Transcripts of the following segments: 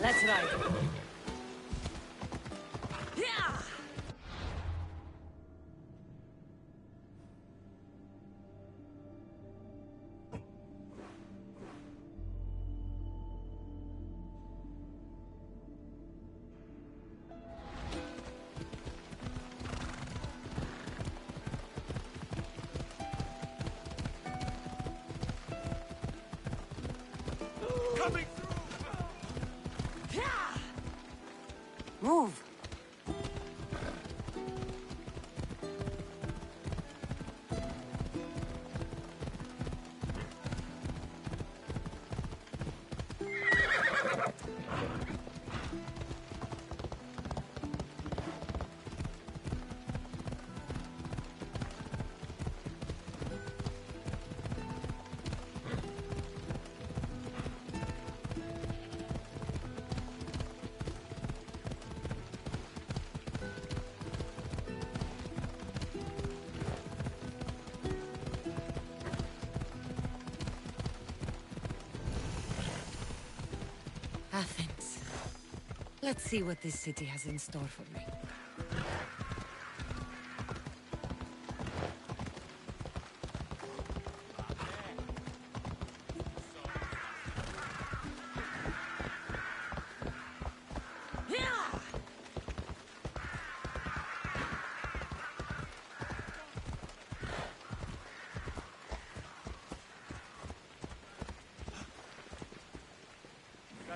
Let's ride. Coming through! Move. Athens. Let's see what this city has in store for me.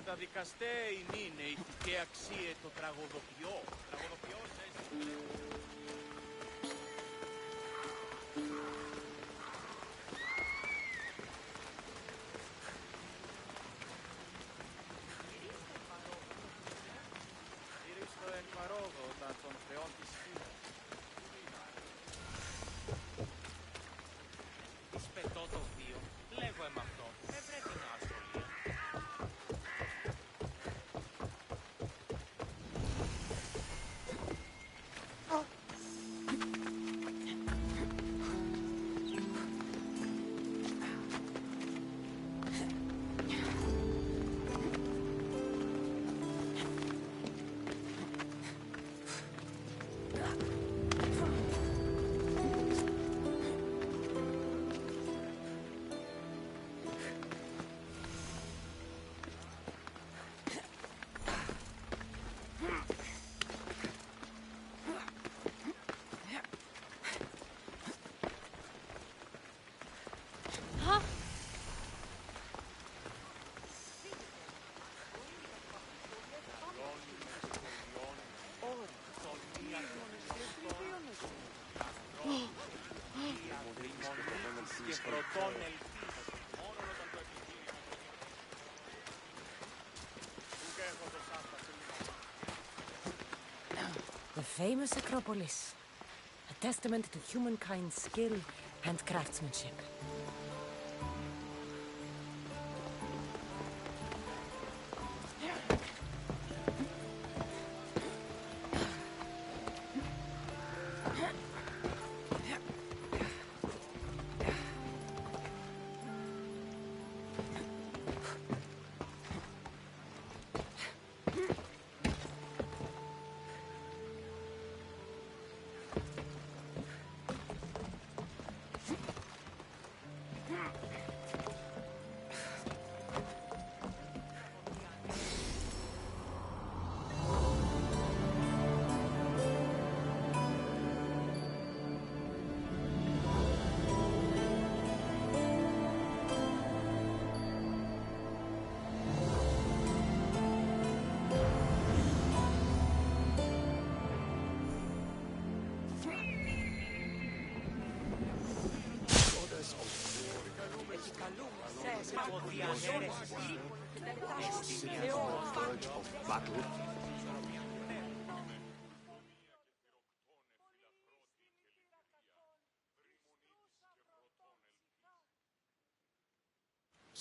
Καταδικαστέ είναι ηθικέ αξίε το τραγωδοποιό. Τραγωδοποιός έτσι. Γυρίστο εν παρόδοτα των θεών της φύλας. Εις πετώ το βίο, λέγω εμ' αυτό. Πρέπει να ασχολεί. The famous Acropolis. A testament to humankind's skill and craftsmanship.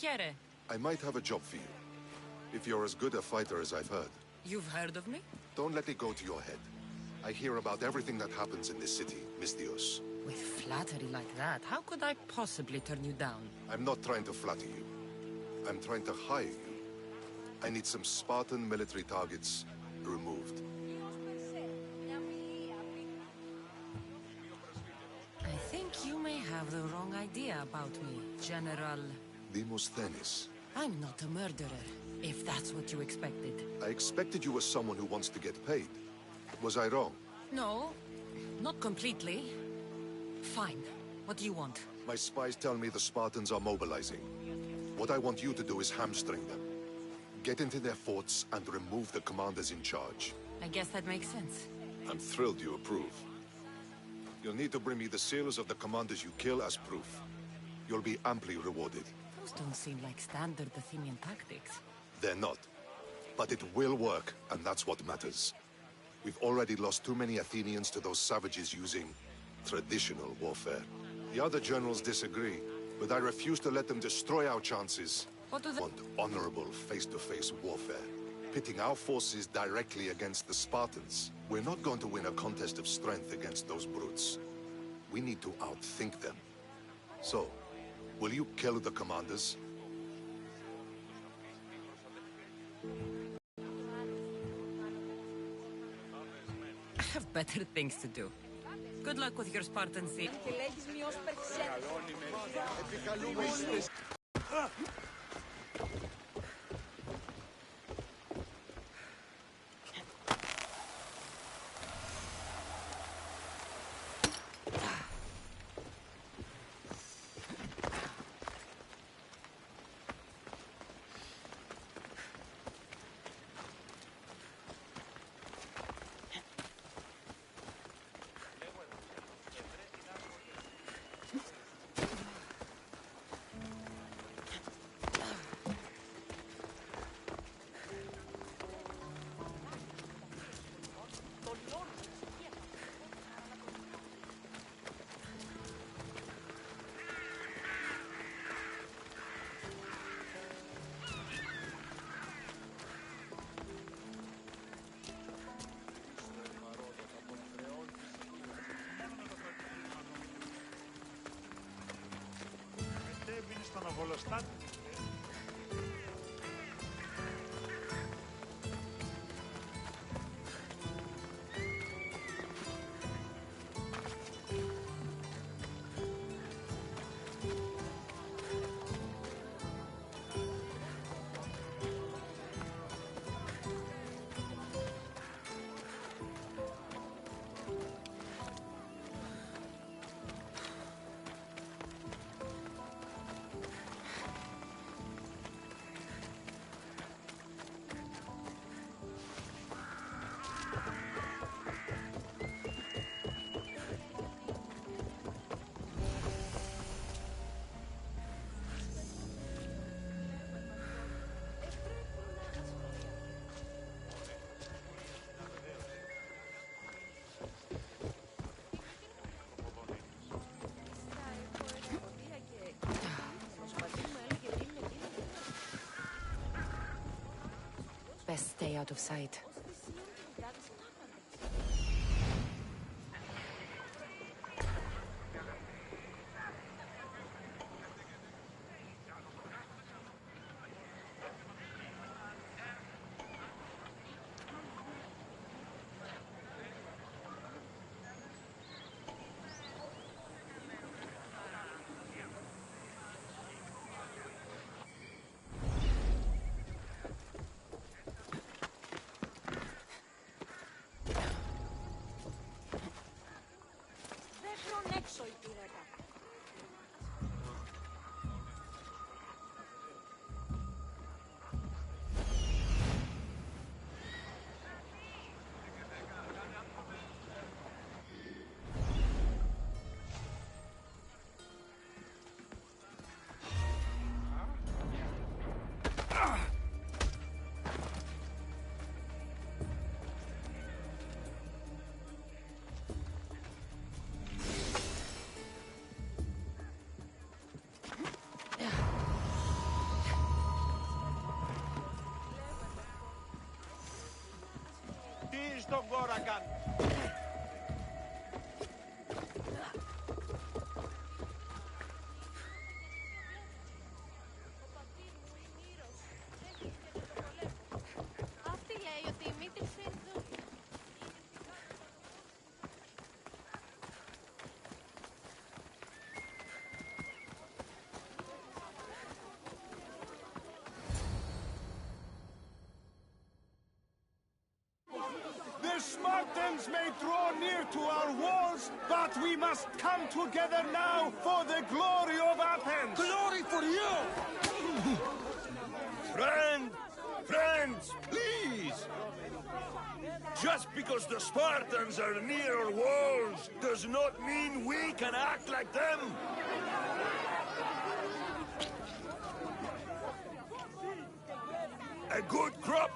Chiere, I might have a job for you. If you're as good a fighter as I've heard. you've heard of me? Don't let it go to your head. I hear about everything that happens in this city, Mystios. With flattery like that, how could I possibly turn you down? I'm not trying to flatter you. I'm trying to hire you. I need some Spartan military targets removed. I think you may have the wrong idea about me, General. Demosthenes. I'm not a murderer, if that's what you expected. I expected you were someone who wants to get paid. Was I wrong? No, not completely. Fine. What do you want? My spies tell me the Spartans are mobilizing. What I want you to do is hamstring them. Get into their forts and remove the commanders in charge. I guess that makes sense. I'm thrilled you approve. You'll need to bring me the seals of the commanders you kill as proof. You'll be amply rewarded. Those don't seem like standard Athenian tactics. They're not. But it will work, and that's what matters. We've already lost too many Athenians to those savages using traditional warfare. The other generals disagree, but I refuse to let them destroy our chances. What do they Want honorable face-to-face warfare, pitting our forces directly against the Spartans. We're not going to win a contest of strength against those brutes. We need to outthink them. So, will you kill the commanders? I have better things to do. Good luck with your Spartan sea. Στον Αβολοστάτη. Best stay out of sight. Τι στον κόρα κάνει. near to our walls, but we must come together now for the glory of Athens! Glory for you! Friends, please! Just because the Spartans are near our walls does not mean we can act like them! A good crop!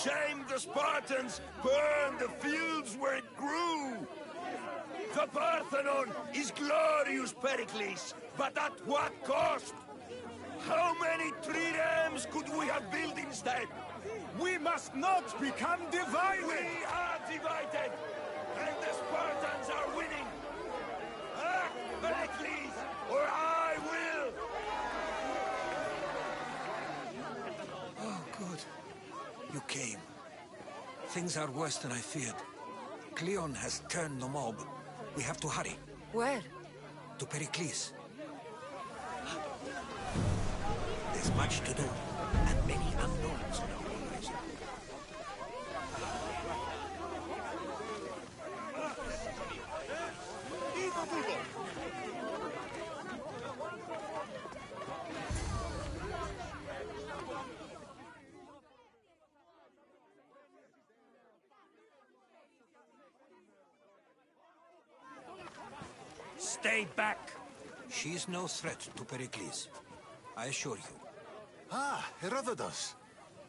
Shame the Spartans burned the fields where it grew! The Parthenon is glorious, Pericles, but at what cost? How many triremes could we have built instead? We must not become divided! We are divided! And the Spartans are winning! Act, Pericles, or I will! Oh, good. You came. Things are worse than I feared. Cleon has turned the mob. We have to hurry. Where? To Pericles. There's much to do, and many unknowns on our horizon. Stay back! She's no threat to Pericles. I assure you. Ah, Herodotus.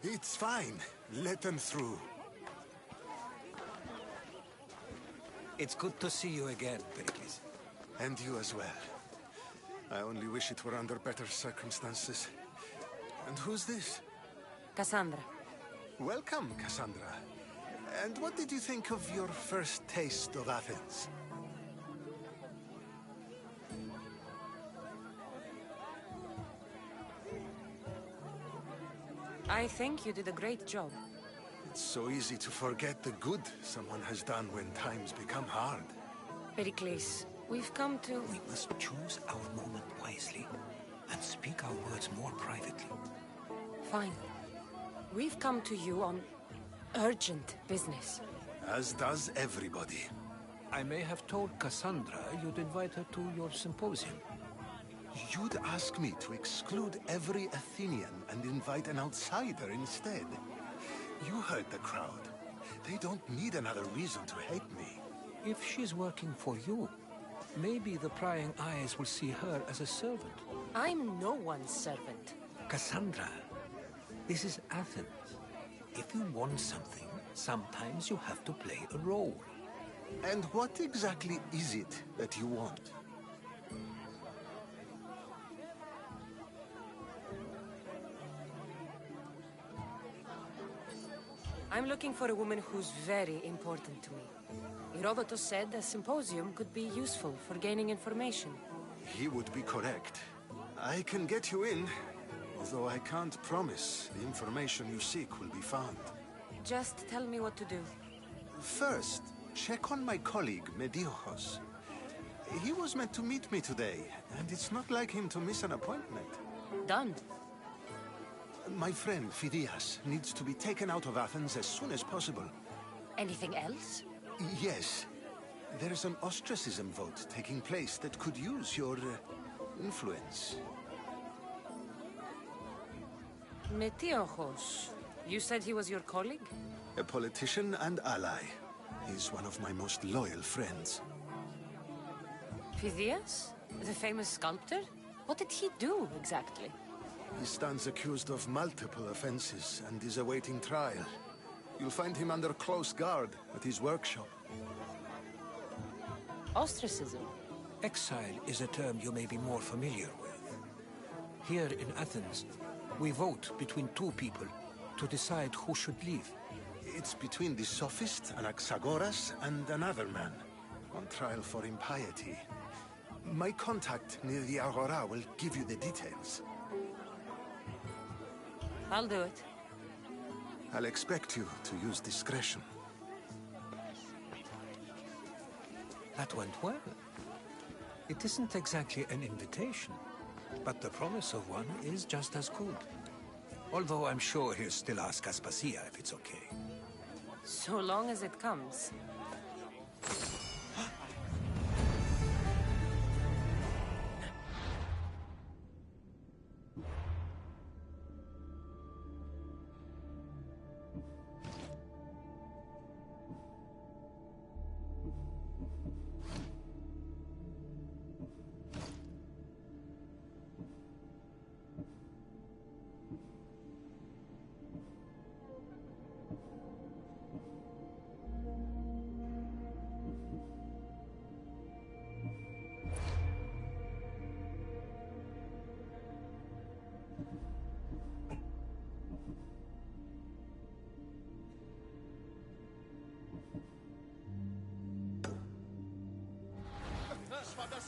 It's fine. Let them through. It's good to see you again, Pericles. And you as well. I only wish it were under better circumstances. And who's this? Cassandra. Welcome, Cassandra. And what did you think of your first taste of Athens? I think you did a great job. It's so easy to forget the good someone has done when times become hard. Pericles, we've come to... We must choose our moment wisely and speak our words more privately. Fine. We've come to you on urgent business. As does everybody. I may have told Cassandra you'd invite her to your symposium. You'd ask me to exclude every Athenian and invite an outsider instead. You heard the crowd. They don't need another reason to hate me. If she's working for you, maybe the prying eyes will see her as a servant. I'm no one's servant. Cassandra, this is Athens. If you want something, sometimes you have to play a role. And what exactly is it that you want? I'm looking for a woman who's very important to me. Herodotus said a symposium could be useful for gaining information. He would be correct. I can get you in, although I can't promise the information you seek will be found. Just tell me what to do. First, check on my colleague, Mediochos. He was meant to meet me today, and it's not like him to miss an appointment. Done. My friend, Phidias, needs to be taken out of Athens as soon as possible. Anything else? Yes. There's an ostracism vote taking place that could use your influence. Metiochos. You said he was your colleague? A politician and ally. He's one of my most loyal friends. Phidias? The famous sculptor? What did he do, exactly? He stands accused of multiple offenses and is awaiting trial. You'll find him under close guard at his workshop. Ostracism? Exile is a term you may be more familiar with. Here in Athens, we vote between two people to decide who should leave. It's between the sophist, Anaxagoras, and another man, on trial for impiety. My contact near the Agora will give you the details. I'll do it. I'll expect you to use discretion. That went well. It isn't exactly an invitation, but the promise of one is just as good. Although I'm sure he'll still ask Aspasia if it's okay. So long as it comes.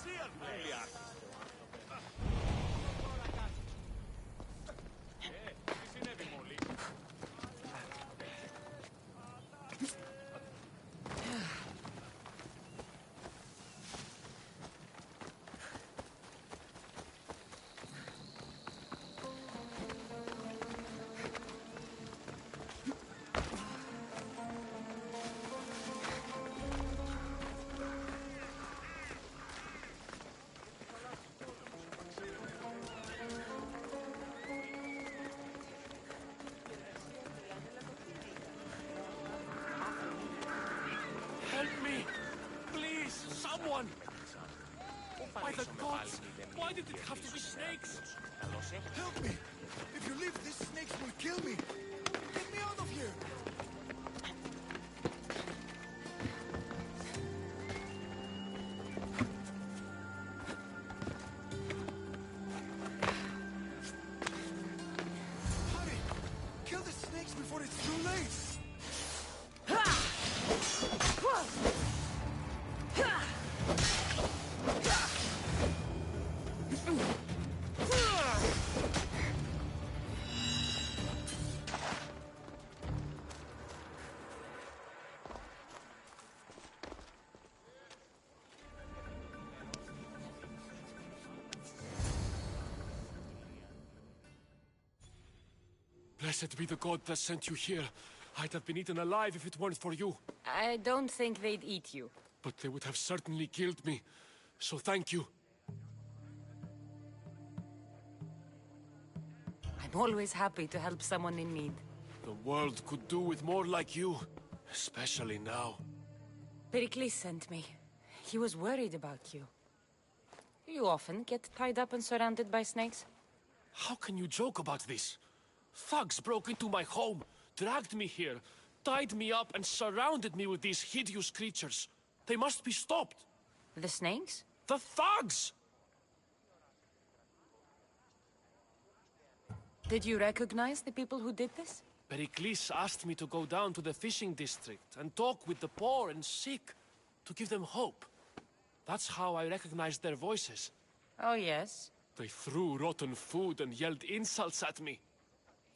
εσύ Πολύ άρχιστε ο άνθρωπος. Τι συνέβη μόλι? Help me! Please, someone! By the gods! Why did it have to be snakes? Help me! If you leave, these snakes will kill me! Get me out of here! Hurry! Kill the snakes before it's too late! Blessed be the god that sent you here. I'd have been eaten alive if it weren't for you. I don't think they'd eat you. But they would have certainly killed me. So thank you. I'm always happy to help someone in need. The world could do with more like you. Especially now. Pericles sent me. He was worried about you. You often get tied up and surrounded by snakes? How can you joke about this? Thugs broke into my home, dragged me here, tied me up and surrounded me with these hideous creatures. They must be stopped. The snakes? The thugs! Did you recognize the people who did this? Pericles asked me to go down to the fishing district and talk with the poor and sick, to give them hope. That's how I recognized their voices. Oh, yes. They threw rotten food and yelled insults at me.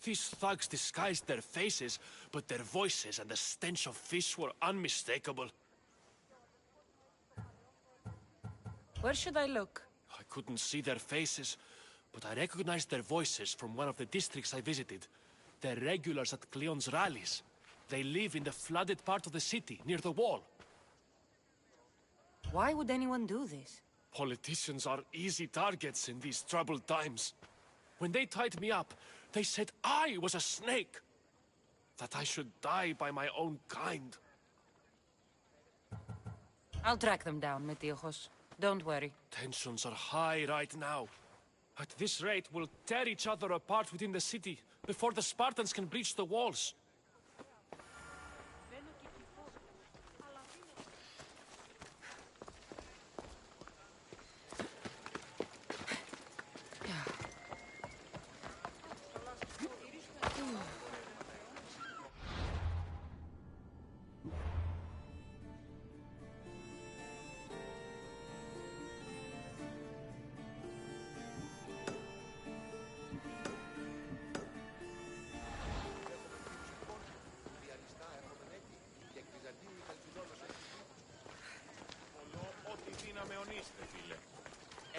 These thugs disguised their faces, but their voices and the stench of fish were unmistakable. Where should I look? I couldn't see their faces, but I recognized their voices from one of the districts I visited. They're regulars at Cleon's rallies. They live in the flooded part of the city, near the wall. Why would anyone do this? Politicians are easy targets in these troubled times. When they tied me up, they said I was a snake. That I should die by my own kind. I'll track them down, Metiojos. Don't worry. Tensions are high right now. At this rate, we'll tear each other apart within the city before the Spartans can breach the walls.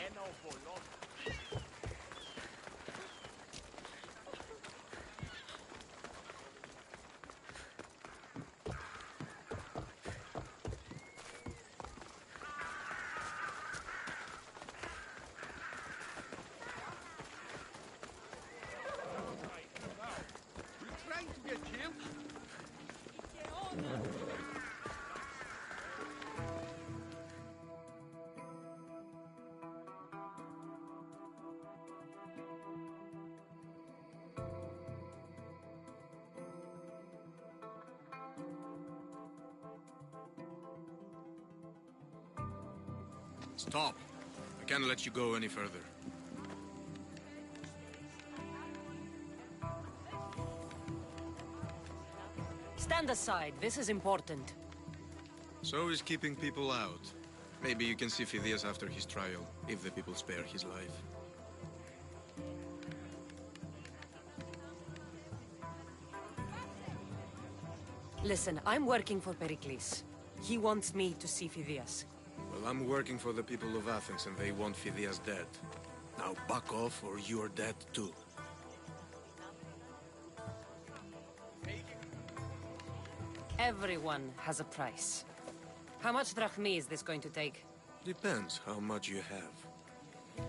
Ένα οβολόν. You're trying to get killed? Stop. I can't let you go any further. Stand aside. This is important. So is keeping people out. Maybe you can see Phidias after his trial, if the people spare his life. Listen, I'm working for Pericles. He wants me to see Phidias. Well, I'm working for the people of Athens, and they want Phidias dead. Now back off, or you're dead too. Everyone has a price. How much drachmi is this going to take? Depends how much you have.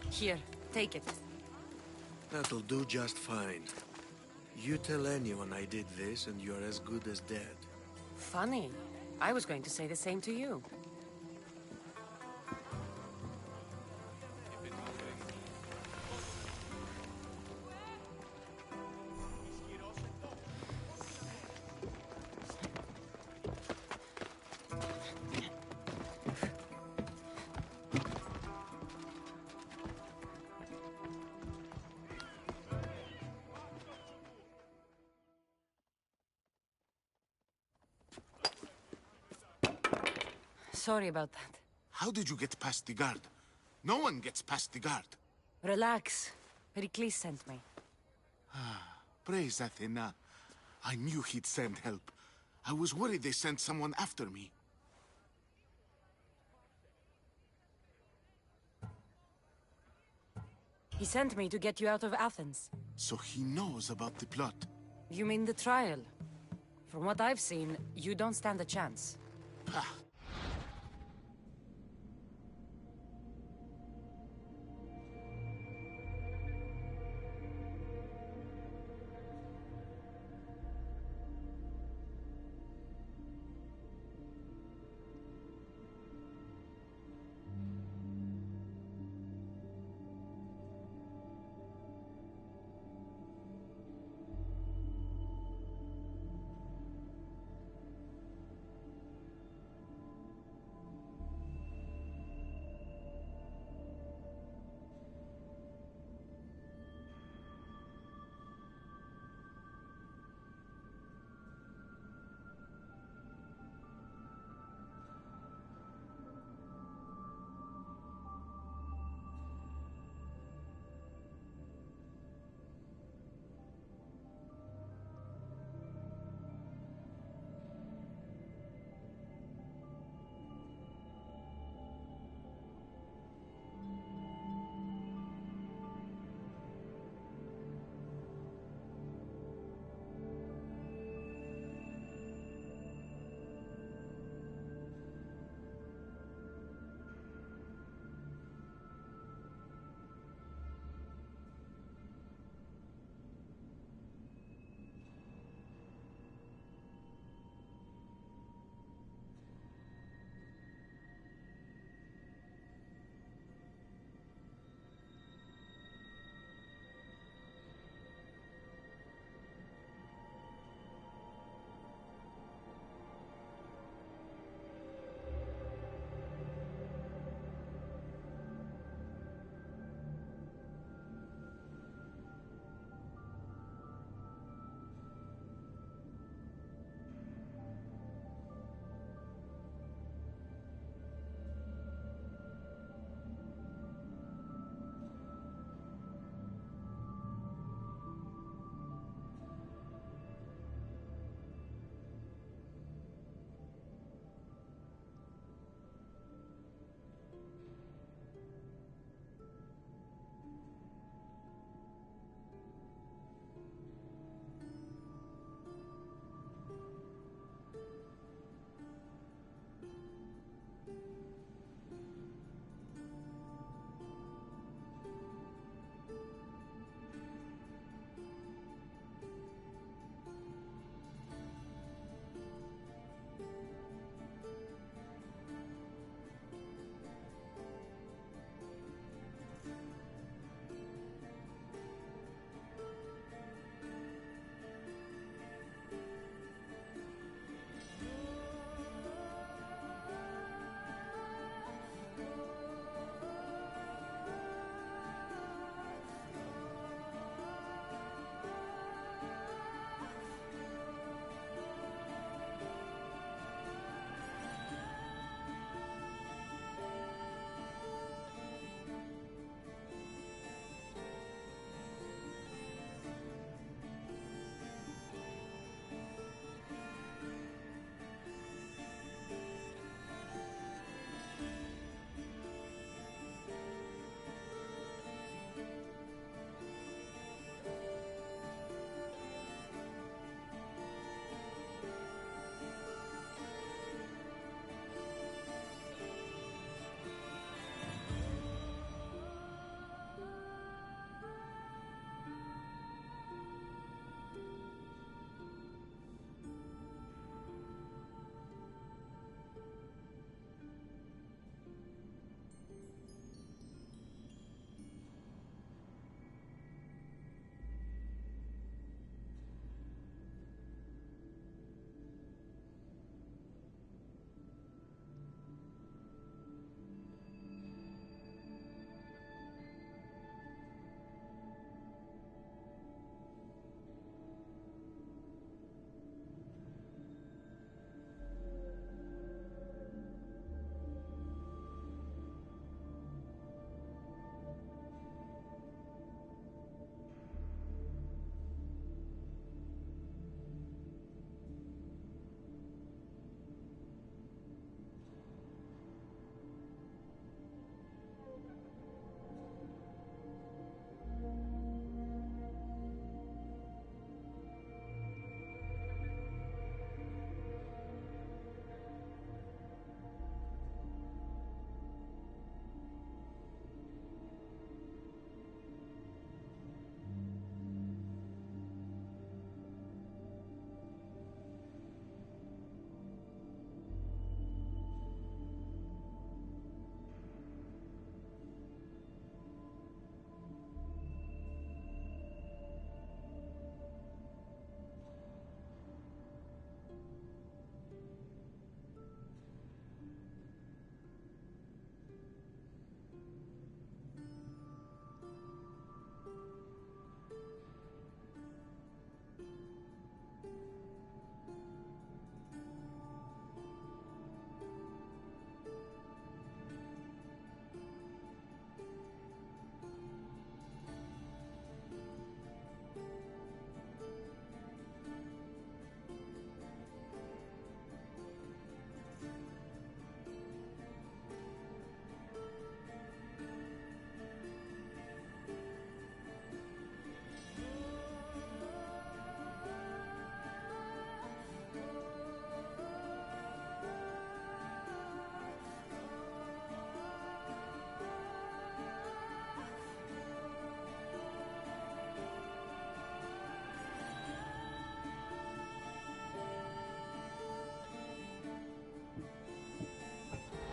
Here, take it. That'll do just fine. You tell anyone I did this, and you're as good as dead. Funny. I was going to say the same to you. Sorry about that. How did you get past the guard? No one gets past the guard. Relax. Pericles sent me. Praise Athena. I knew he'd send help. I was worried they sent someone after me. He sent me to get you out of Athens. So he knows about the plot. You mean the trial? From what I've seen, you don't stand a chance. Pah.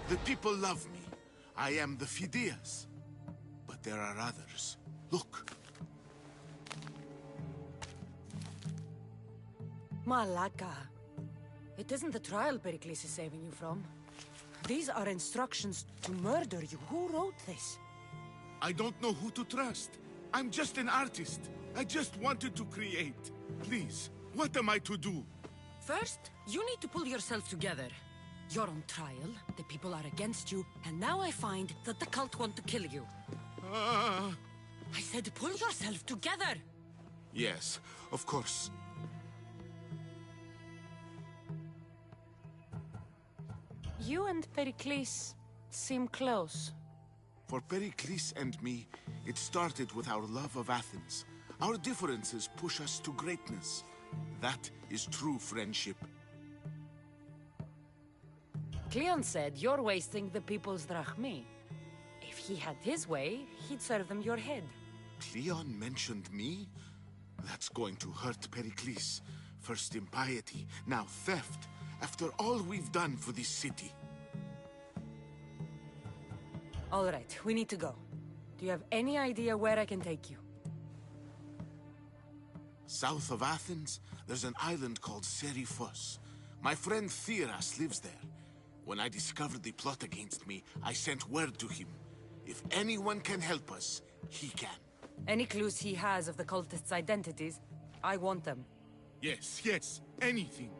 The people love me. I am the Fideas. But there are others. Look. Malaka. It isn't the trial Pericles is saving you from. These are instructions to murder you. Who wrote this? I don't know who to trust. I'm just an artist. I just wanted to create. Please, what am I to do? First, you need to pull yourself together. You're on trial, the people are against you, and now I find that the cult want to kill you. I said pull yourself together! Yes, of course. You and Pericles seem close. For Pericles and me, it started with our love of Athens. Our differences push us to greatness. That is true friendship. Cleon said you're wasting the people's drachmi. If he had his way, he'd serve them your head. Cleon mentioned me? That's going to hurt Pericles. First impiety, now theft. After all we've done for this city. All right, we need to go. Do you have any idea where I can take you? South of Athens, there's an island called Seriphos. My friend Theras lives there. When I discovered the plot against me, I sent word to him. If anyone can help us, he can. Any clues he has of the cultists' identities, I want them. Yes, yes, anything.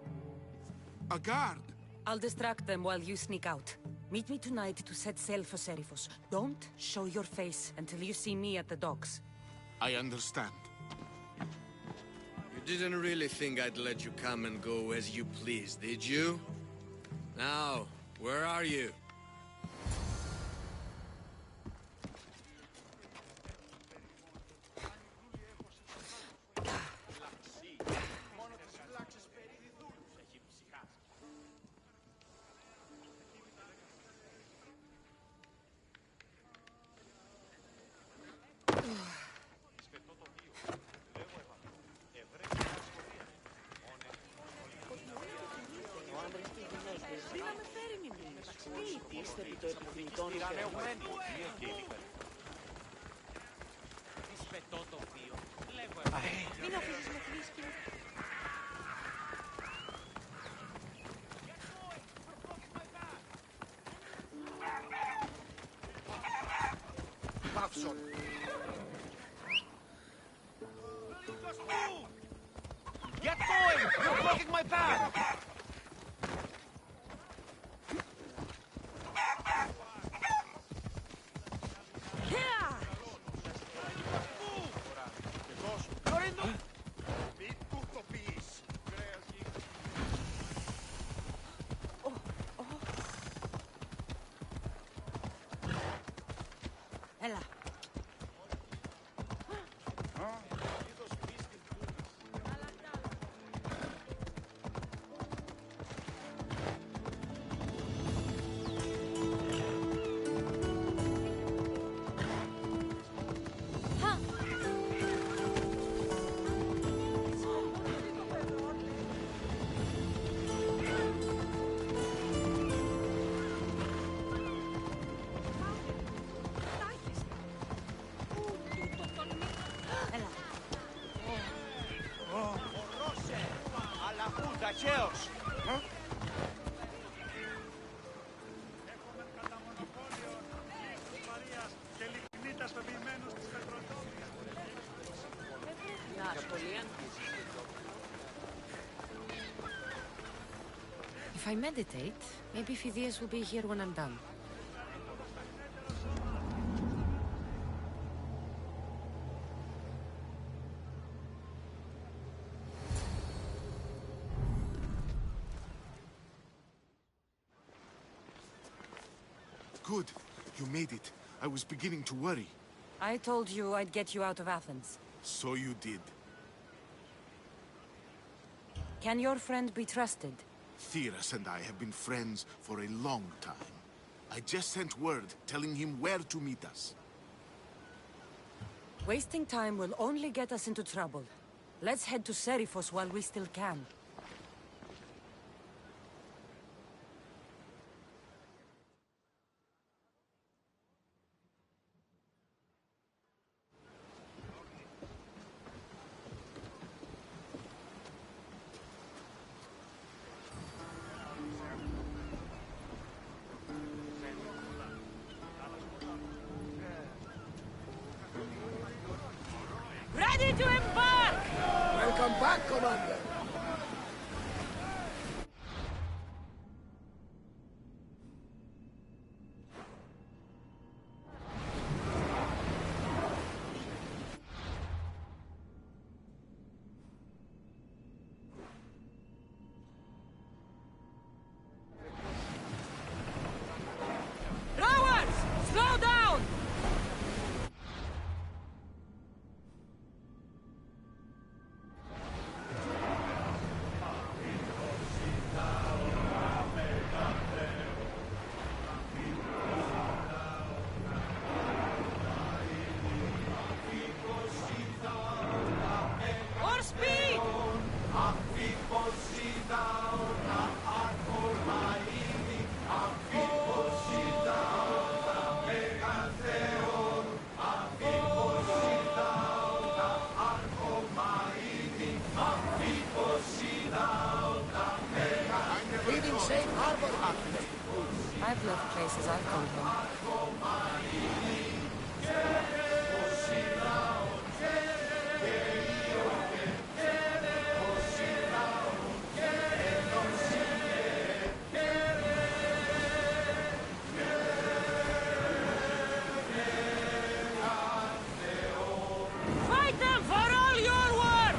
A guard. I'll distract them while you sneak out. Meet me tonight to set sail for Seriphos. Don't show your face until you see me at the docks. I understand. You didn't really think I'd let you come and go as you please, did you? Now, where are you? Get going! You're blocking my path! Έλα. Ταχαίως! If I meditate, maybe Phidias will be here when I'm done. Good. You made it. I was beginning to worry. I told you I'd get you out of Athens. So you did. Can your friend be trusted? Theras and I have been friends for a long time. I just sent word telling him where to meet us. Wasting time will only get us into trouble. Let's head to Seriphos while we still can. Ready to embark! Welcome back, Commander. Rowers! Slow down! More speed! Leaving safe harbor. I've left places I've come from. Fight them for all your worth!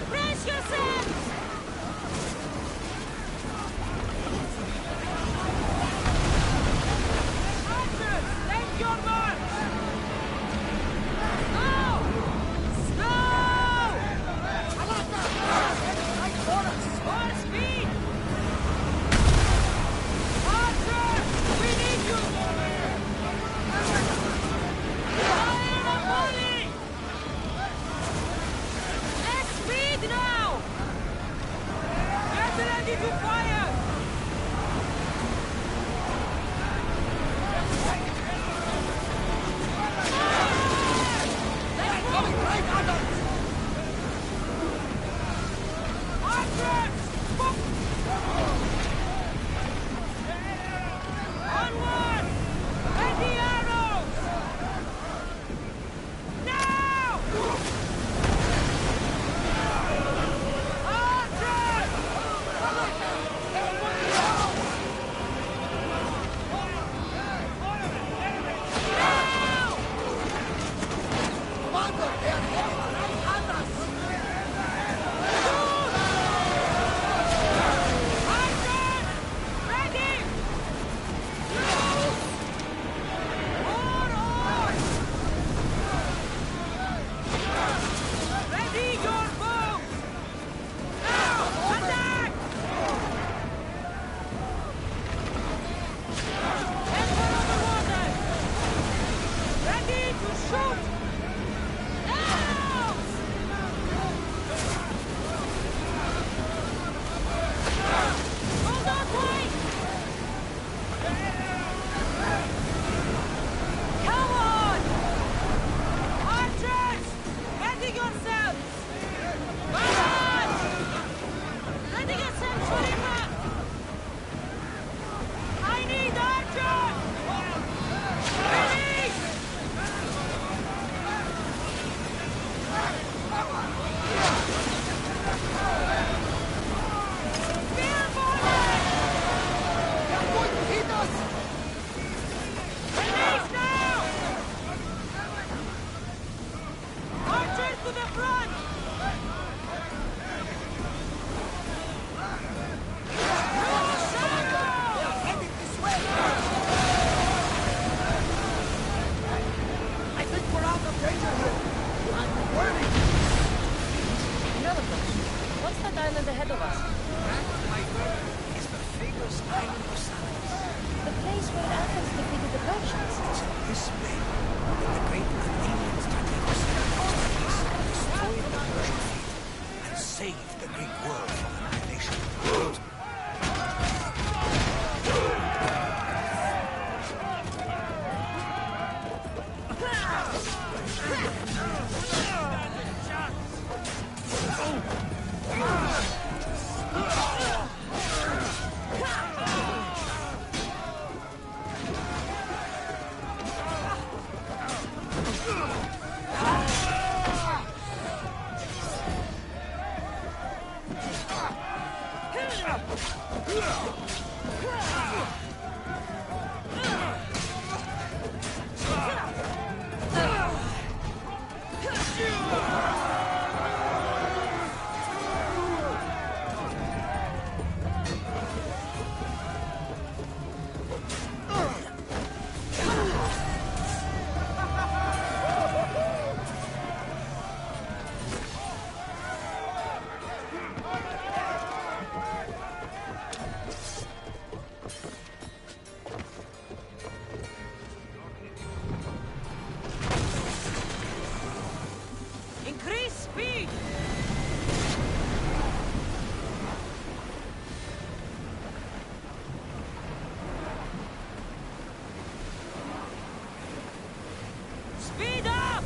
Brace yourselves! Archers, take your march! Slow! Slow! Right for us! More speed! Archers, we need you! Fire the body! Less speed now! Get ready to fire! Onward! Ready arrows! Now! Archers! Now! Commander, they are heading right at us. Archers! Ready! Loose! More oars! Ready your bows! Now! Attack! Emperor of the water! Ready to shoot! Now! Hold on tight! Come on! Archers! Ready yourselves! March! Ready yourselves for impact! I need archers! Release! Spear volley! They're going to hit us. Release now! Archers to the front! They are heading this way. I think we're out of danger here. I'm worried. Another question. What's that island ahead of us? It's the famous island of Samos. The place where Athens defeated the Persians. This way, the great Athenian strategos destroyed the Persian fleet and saved the Greek world from annihilation. Increase speed! Speed up!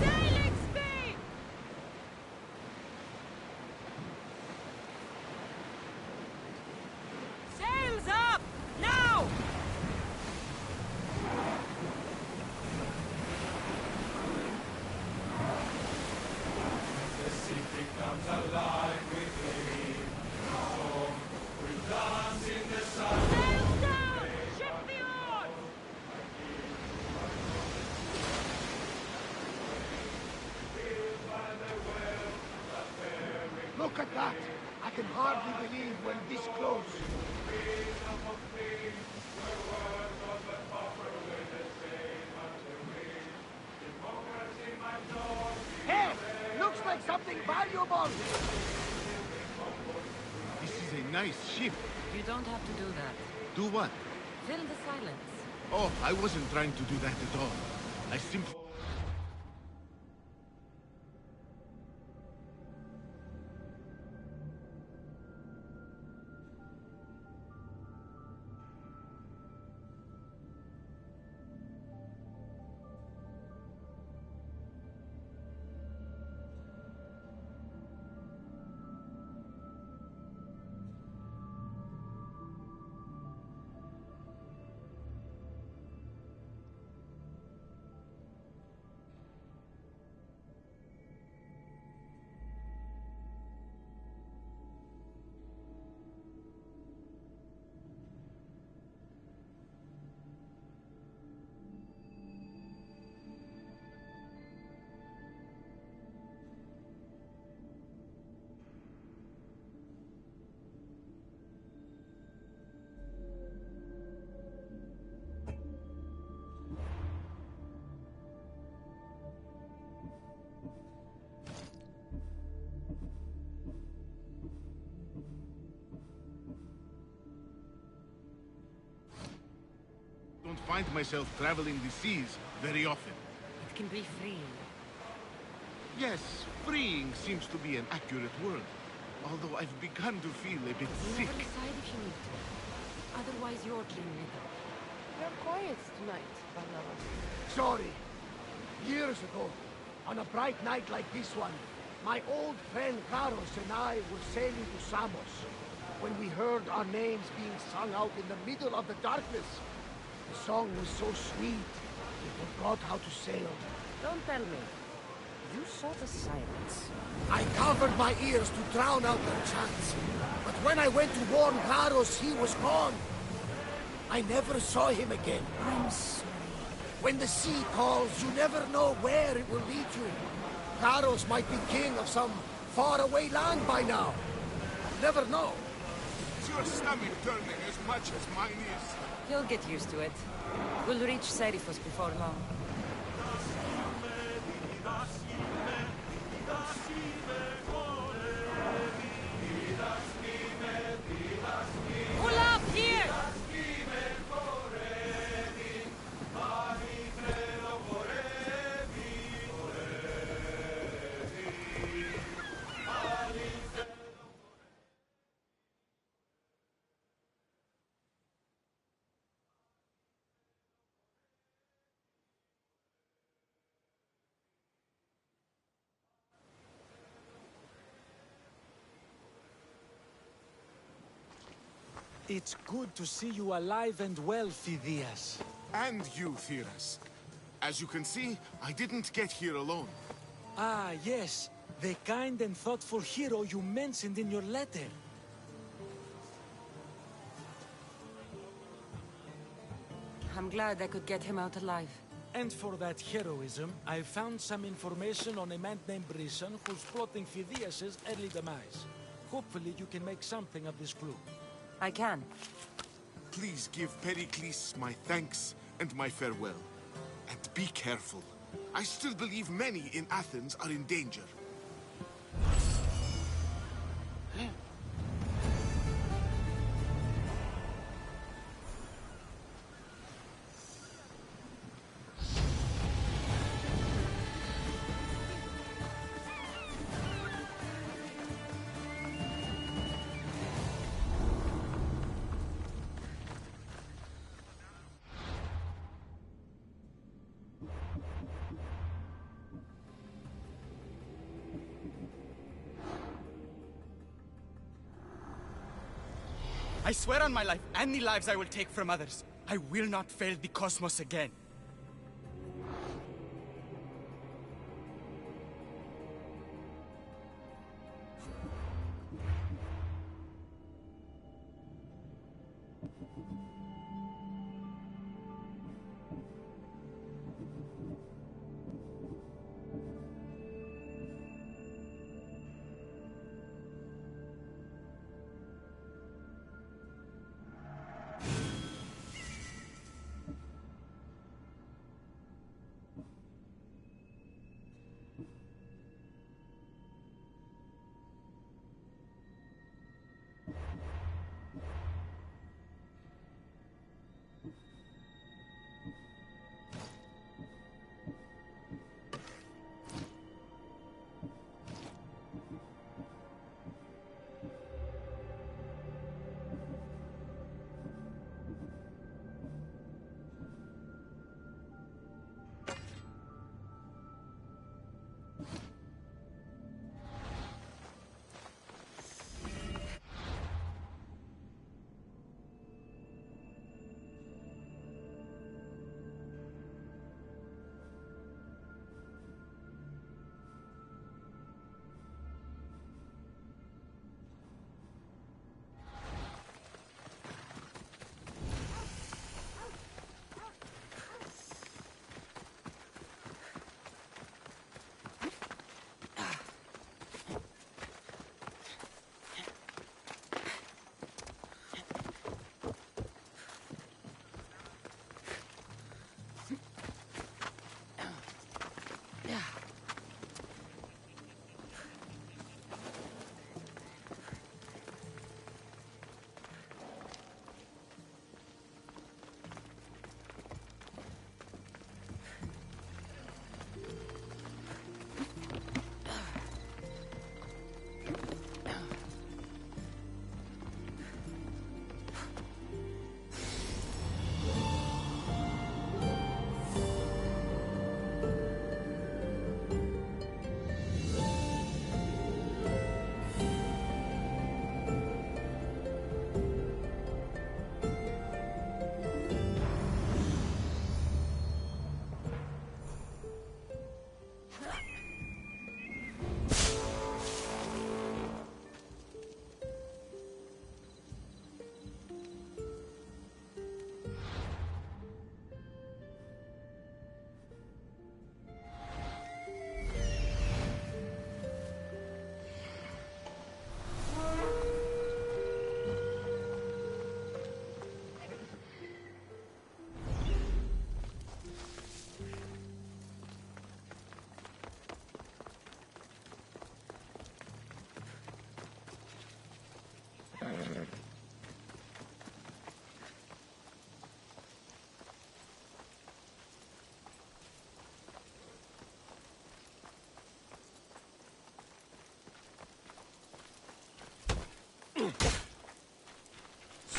Sailing speed! Sails up! Now! Sails down! Ship the oars! Look at that! I can hardly believe we're this close. Hey! Looks like something valuable! This is a nice ship. You don't have to do that. Do what? Fill the silence. Oh, I wasn't trying to do that at all. I simply... don't find myself traveling the seas very often. It can be freeing. Yes, freeing seems to be an accurate word. Although I've begun to feel a bit You sick. never decide if you need to. Otherwise, you're dreaming it up. You're quiet tonight, Barnaba. Sorry. Years ago, on a bright night like this one, my old friend Karos and I were sailing to Samos when we heard our names being sung out in the middle of the darkness. The song was so sweet, we forgot how to sail. Don't tell me. You saw the silence. I covered my ears to drown out their chants. But when I went to warn Karos, he was gone. I never saw him again. I'm sorry. When the sea calls, you never know where it will lead you. Karos might be king of some faraway land by now. You never know. Is your stomach turning as much as mine is? You'll get used to it. We'll reach Serifos before long. Pull up here! It's good to see you alive and well, Phidias. And you, Theras. As you can see, I didn't get here alone. Ah, yes. The kind and thoughtful hero you mentioned in your letter. I'm glad I could get him out alive. And for that heroism, I found some information on a man named Brisson who's plotting Phidias' early demise. Hopefully you can make something of this clue. I can. Please give Pericles my thanks and my farewell. And be careful. I still believe many in Athens are in danger. I swear on my life and the lives I will take from others, I will not fail the cosmos again.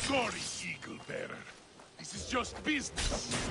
Sorry, Eagle Bearer. This is just business.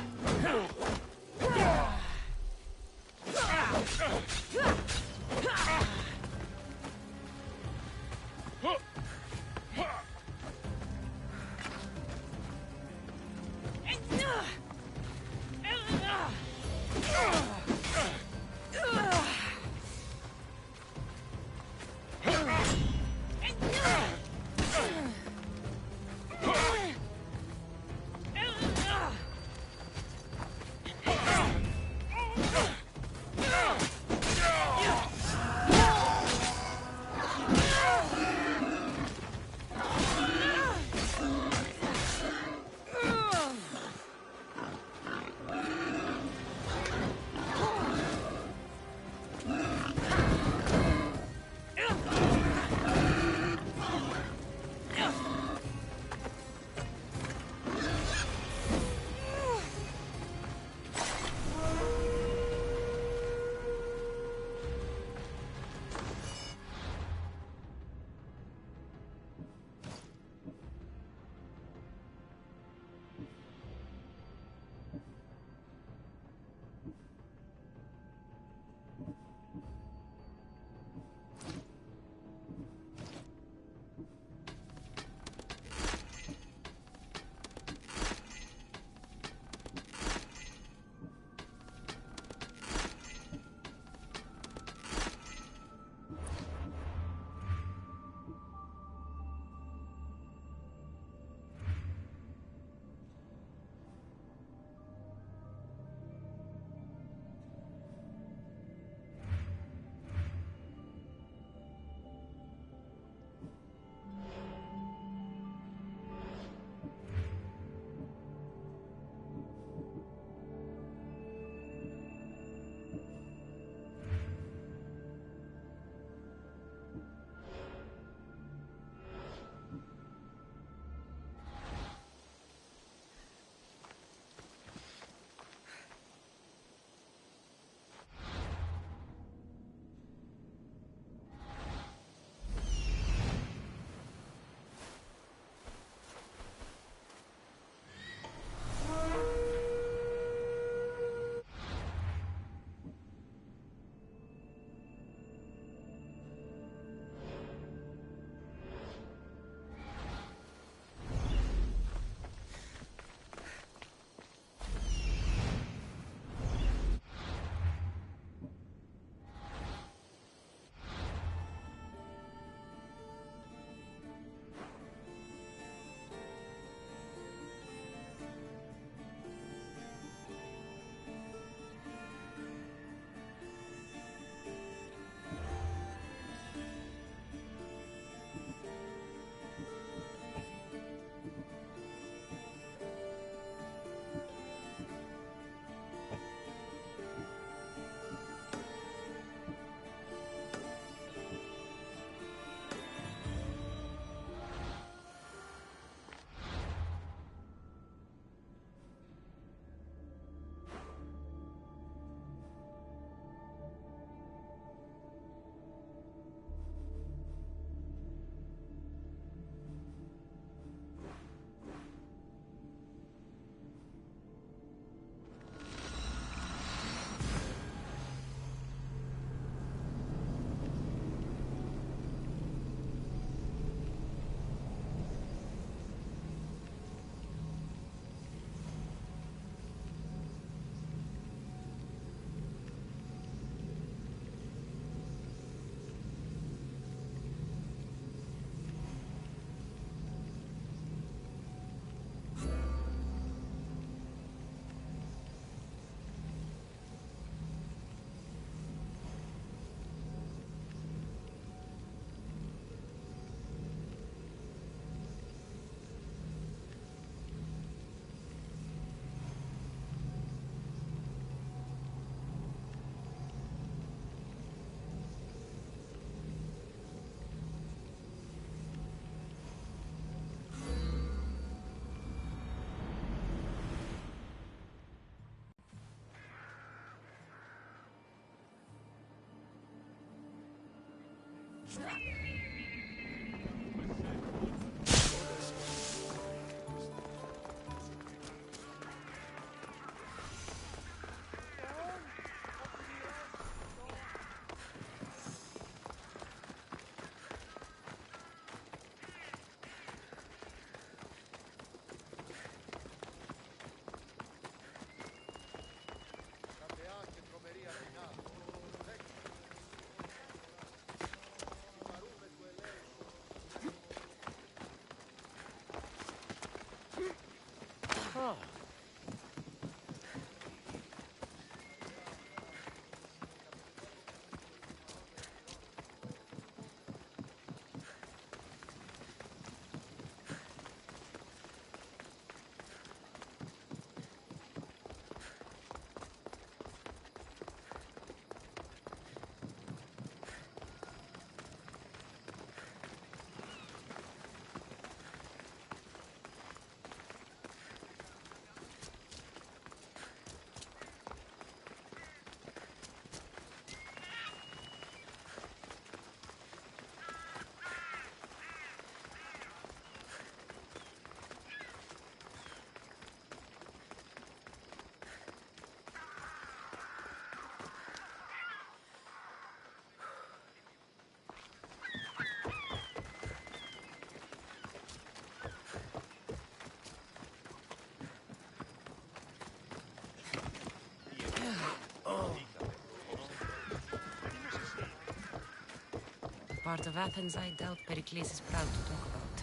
part of Athens I doubt Pericles is proud to talk about.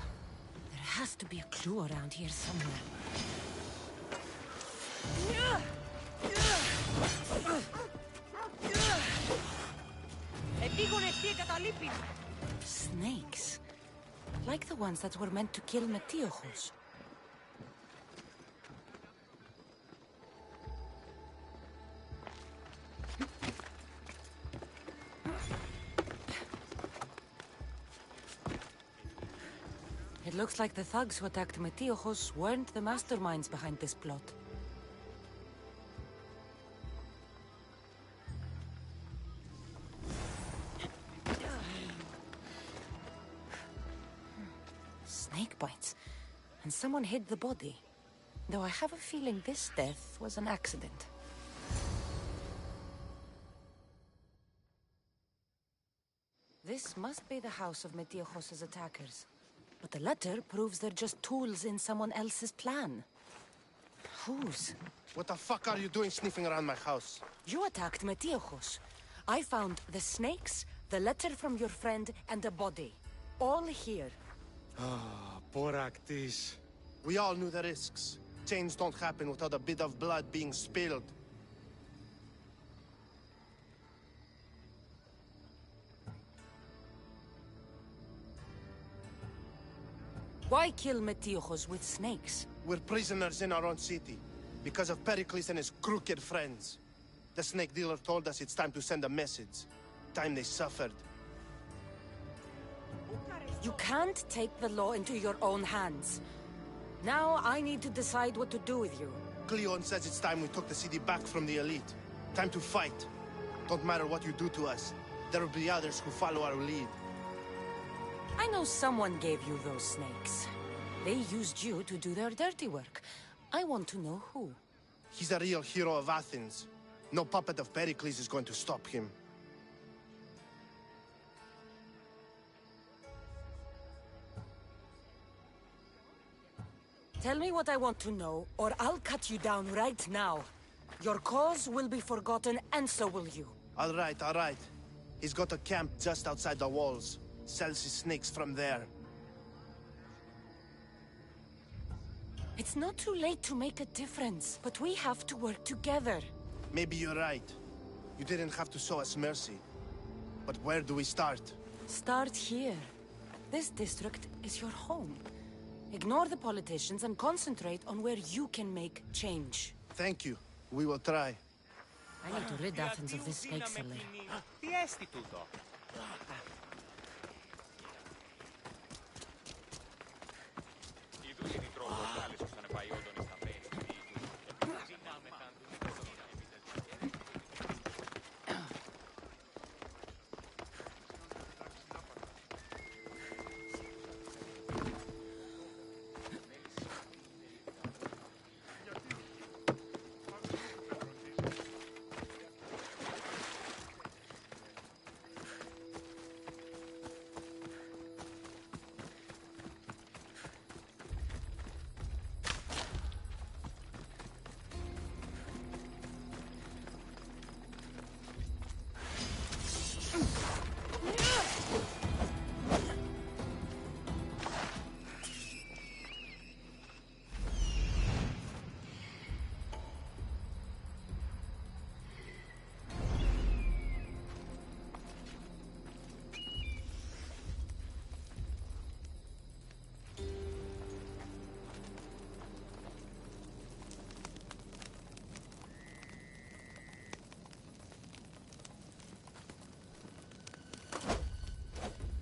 There has to be a clue around here somewhere. Snakes. Like the ones that were meant to kill Metiochos. It looks like the thugs who attacked Metiochos weren't the masterminds behind this plot. Snake bites. And someone hid the body. Though I have a feeling this death was an accident. This must be the house of Metiochos' attackers. But the letter proves they're just tools in someone else's plan. Whose? What the fuck are you doing sniffing around my house? You attacked Metiochos. I found the snakes, the letter from your friend, and a body. All here. Ah, Boraktis. We all knew the risks. Change don't happen without a bit of blood being spilled. Why kill Metiochos with snakes? We're prisoners in our own city, because of Pericles and his crooked friends. The snake dealer told us it's time to send a message. Time they suffered. You can't take the law into your own hands. Now I need to decide what to do with you. Cleon says it's time we took the city back from the elite. Time to fight. Don't matter what you do to us, there will be others who follow our lead. I know someone gave you those snakes. They used you to do their dirty work. I want to know who. He's a real hero of Athens. No puppet of Pericles is going to stop him. Tell me what I want to know, or I'll cut you down right now. Your cause will be forgotten, and so will you. All right. He's got a camp just outside the walls. Sells his snakes from there. It's not too late to make a difference, but we have to work together. Maybe you're right. You didn't have to show us mercy. But where do we start? Start here. This district is your home. Ignore the politicians and concentrate on where you can make change. Thank you. We will try. I need to rid Athens of this snake seller.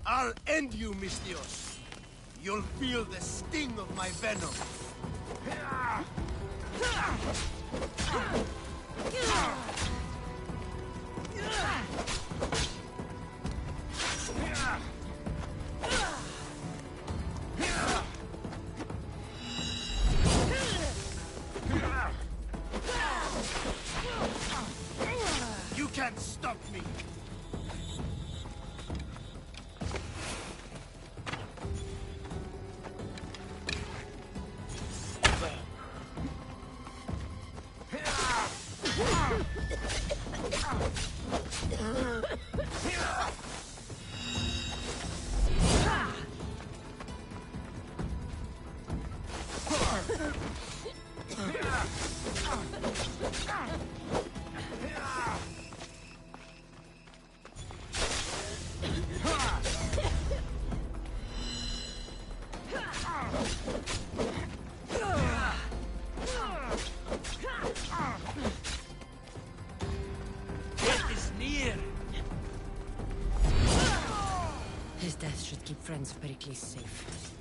I'll end you, Mystios. You'll feel the sting of my venom. You can't stop me. near! His death should keep friends of Pericles safe.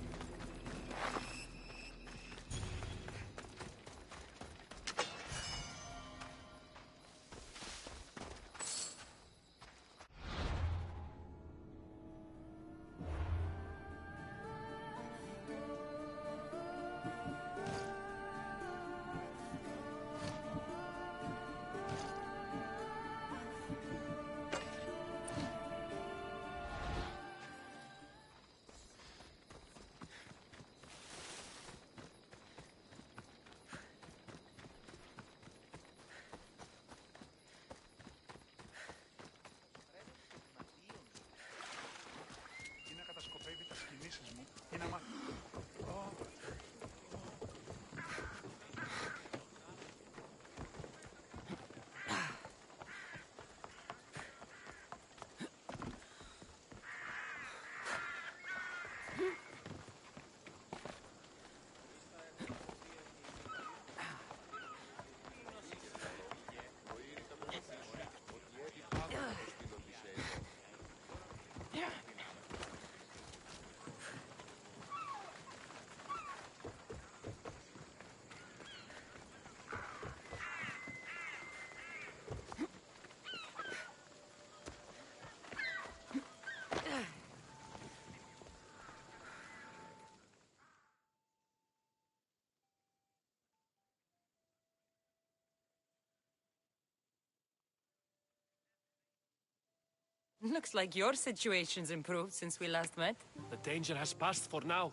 Looks like your situation's improved since we last met. The danger has passed for now.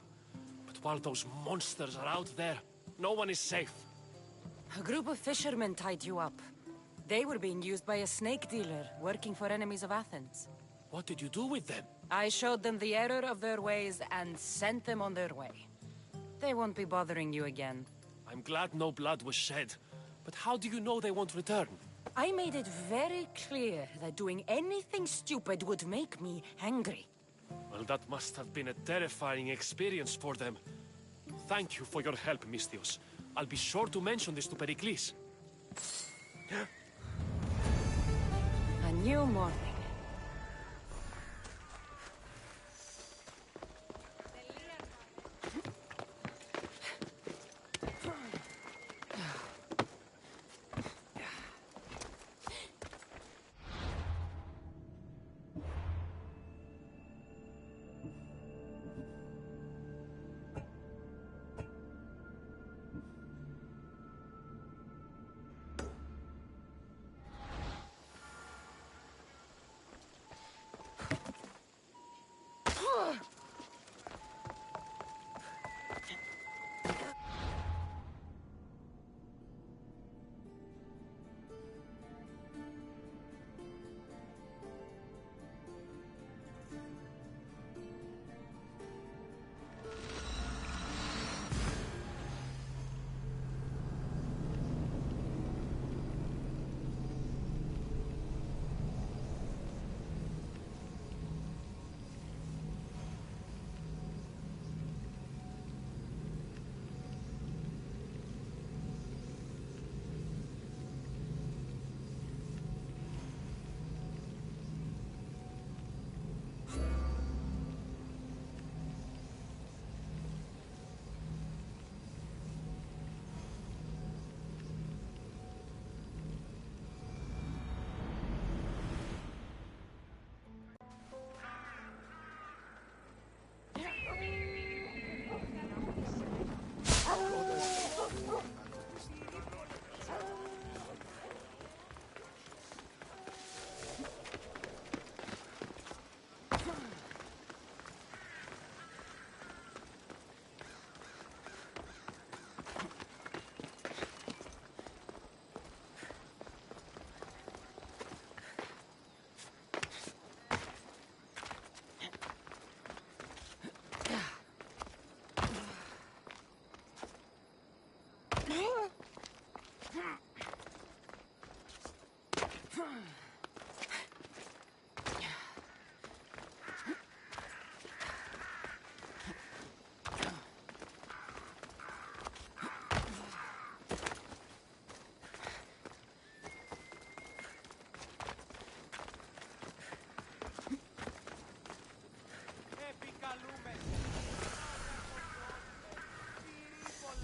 But while those monsters are out there, no one is safe. A group of fishermen tied you up. They were being used by a snake dealer working for enemies of Athens. What did you do with them? I showed them the error of their ways and sent them on their way. They won't be bothering you again. I'm glad no blood was shed. But how do you know they won't return? I made it very clear that doing anything stupid would make me angry. Well, that must have been a terrifying experience for them. Thank you for your help, Misthios. I'll be sure to mention this to Pericles. A new morning.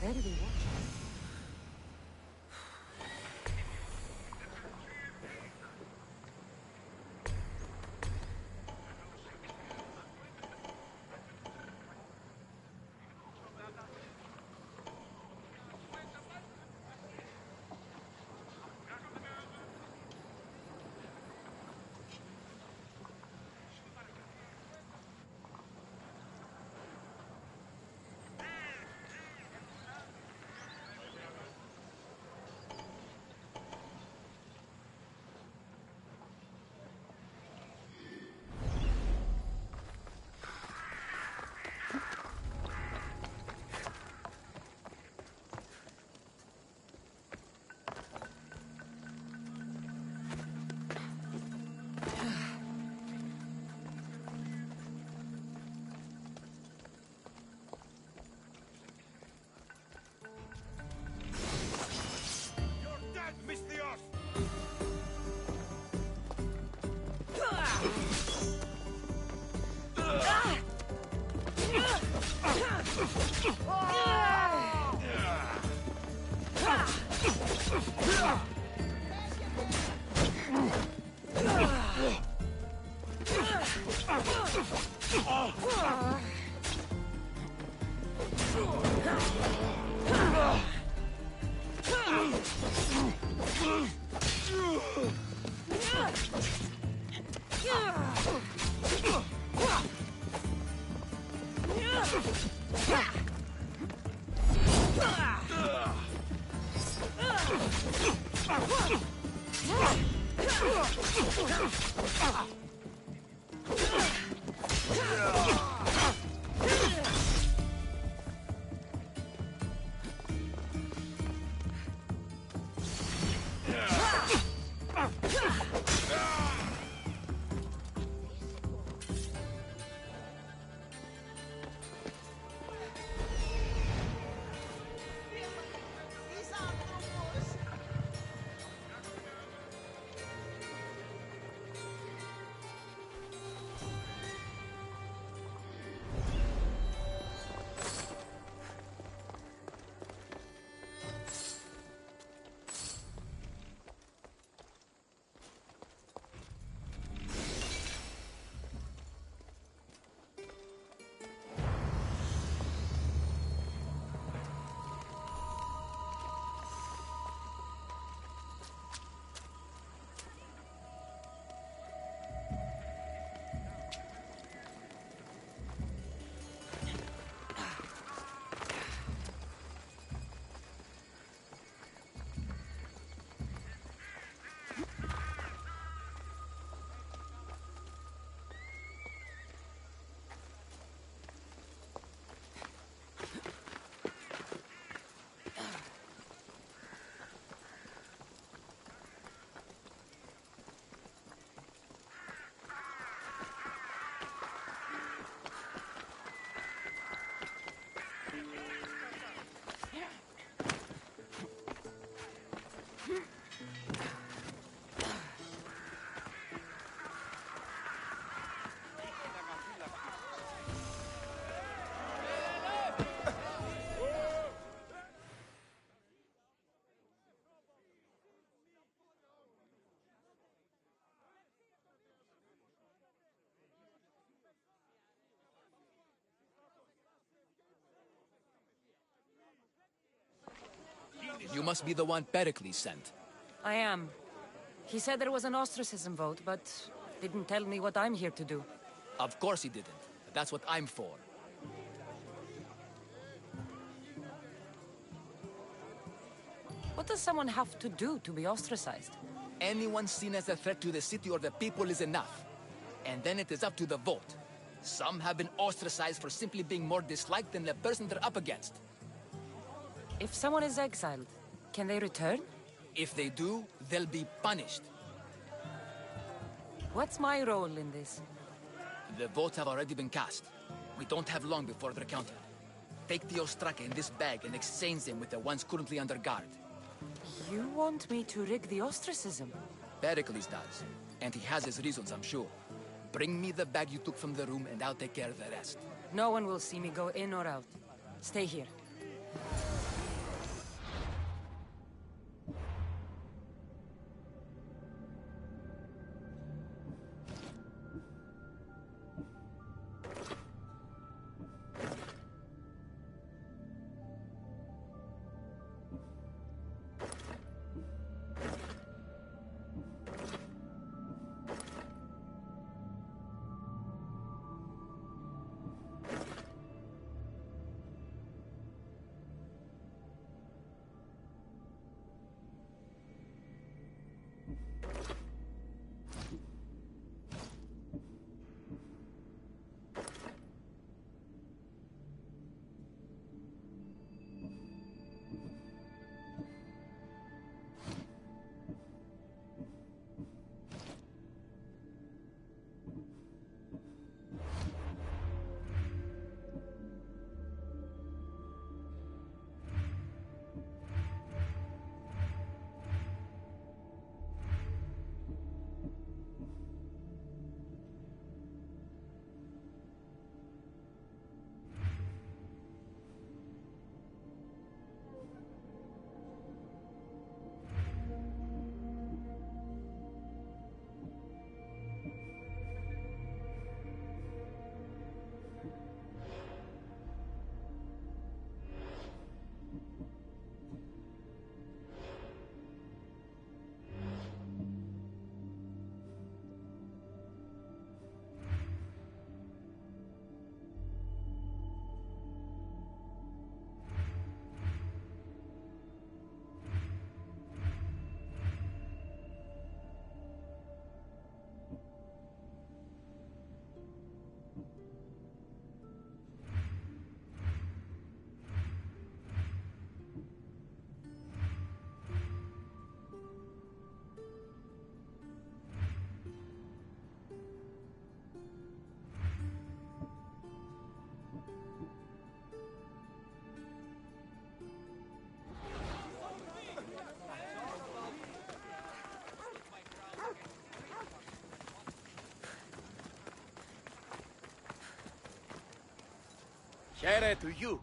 Where are they watching? You must be the one Pericles sent. I am. He said there was an ostracism vote, but didn't tell me what I'm here to do. Of course he didn't. That's what I'm for. What does someone have to do to be ostracized? Anyone seen as a threat to the city or the people is enough. And then it is up to the vote. Some have been ostracized for simply being more disliked than the person they're up against. If someone is exiled, can they return? If they do, they'll be punished. What's my role in this? The votes have already been cast. We don't have long before they're counted. Take the ostraka in this bag and exchange them with the ones currently under guard. You want me to rig the ostracism? Pericles does. And he has his reasons, I'm sure. Bring me the bag you took from the room and I'll take care of the rest. No one will see me go in or out. Stay here. Kere to you.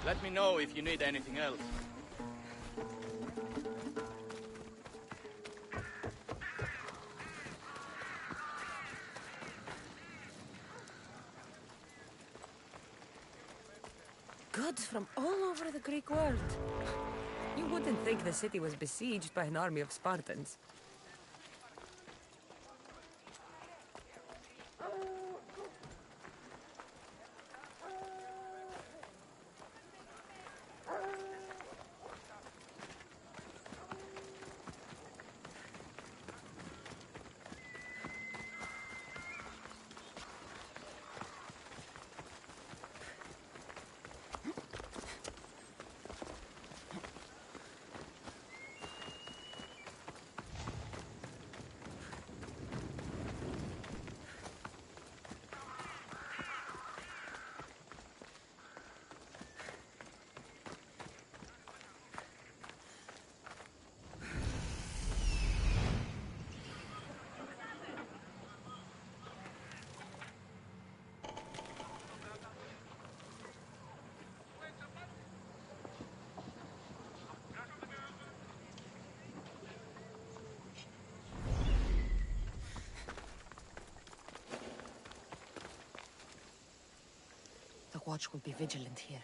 Let me know if you need anything else. Goods from all over the Greek world. You wouldn't think the city was besieged by an army of Spartans. The watch will be vigilant here.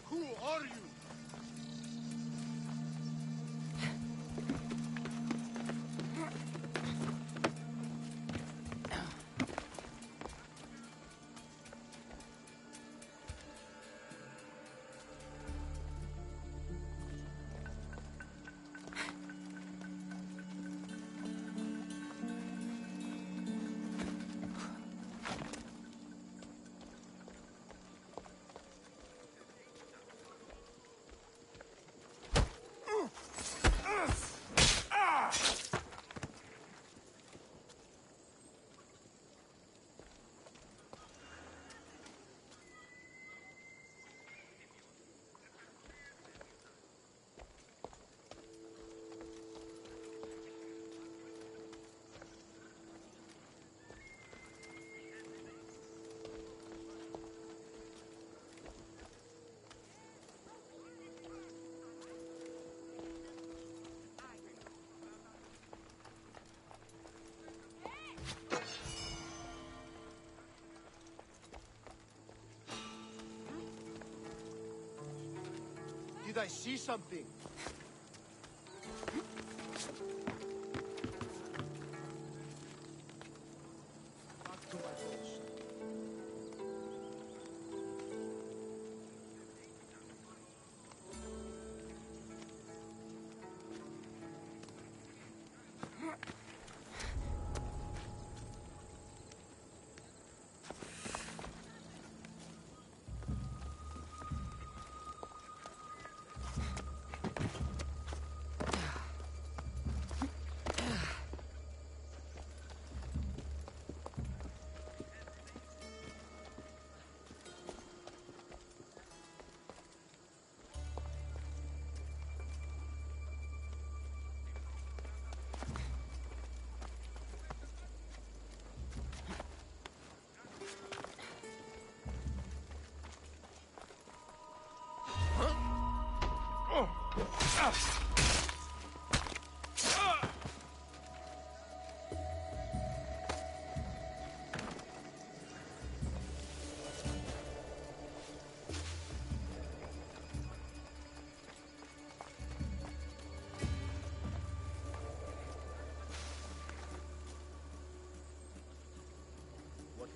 Who are you? Did I see something? Back to my post. What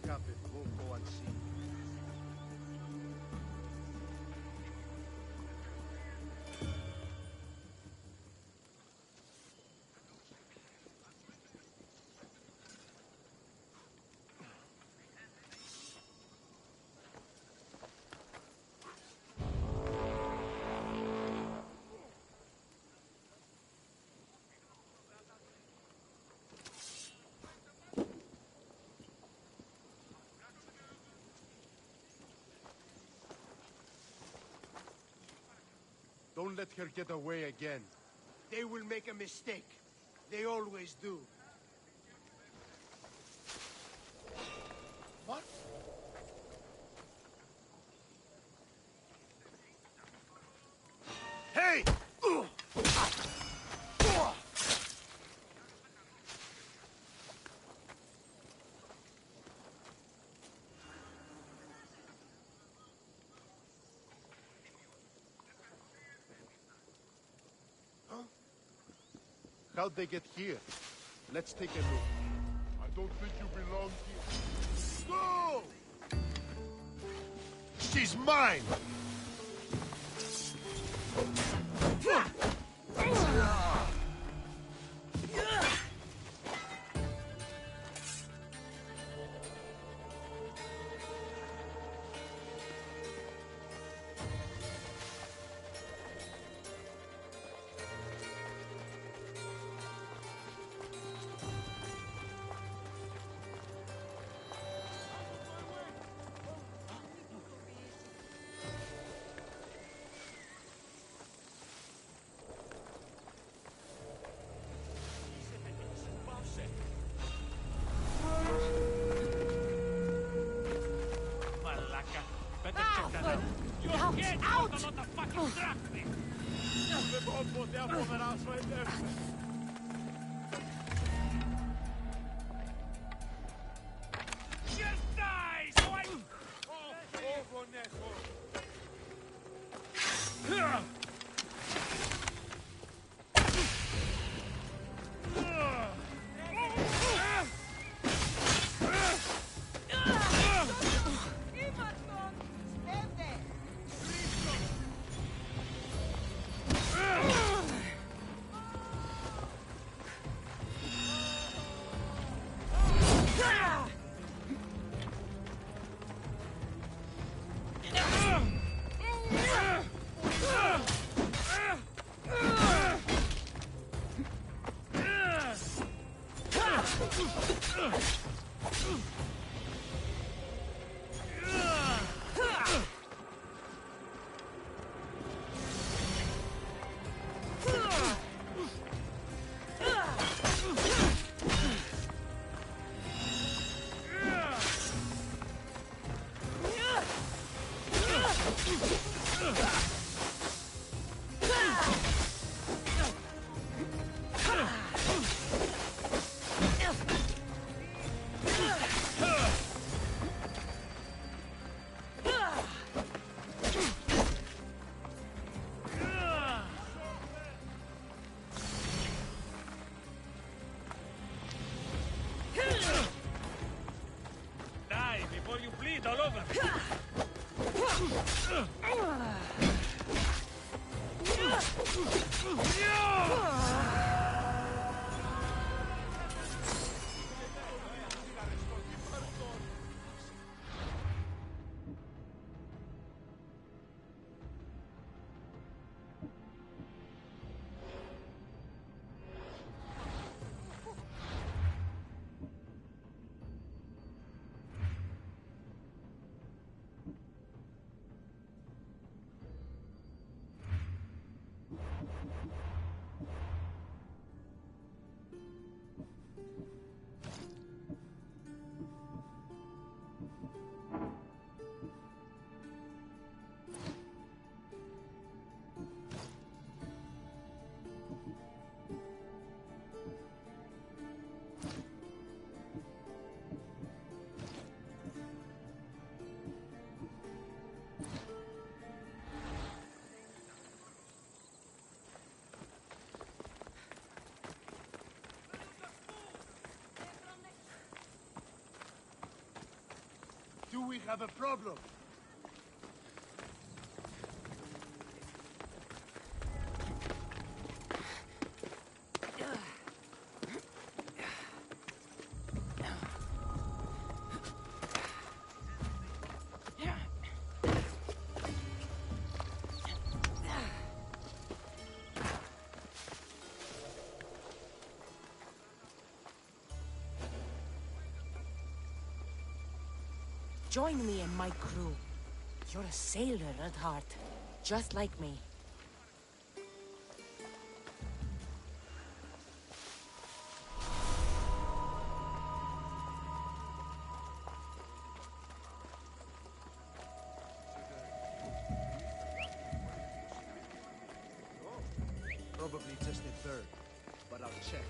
happened? We'll go and see. Don't let her get away again. They will make a mistake. They always do. What? Hey! How'd they get here? Let's take a look. I don't think you belong here. Go! She's mine! we have a problem. Join me and my crew. You're a sailor at heart, just like me. Probably just a bird, but I'll check.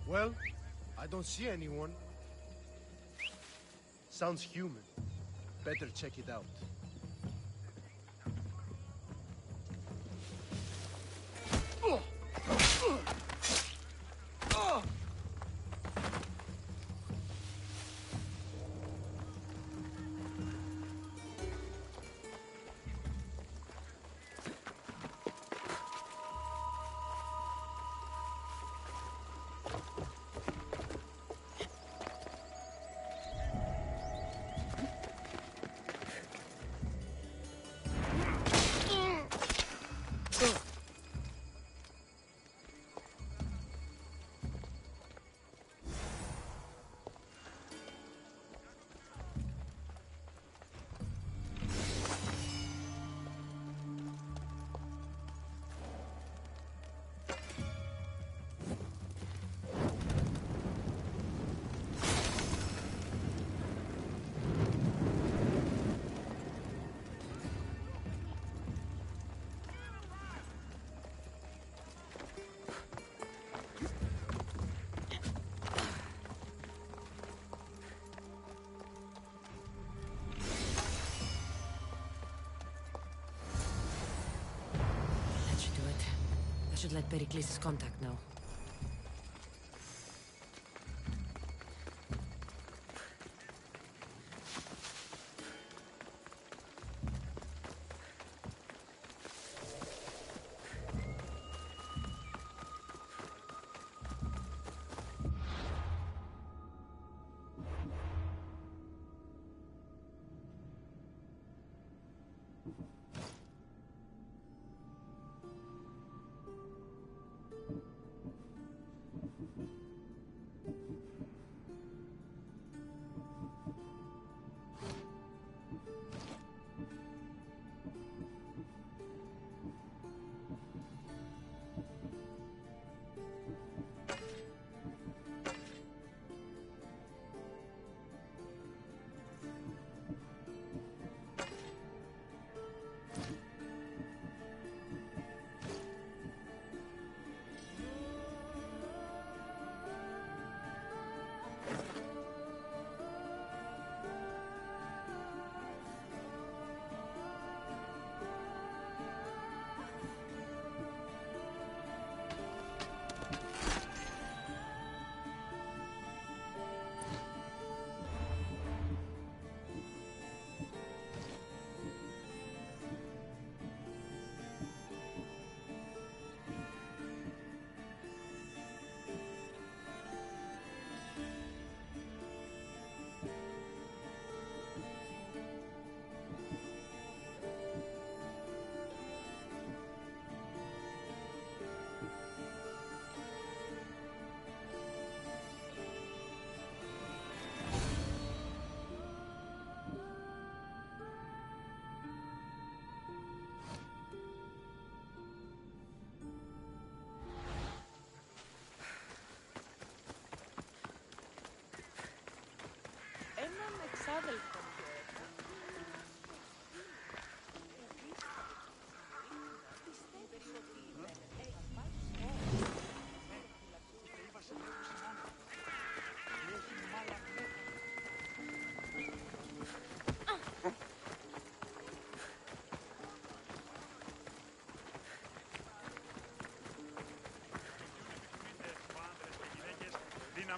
Well, I don't see anyone. Sounds human. Better check it out. I should let Pericles' contact know.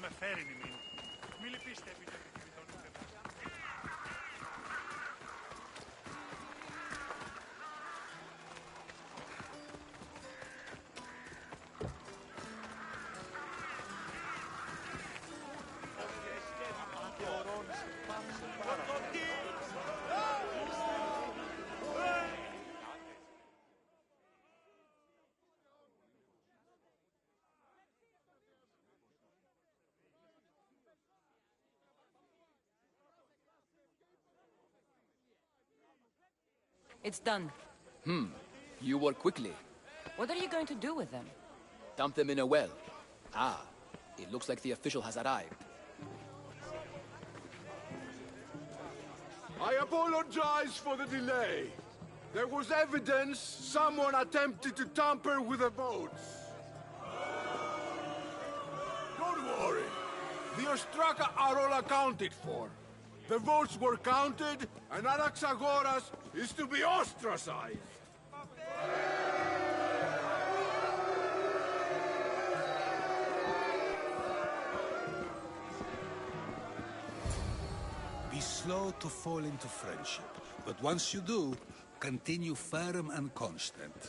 με φέρει νημήν. Μη λυπήστε επί το επιθυμητόν του παιδί. It's done. You work quickly. What are you going to do with them? Dump them in a well. Ah, it looks like the official has arrived. I apologize for the delay. There was evidence someone attempted to tamper with the votes. Don't worry. The Ostraka are all accounted for. The votes were counted, and Anaxagoras is to be ostracized. Be slow to fall into friendship, but once you do, continue firm and constant.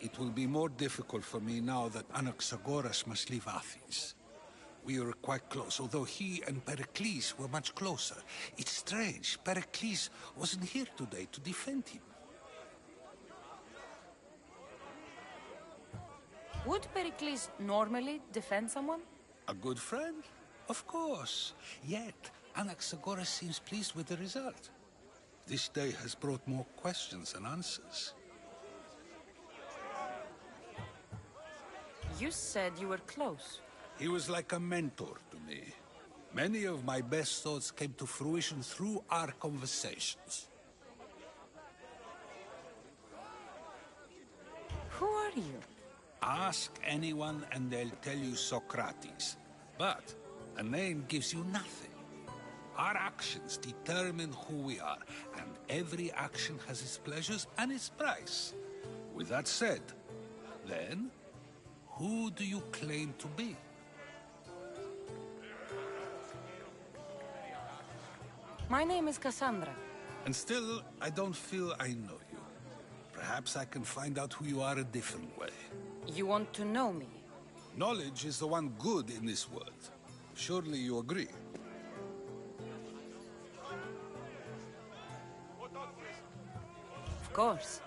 It will be more difficult for me now that Anaxagoras must leave Athens. We were quite close, although he and Pericles were much closer. It's strange, Pericles wasn't here today to defend him. Would Pericles normally defend someone? A good friend? Of course. Yet, Anaxagoras seems pleased with the result. This day has brought more questions than answers. You said you were close. He was like a mentor to me. Many of my best thoughts came to fruition through our conversations. Who are you? Ask anyone and they'll tell you Socrates. But a name gives you nothing. Our actions determine who we are, and every action has its pleasures and its price. With that said, then, who do you claim to be? My name is Cassandra. And still, I don't feel I know you. Perhaps I can find out who you are a different way. You want to know me? Knowledge is the one good in this world. Surely you agree? Of course.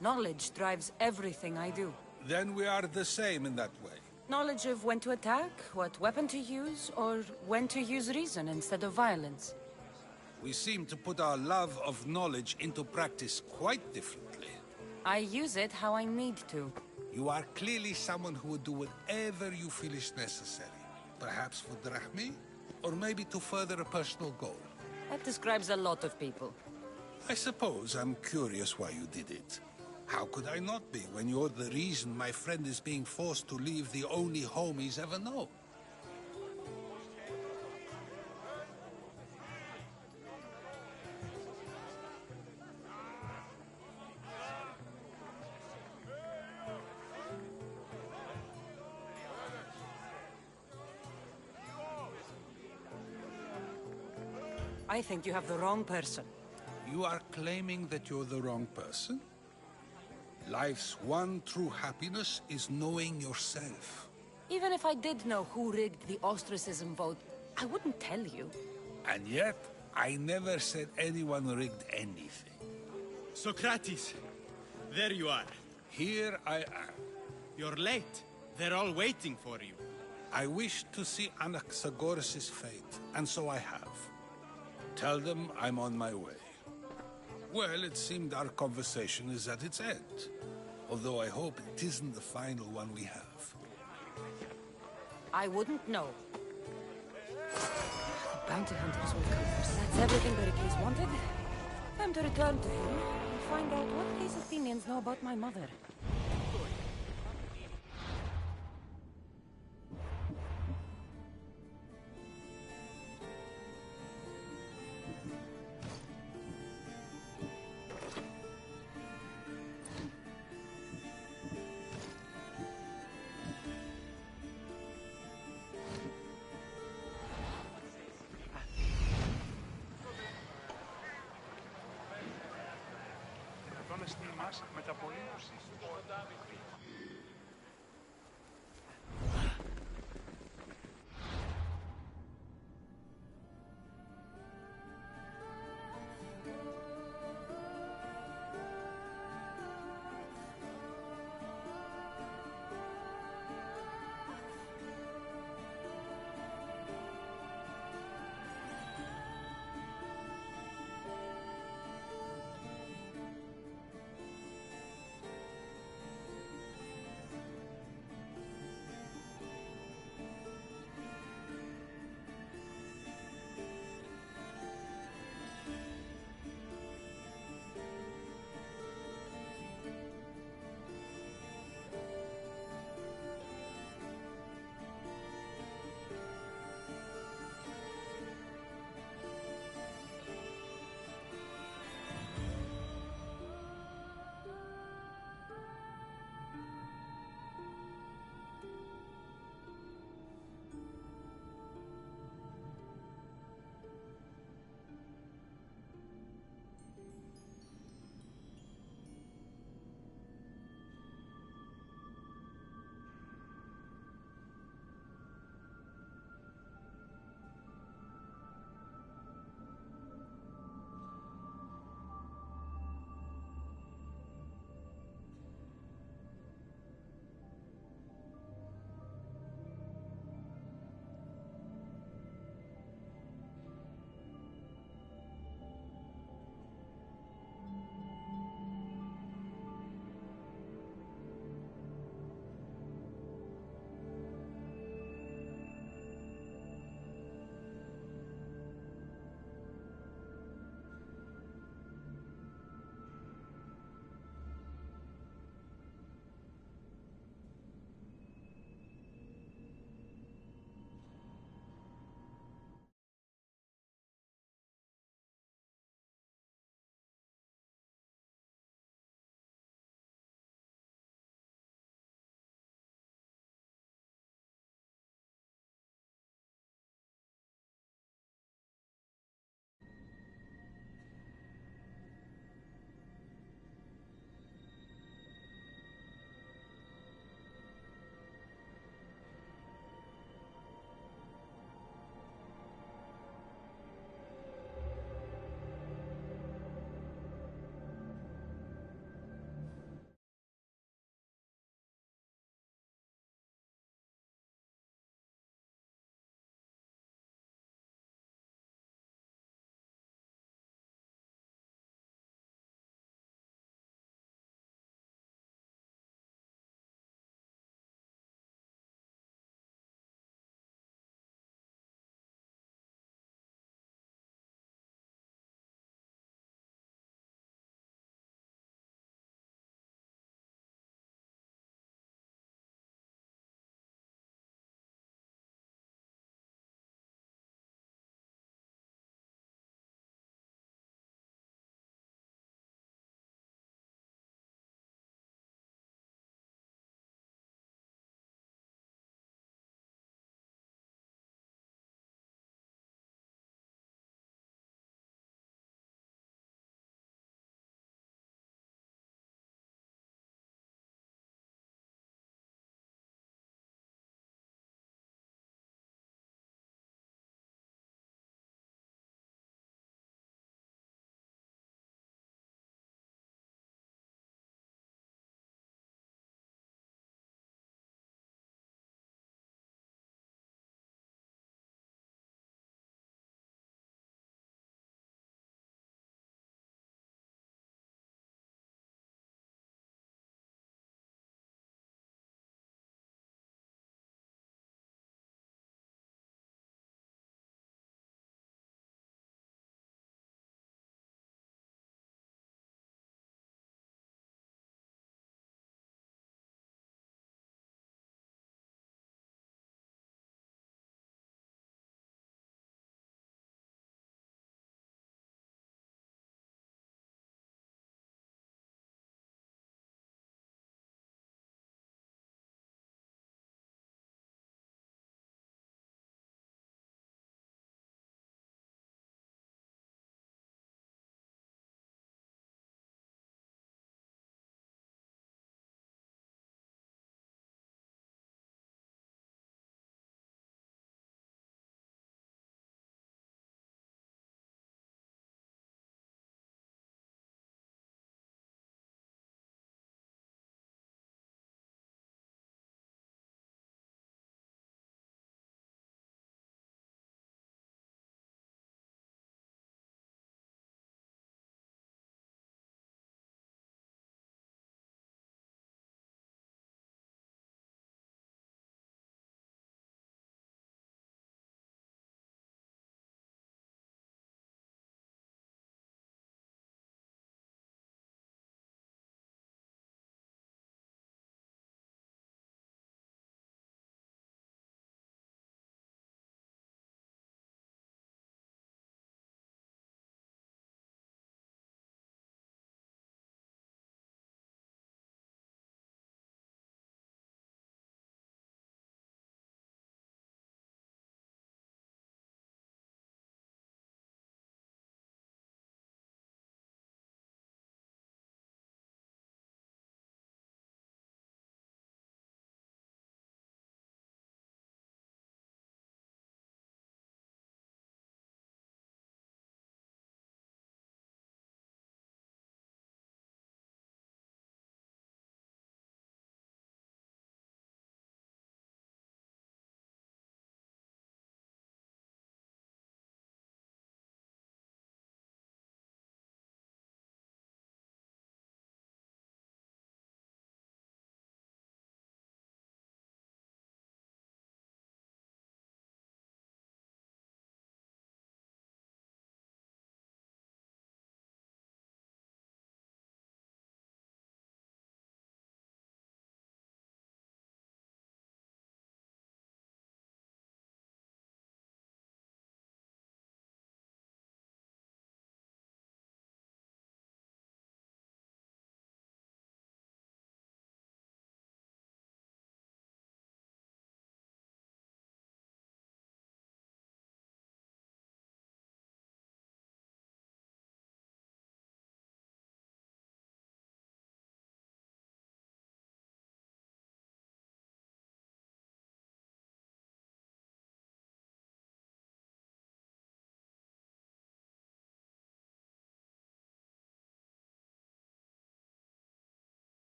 Knowledge drives everything I do. Then we are the same in that way. Knowledge of when to attack, what weapon to use, or when to use reason instead of violence. We seem to put our love of knowledge into practice quite differently. I use it how I need to. You are clearly someone who would do whatever you feel is necessary. Perhaps for drachmi, or maybe to further a personal goal. That describes a lot of people. I suppose I'm curious why you did it. How could I not be when you're the reason my friend is being forced to leave the only home he's ever known? I think you have the wrong person. You are claiming that you're the wrong person? Life's one true happiness is knowing yourself. Even if I did know who rigged the ostracism vote, I wouldn't tell you. And yet, I never said anyone rigged anything. Socrates, there you are. Here I am. You're late. They're all waiting for you. I wish to see Anaxagoras' fate, and so I have. Tell them I'm on my way. Well, it seemed our conversation is at its end. Although I hope it isn't the final one we have. I wouldn't know. The bounty hunters will come first. That's everything Pericles wanted. Time to return to him and find out what these Athenians know about my mother. στην μας μεταπολίτευση.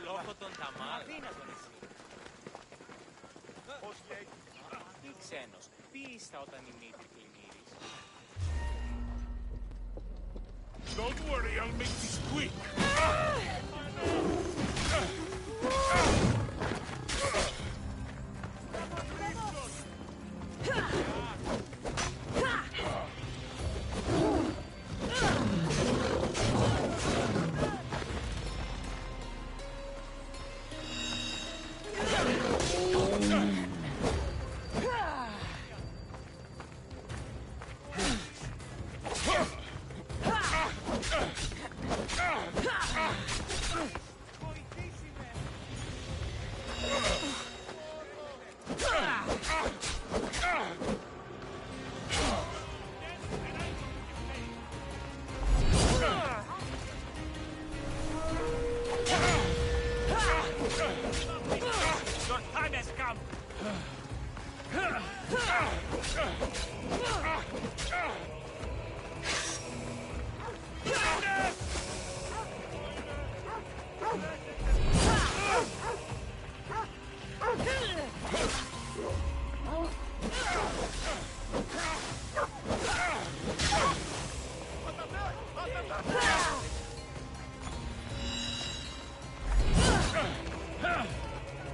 λόγω των ταμάρων. Αδύνατον εσύ. Πώς λέει. Τι ξένος. Πίστα όταν η μύτη πλημμύρης. Don't worry, I'll make this quick. Your time has come.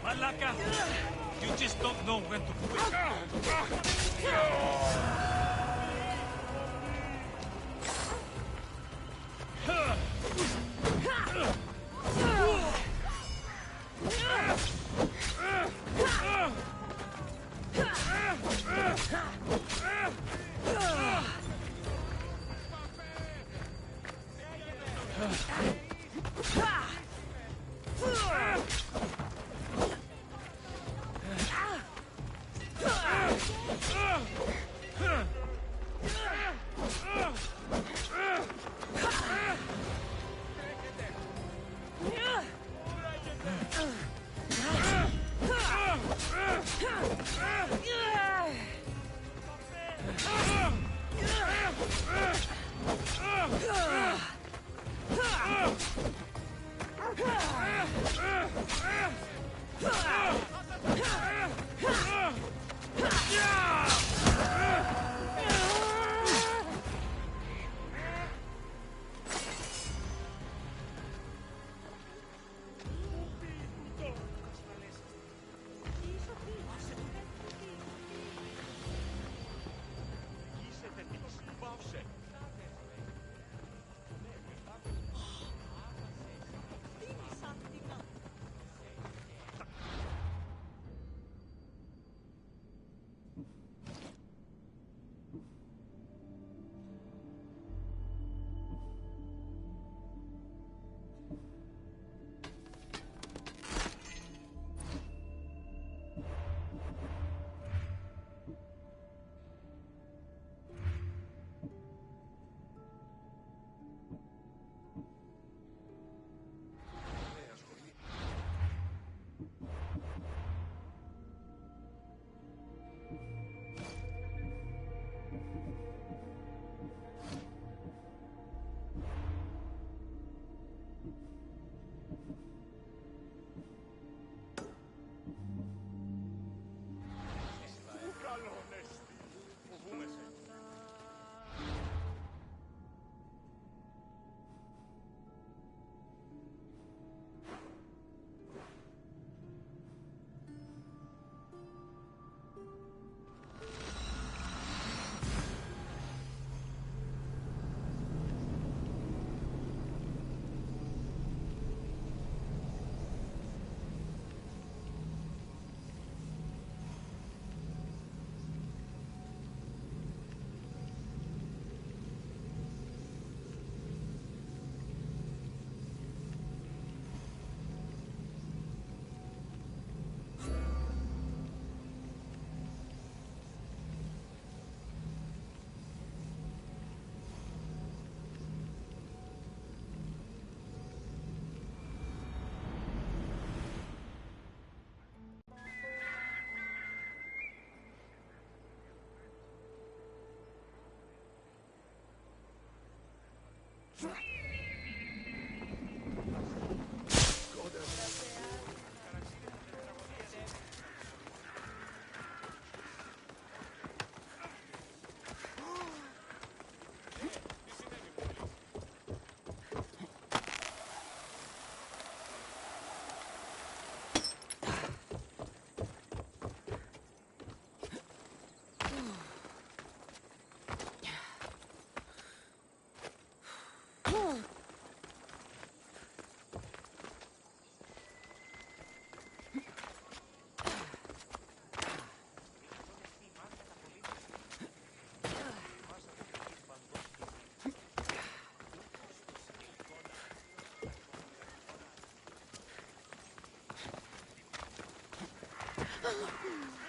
Malaka, you just don't know when to quit.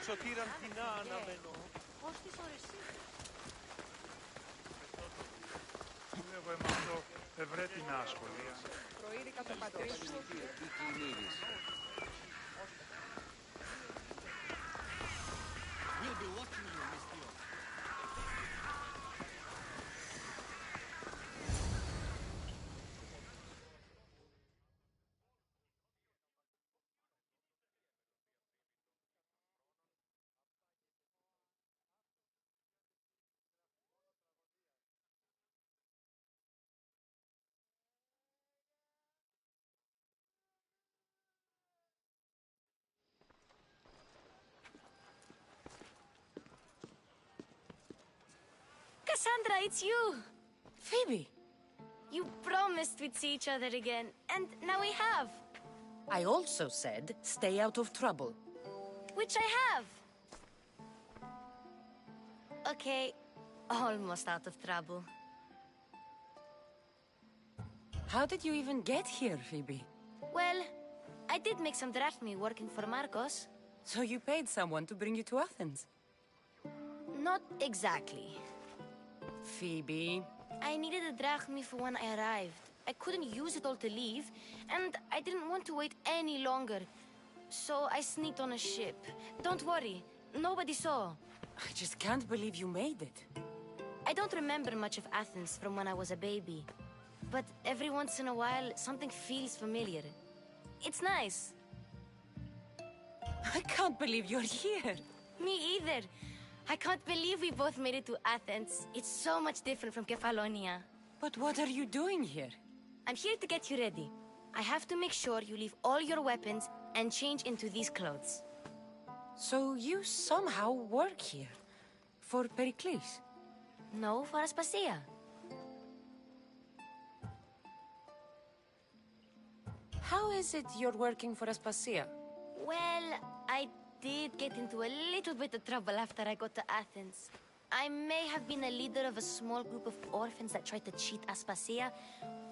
Σωτήραν κοινά αναμένω. Πώς τις ώρες είναι. Εγώ είμαι αυτό, ευρέ την άσχολια. Προείδηκα το πατρί σου. We'll be watching you, Miss Dio. Cassandra, it's you! Phoebe! You promised we'd see each other again, and now we have. I also said, stay out of trouble. Which I have. Okay, almost out of trouble. How did you even get here, Phoebe? Well, I did make some drachmi working for Marcos. So you paid someone to bring you to Athens? Not exactly. Phoebe... I needed a drachmi for when I arrived. I couldn't use it all to leave, and I didn't want to wait any longer. So I sneaked on a ship. Don't worry, nobody saw. I just can't believe you made it. I don't remember much of Athens from when I was a baby. But every once in a while, something feels familiar. It's nice. I can't believe you're here. Me either. I can't believe we both made it to Athens. It's so much different from Kefalonia. But what are you doing here? I'm here to get you ready. I have to make sure you leave all your weapons and change into these clothes. So you somehow work here? For Pericles? No, for Aspasia. How is it you're working for Aspasia? Well, I did get into a little bit of trouble after I got to Athens. I may have been a leader of a small group of orphans that tried to cheat Aspasia.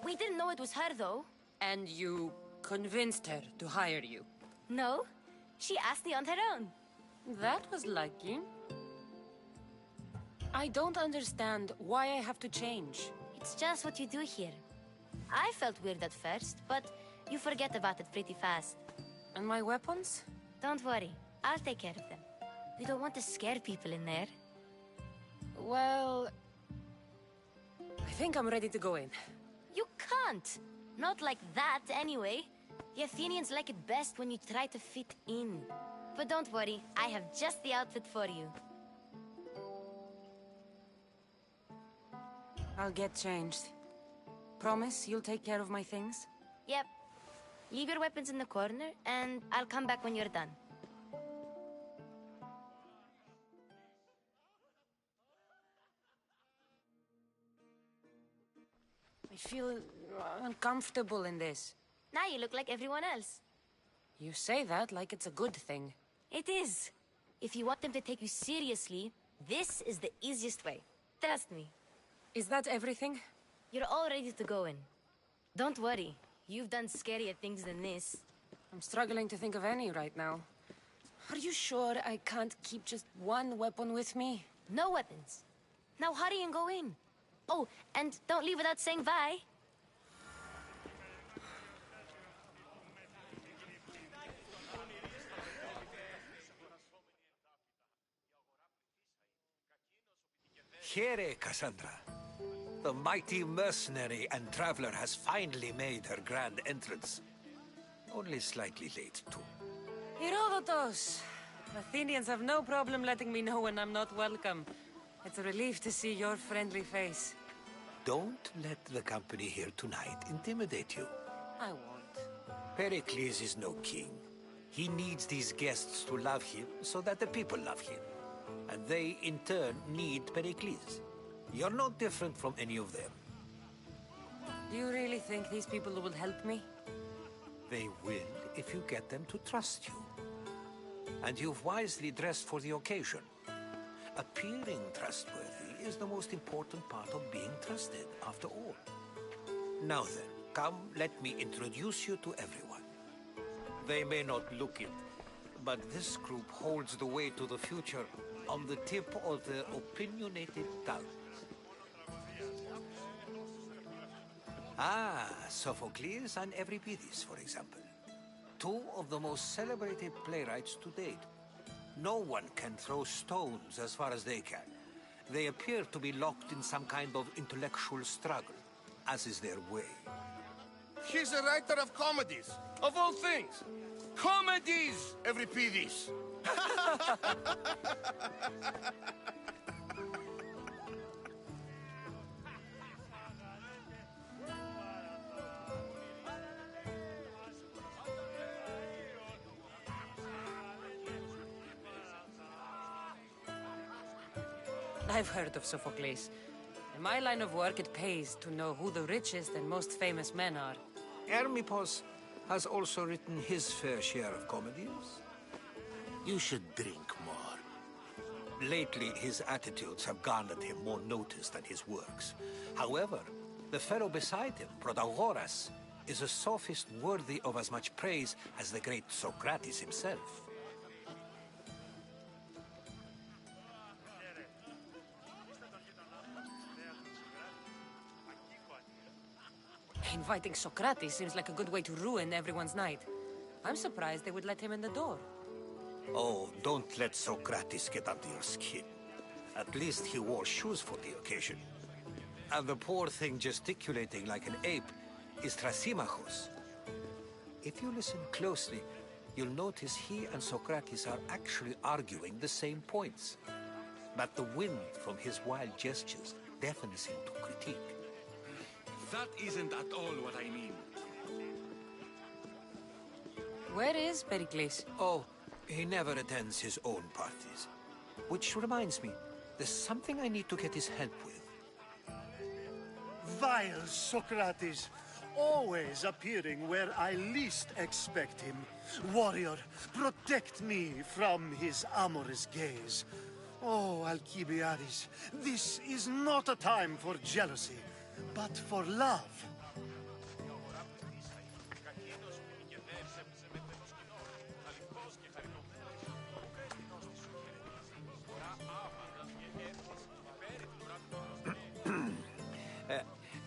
We didn't know it was her, though. And you convinced her to hire you? No, she asked me on her own. That was lucky. I don't understand why I have to change. It's just what you do here. I felt weird at first, but you forget about it pretty fast. And my weapons? Don't worry, I'll take care of them. We don't want to scare people in there. Well... I think I'm ready to go in. You can't! Not like that, anyway. The Athenians like it best when you try to fit in. But don't worry, I have just the outfit for you. I'll get changed. Promise you'll take care of my things? Yep. Leave your weapons in the corner, and I'll come back when you're done. I feel uncomfortable in this. Now you look like everyone else. You say that like it's a good thing. It is. If you want them to take you seriously, this is the easiest way. Trust me. Is that everything? You're all ready to go in. Don't worry. You've done scarier things than this. I'm struggling to think of any right now. Are you sure I can't keep just one weapon with me? No weapons. Now hurry and go in. Oh, and don't leave without saying bye. Here, Cassandra. The mighty mercenary and traveler has finally made her grand entrance. Only slightly late, too. Herodotos! Athenians have no problem letting me know when I'm not welcome. It's a relief to see your friendly face. Don't let the company here tonight intimidate you. I won't. Pericles is no king. He needs these guests to love him so that the people love him. And they, in turn, need Pericles. You're not different from any of them. Do you really think these people will help me? They will if you get them to trust you. And you've wisely dressed for the occasion. Appearing trustworthy is the most important part of being trusted, after all. Now then, come, let me introduce you to everyone. They may not look it, But this group holds the way to the future on the tip of their opinionated tongues. Ah, Sophocles and Euripides, for example. Two of the most celebrated playwrights to date. No one can throw stones as far as they can. They appear to be locked in some kind of intellectual struggle, as is their way. He's a writer of comedies, of all things. Comedies, Euripides. I've heard of Sophocles. In my line of work, it pays to know who the richest and most famous men are. Hermippos has also written his fair share of comedies. You should drink more. Lately, his attitudes have garnered him more notice than his works. However, the fellow beside him, Protagoras, is a sophist worthy of as much praise as the great Socrates himself. Inviting Socrates seems like a good way to ruin everyone's night. I'm surprised they would let him in the door. Oh, don't let Socrates get under your skin. At least he wore shoes for the occasion. And the poor thing gesticulating like an ape is Thrasymachos. If you listen closely, you'll notice he and Socrates are actually arguing the same points. But the wind from his wild gestures deafens him to critique. That isn't at all what I mean. Where is Pericles? Oh, he never attends his own parties. Which reminds me, there's something I need to get his help with. Vile Socrates, always appearing where I least expect him. Warrior, protect me from his amorous gaze. Oh, Alcibiades, this is not a time for jealousy, but for love.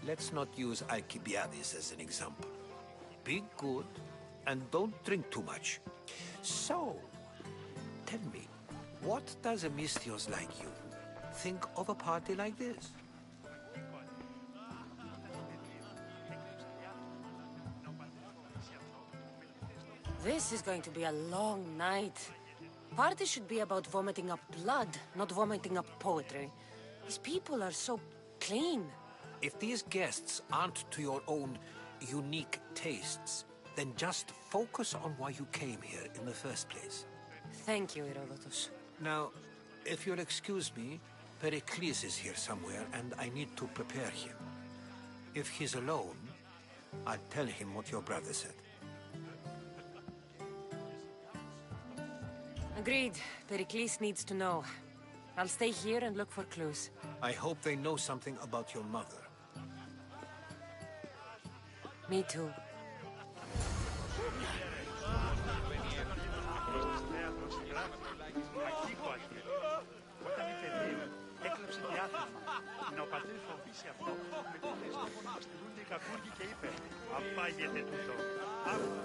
Let's not use Alcibiades as an example. Be good, and don't drink too much. So, tell me, what does a Mystios like you think of a party like this? This is going to be a long night. Party should be about vomiting up blood, not vomiting up poetry. These people are so clean. If these guests aren't to your own unique tastes, then just focus on why you came here in the first place. Thank you, Herodotus. Now, if you'll excuse me, Pericles is here somewhere, and I need to prepare him. If he's alone, I'll tell him what your brother said. Agreed. Pericles needs to know. I'll stay here and look for clues. I hope they know something about your mother. Me too.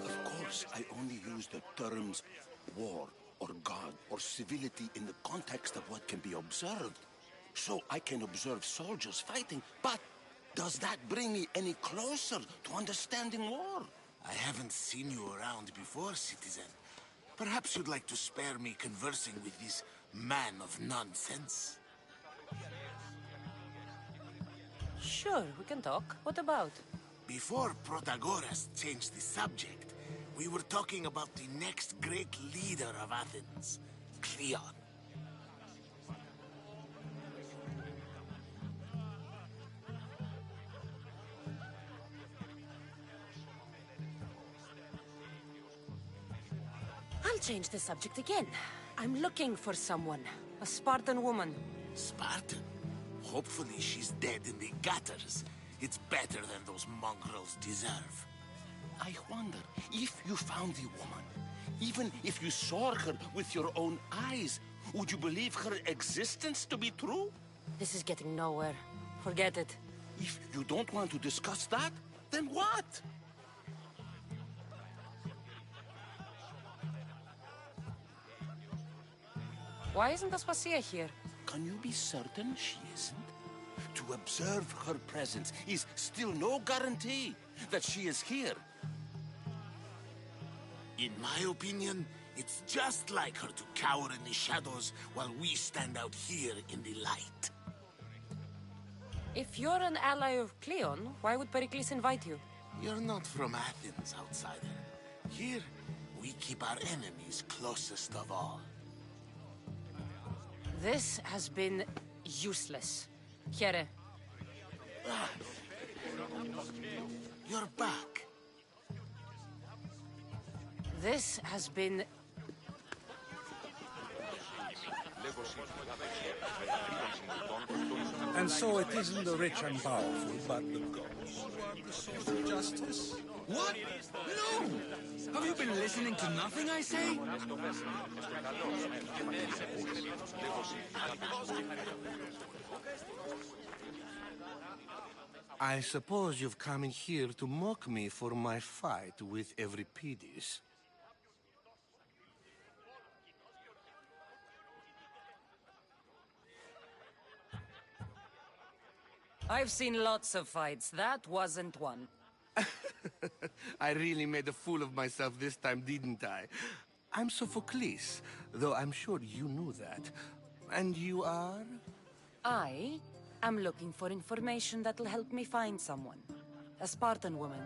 Of course, I only use the terms war or God or civility in the context of what can be observed. So I can observe soldiers fighting, but does that bring me any closer to understanding war? I haven't seen you around before, citizen. Perhaps you'd like to spare me conversing with this man of nonsense? Sure, we can talk. What about? Before Protagoras changed the subject, we were talking about the next great leader of Athens, Cleon. I'll change the subject again. I'm looking for someone. A Spartan woman. Spartan? Hopefully she's dead in the gutters. It's better than those mongrels deserve. I wonder, if you found the woman, Even if you saw her with your own eyes, would you believe her existence to be true? This is getting nowhere. Forget it. If you don't want to discuss that, then what? Why isn't Aspasia here? Can you be certain she isn't? To observe her presence is still no guarantee that she is here. In my opinion, it's just like her to cower in the shadows while we stand out here in the light. If you're an ally of Cleon, why would Pericles invite you? You're not from Athens, outsider. Here, we keep our enemies closest of all. This has been useless. Here. You're back. This has been... And so it isn't the rich and powerful, but the gods who are the source of justice? What? No! Have you been listening to nothing I say? I suppose you've come in here to mock me for my fight with Euripides. I've seen lots of fights. That wasn't one. I really made a fool of myself this time, didn't I? I'm Sophocles, though I'm sure you knew that. And you are? I am looking for information that'll help me find someone. A Spartan woman.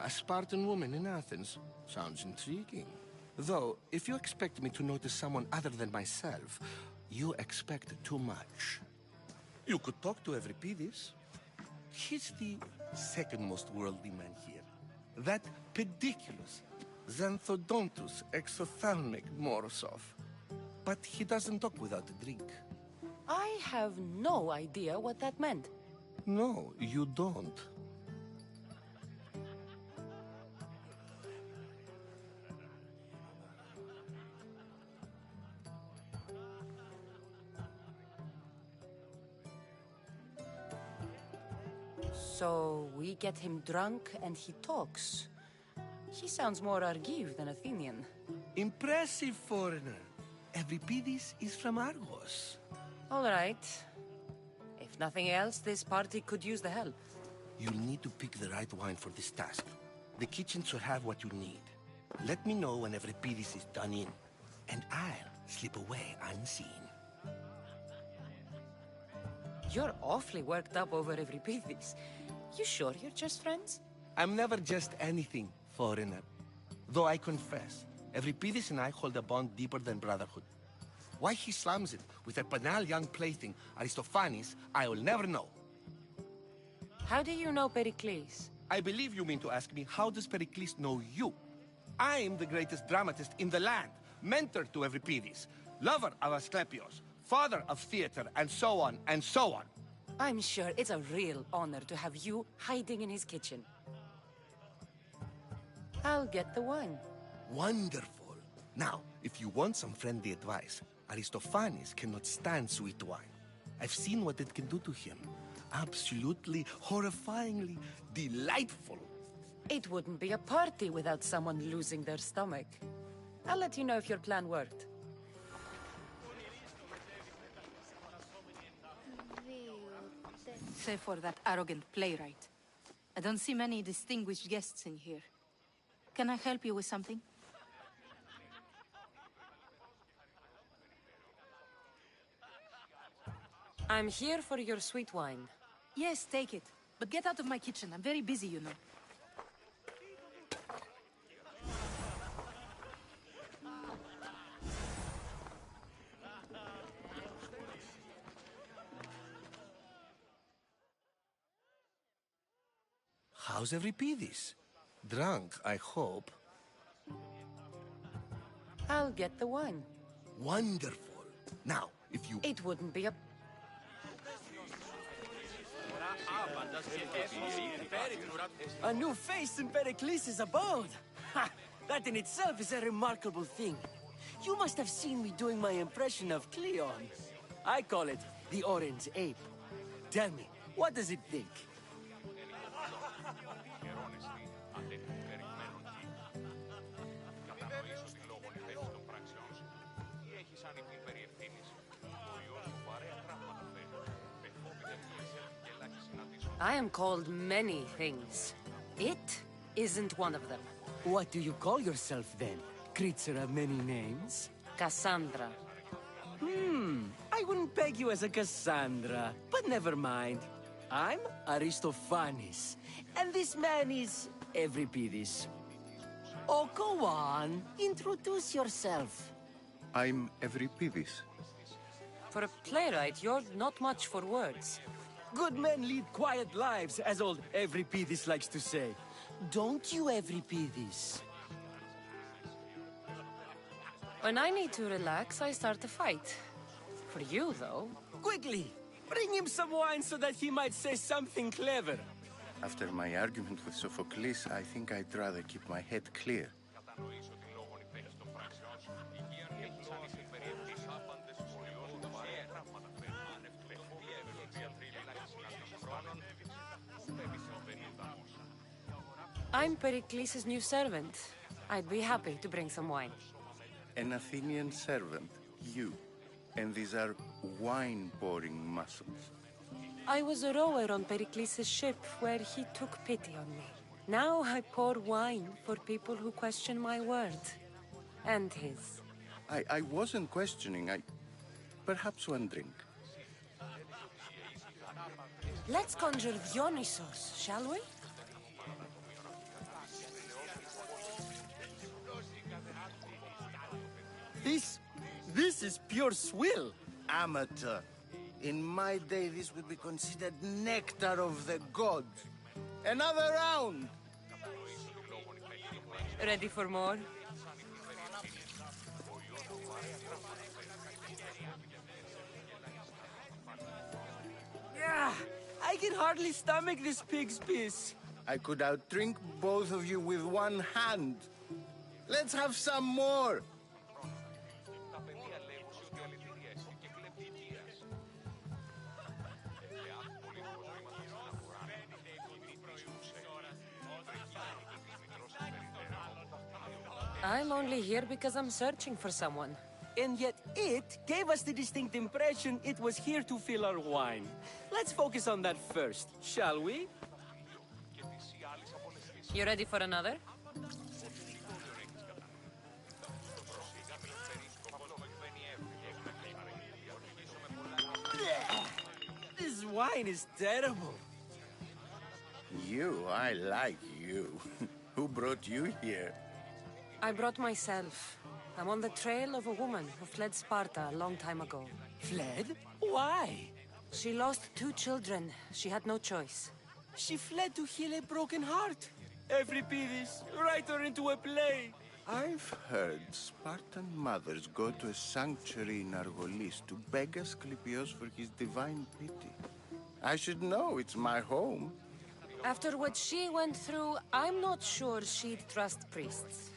A Spartan woman in Athens. Sounds intriguing. Though, if you expect me to notice someone other than myself, you expect too much. You could talk to Euripides. He's the second most worldly man here. That pediculous, xanthodontus exophthalmic Morosov. But he doesn't talk without a drink. I have no idea what that meant. No, you don't. So we get him drunk and he talks. He sounds more Argive than Athenian. Impressive, foreigner. Euripides is from Argos. All right. If nothing else, this party could use the help. You'll need to pick the right wine for this task. The kitchen should have what you need. Let me know when Euripides is done in, and I'll slip away unseen. You're awfully worked up over Euripides. You sure you're just friends? I'm never just anything, foreigner. Though I confess, Euripides and I hold a bond deeper than brotherhood. Why he slams it with a banal young plaything, Aristophanes, I will never know. How do you know Pericles? I believe you mean to ask me, how does Pericles know you? I'm the greatest dramatist in the land, mentor to Euripides, lover of Asclepios, father of theater, and so on, and so on. I'm sure it's a real honor to have you hiding in his kitchen. I'll get the wine. Wonderful. Now, if you want some friendly advice, Aristophanes cannot stand sweet wine. I've seen what it can do to him. Absolutely, horrifyingly delightful. It wouldn't be a party without someone losing their stomach. I'll let you know if your plan worked. Save for that arrogant playwright. I don't see many distinguished guests in here. Can I help you with something? I'm here for your sweet wine. Yes, take it. But get out of my kitchen. I'm very busy, you know. How's Euripides? Drunk, I hope. I'll get the wine. Wonderful. Now, if you... It wouldn't be a... A new face in Pericles' abode! Ha! That in itself is a remarkable thing. You must have seen me doing my impression of Cleon. I call it the Orange Ape. Tell me, what does it think? I am called many things. It isn't one of them. What do you call yourself then? Creature of many names? Cassandra. I wouldn't peg you as a Cassandra, but never mind. I'm Aristophanes, and this man is Euripides. Oh, go on. Introduce yourself. I'm Euripides. For a playwright, you're not much for words. Good men lead quiet lives, as old Euripides likes to say. Don't you, Euripides? When I need to relax, I start a fight. For you, though... Quickly! Bring him some wine so that he might say something clever. After my argument with Sophocles, I think I'd rather keep my head clear. I'm Pericles' new servant. I'd be happy to bring some wine. An Athenian servant, you. And these are wine-pouring muscles. I was a rower on Pericles' ship where he took pity on me. Now I pour wine for people who question my word. And his. I wasn't questioning, perhaps one drink. Let's conjure Dionysos, shall we? This is pure swill. Amateur. In my day, this would be considered nectar of the gods. Another round! Ready for more? Yeah, I can hardly stomach this pig's piss. I could outdrink both of you with one hand. Let's have some more! I'm only here because I'm searching for someone. And yet it gave us the distinct impression it was here to fill our wine. Let's focus on that first, shall we? You ready for another? This wine is terrible. I like you. Who brought you here? I brought myself. I'm on the trail of a woman who fled Sparta a long time ago. Fled? Why? She lost 2 children. She had no choice. She fled to heal a broken heart. Euripides, write her into a play. I've heard Spartan mothers go to a sanctuary in Argolis to beg Asclepios for his divine pity. I should know, it's my home. After what she went through, I'm not sure she'd trust priests.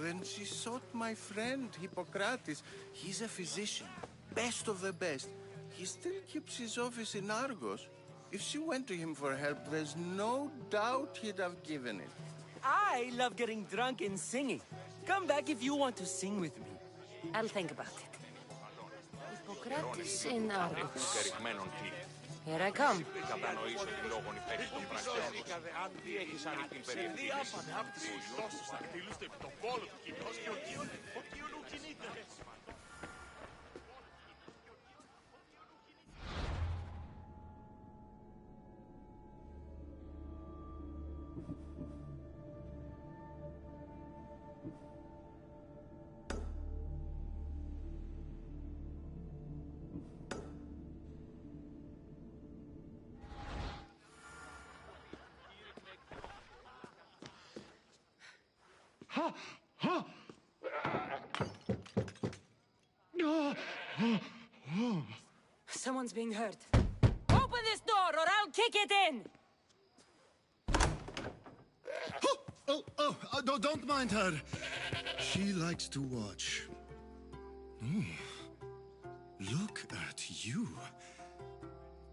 Then she sought my friend, Hippocrates. He's a physician, best of the best. He still keeps his office in Argos. If she went to him for help, there's no doubt he'd have given it. I love getting drunk and singing. Come back if you want to sing with me. I'll think about it. Hippocrates in Argos. Here I come. Someone's being hurt. Open this door or I'll kick it in! Don't mind her. She likes to watch. Oh, look at you.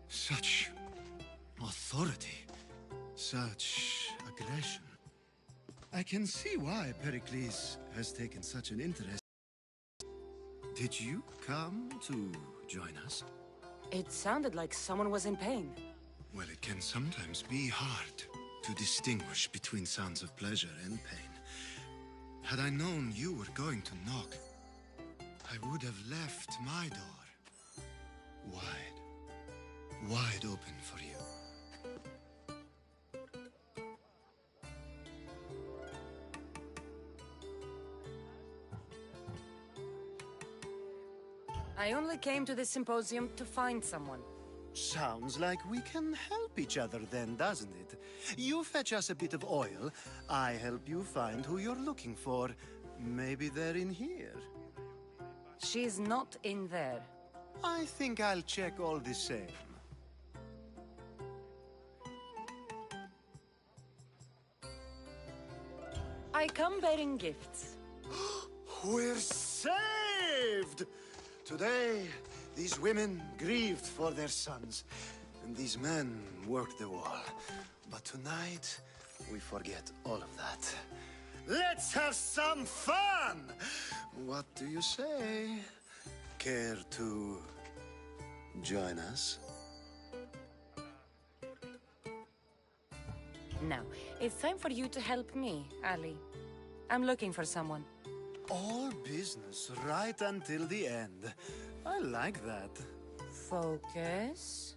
Such authority. Such aggression. I can see why Pericles has taken such an interest. Did you come to join us? It sounded like someone was in pain. Well, it can sometimes be hard to distinguish between sounds of pleasure and pain. Had I known you were going to knock, I would have left my door wide open for you. I only came to this symposium to find someone. Sounds like we can help each other then, doesn't it? You fetch us a bit of oil, I help you find who you're looking for. Maybe they're in here. She's not in there. I think I'll check all the same. I come bearing gifts. We're saved! Today, these women grieved for their sons, and these men worked the wall. But tonight, we forget all of that. Let's have some fun! What do you say? Care to join us? Now, it's time for you to help me, Ali. I'm looking for someone. All business right until the end. I like that. Focus.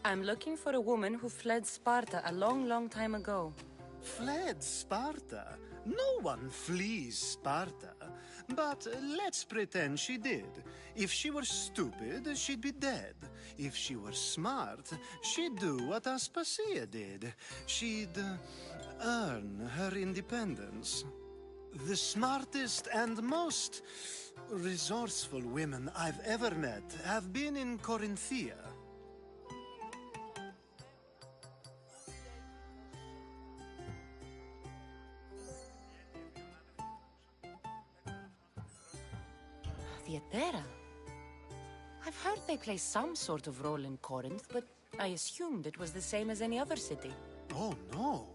I'm looking for a woman who fled Sparta a long, long time ago. Fled Sparta? No one flees Sparta. But let's pretend she did. If she were stupid, she'd be dead. If she were smart, she'd do what Aspasia did. She'd earn her independence. The smartest and most resourceful women I've ever met have been in Corinthia. Theatera. I've heard they play some sort of role in Corinth, but I assumed it was the same as any other city. Oh, no.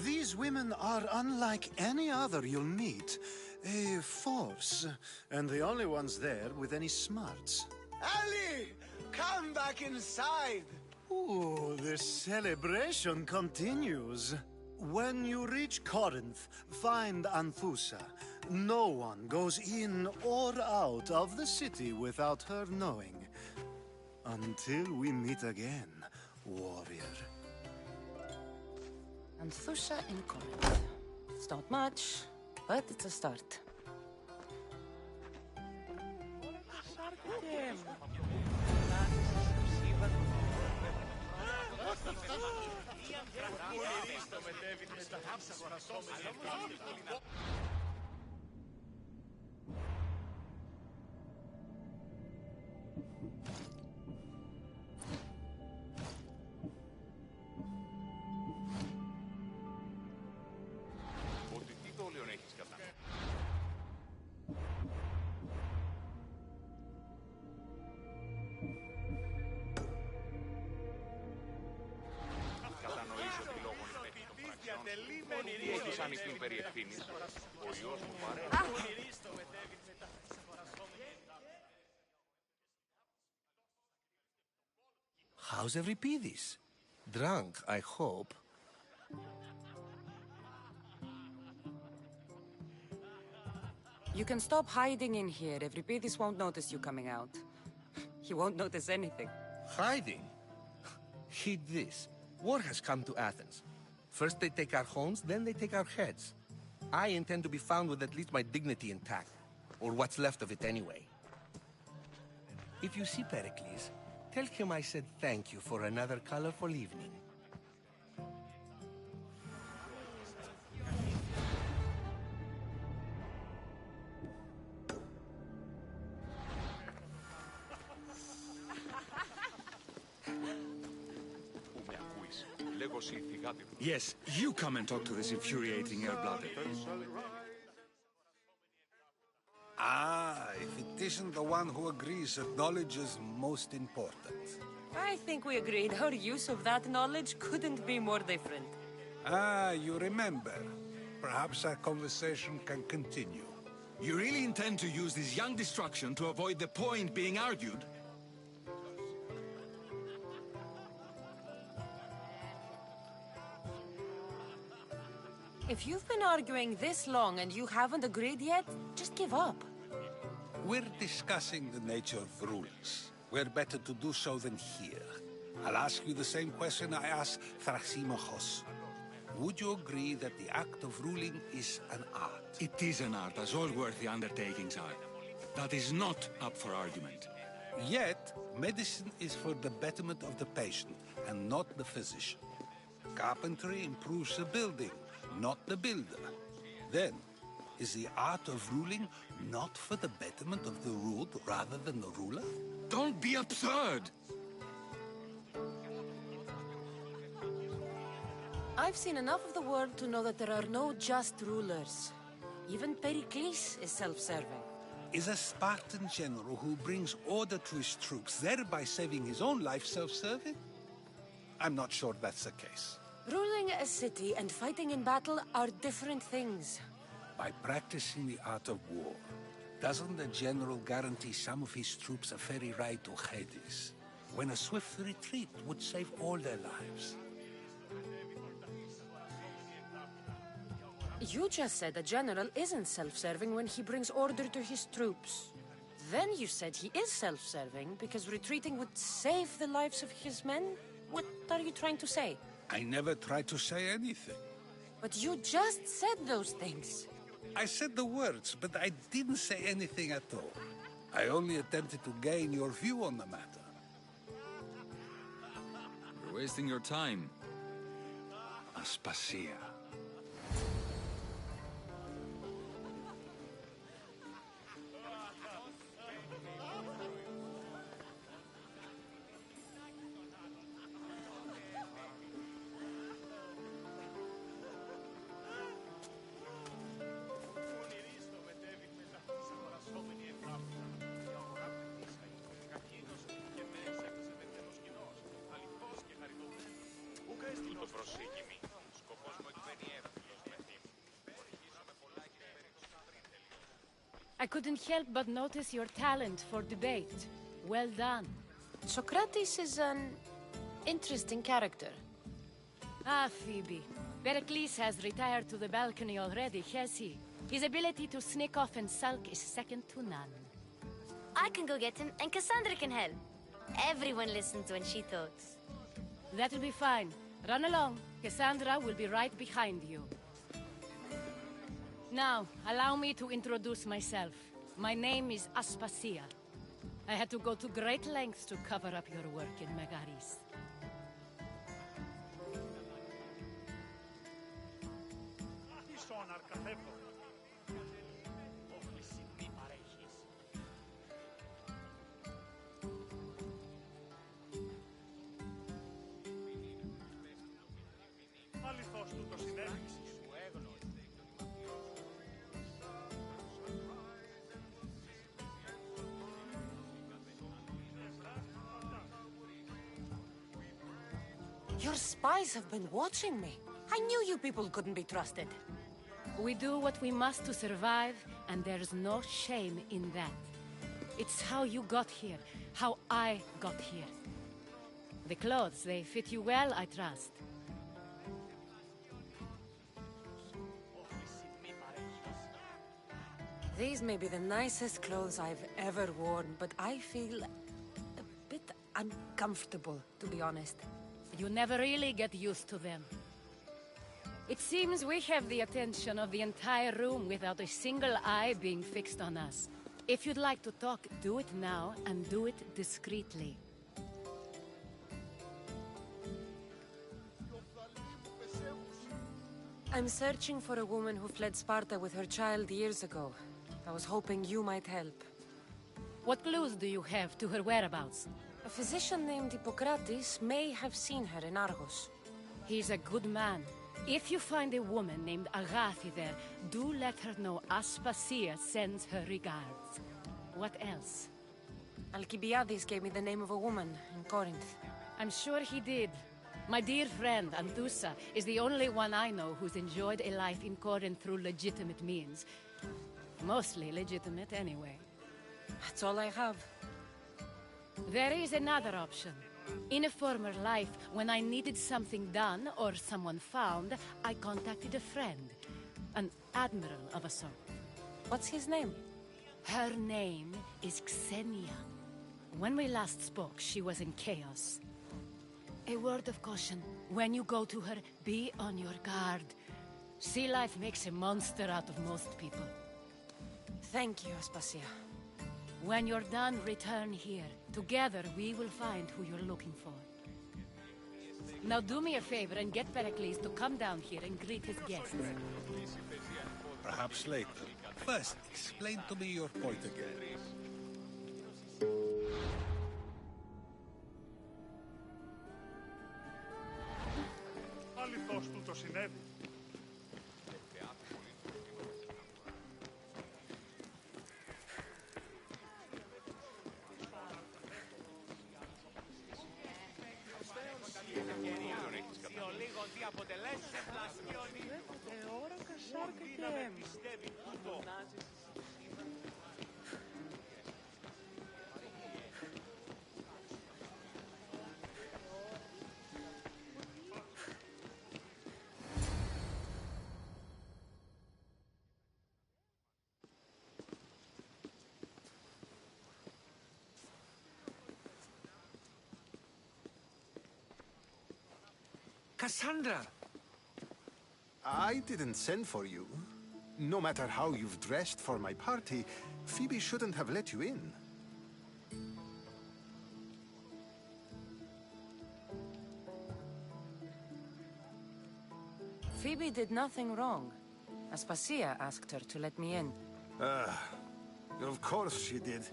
These women are unlike any other you'll meet. A force, and the only ones there with any smarts. Ali! Come back inside! Ooh, the celebration continues. When you reach Corinth, find Anthusa. No one goes in or out of the city without her knowing. Until we meet again, warrior. Anthusa in Corinth. It's not much, but it's a start. How's Euripidis? Drunk, I hope. You can stop hiding in here. Euripidis won't notice you coming out. He won't notice anything. Hiding? Heed this. War has come to Athens. First they take our homes, then they take our heads. I intend to be found with at least my dignity intact. Or what's left of it anyway. If you see Pericles, tell him I said thank you for another colorful evening. Yes, you come and talk to this infuriating air-blooded. Ah, if it isn't the one who agrees that knowledge is most important. I think we agreed our use of that knowledge couldn't be more different. Ah, you remember. Perhaps our conversation can continue. You really intend to use this young destruction to avoid the point being argued? If you've been arguing this long and you haven't agreed yet, just give up. We're discussing the nature of rulings. Where better to do so than here? I'll ask you the same question I asked Thrasimachos. Would you agree that the act of ruling is an art? It is an art, as all worthy undertakings are. That is not up for argument. Yet, medicine is for the betterment of the patient, and not the physician. Carpentry improves the building, not the builder. Then, is the art of ruling not for the betterment of the ruled rather than the ruler? Don't be absurd! I've seen enough of the world to know that there are no just rulers. Even Pericles is self-serving. Is a Spartan general who brings order to his troops, thereby saving his own life, self-serving? I'm not sure that's the case. Ruling a city and fighting in battle are different things. By practicing the art of war, doesn't the general guarantee some of his troops a ferry ride to Hades, when a swift retreat would save all their lives? You just said a general isn't self-serving when he brings order to his troops. Then you said he is self-serving because retreating would save the lives of his men? What are you trying to say? I never tried to say anything. But you just said those things. I said the words, but I didn't say anything at all. I only attempted to gain your view on the matter. You're wasting your time. Aspasia. I couldn't help but notice your talent for debate. Well done. Socrates is an interesting character. Ah, Phoebe. Pericles has retired to the balcony already, has he? His ability to sneak off and sulk is second to none. I can go get him, and Cassandra can help. Everyone listens when she talks. That'll be fine. Run along. Cassandra will be right behind you. Now, allow me to introduce myself. My name is Aspasia. I had to go to great lengths to cover up your work in Megaris. Your spies have been watching me. I knew you people couldn't be trusted. We do what we must to survive, and there's no shame in that. It's how you got here, how I got here. The clothes, they fit you well, I trust. These may be the nicest clothes I've ever worn, but I feel a bit uncomfortable, to be honest. You never really get used to them. It seems we have the attention of the entire room without a single eye being fixed on us. If you'd like to talk, do it now, and do it discreetly. I'm searching for a woman who fled Sparta with her child years ago. I was hoping you might help. What clues do you have to her whereabouts? A physician named Hippocrates may have seen her in Argos. He's a good man. If you find a woman named Agathi there, do let her know Aspasia sends her regards. What else? Alcibiades gave me the name of a woman in Corinth. I'm sure he did. My dear friend, Anthusa, is the only one I know who's enjoyed a life in Corinth through legitimate means. Mostly legitimate, anyway. That's all I have. There is another option. In a former life, when I needed something done or someone found, I contacted a friend. An admiral of a sort. What's his name? Her name is Xenia. When we last spoke, she was in chaos. A word of caution. When you go to her, be on your guard. Sea life makes a monster out of most people. Thank you, Aspasia. When you're done, return here. Together, we will find who you're looking for. Now do me a favor and get Pericles to come down here and greet his guests. Perhaps later. First, explain to me your point again. Αληθώς τούτο συνέβη. Cassandra! I didn't send for you. No matter how you've dressed for my party, Phoebe shouldn't have let you in. Phoebe did nothing wrong. Aspasia asked her to let me in. Of course she did.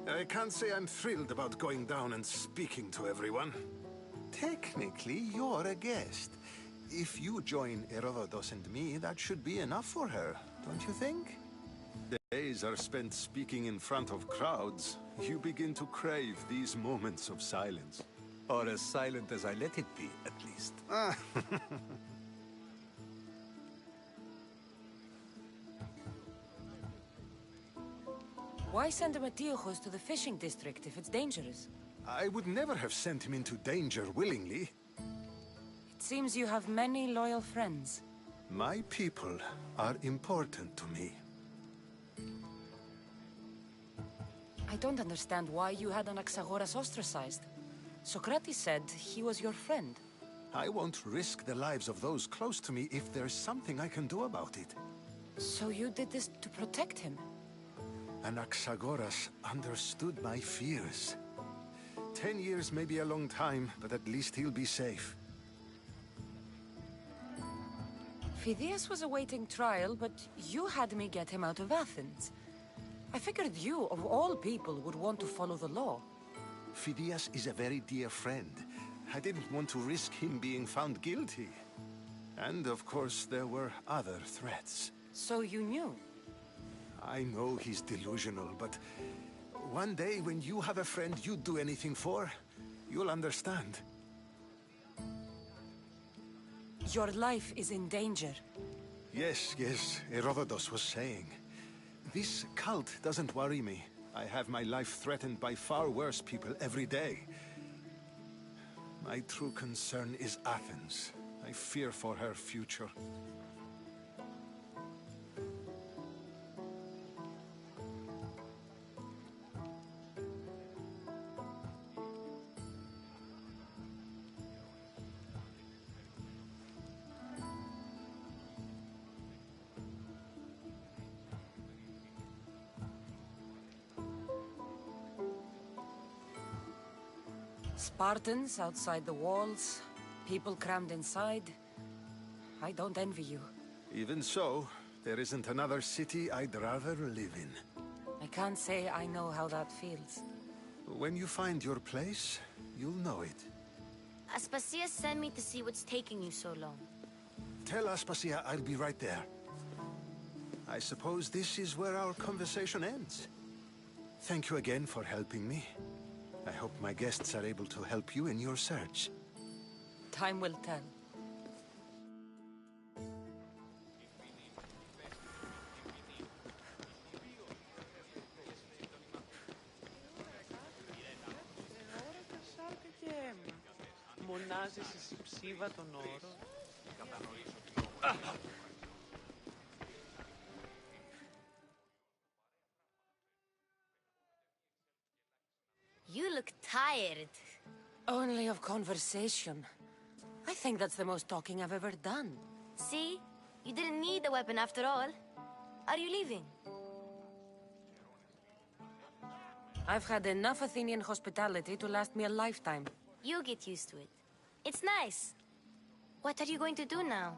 I can't say I'm thrilled about going down and speaking to everyone. Technically, you're a guest. If you join Herodotus and me, that should be enough for her, don't you think? The days are spent speaking in front of crowds. You begin to crave these moments of silence. Or as silent as I let it be, at least. Why send Emetiochos to the fishing district if it's dangerous? I would never have sent him into danger willingly. It seems you have many loyal friends. My people are important to me. I don't understand why you had Anaxagoras ostracized. Socrates said he was your friend. I won't risk the lives of those close to me if there's something I can do about it. So you did this to protect him? Anaxagoras understood my fears. 10 years may be a long time, but at least he'll be safe. Phidias was awaiting trial, but you had me get him out of Athens. I figured you, of all people, would want to follow the law. Phidias is a very dear friend. I didn't want to risk him being found guilty. And, of course, there were other threats. So you knew? I know he's delusional, but one day when you have a friend you'd do anything for, you'll understand. Your life is in danger. Yes, Herodotus was saying. This cult doesn't worry me. I have my life threatened by far worse people every day. My true concern is Athens. I fear for her future. Spartans outside the walls, people crammed inside. I don't envy you. Even so, there isn't another city I'd rather live in. I can't say I know how that feels. When you find your place, you'll know it. Aspasia sent me to see what's taking you so long. Tell Aspasia I'll be right there. I suppose this is where our conversation ends. Thank you again for helping me. I hope my guests are able to help you in your search. Time will tell. Μονάζεσαι στη ψίβα των όρων. You look tired. Only of conversation. I think that's the most talking I've ever done. See? You didn't need a weapon after all. Are you leaving? I've had enough Athenian hospitality to last me a lifetime. You get used to it. It's nice. What are you going to do now?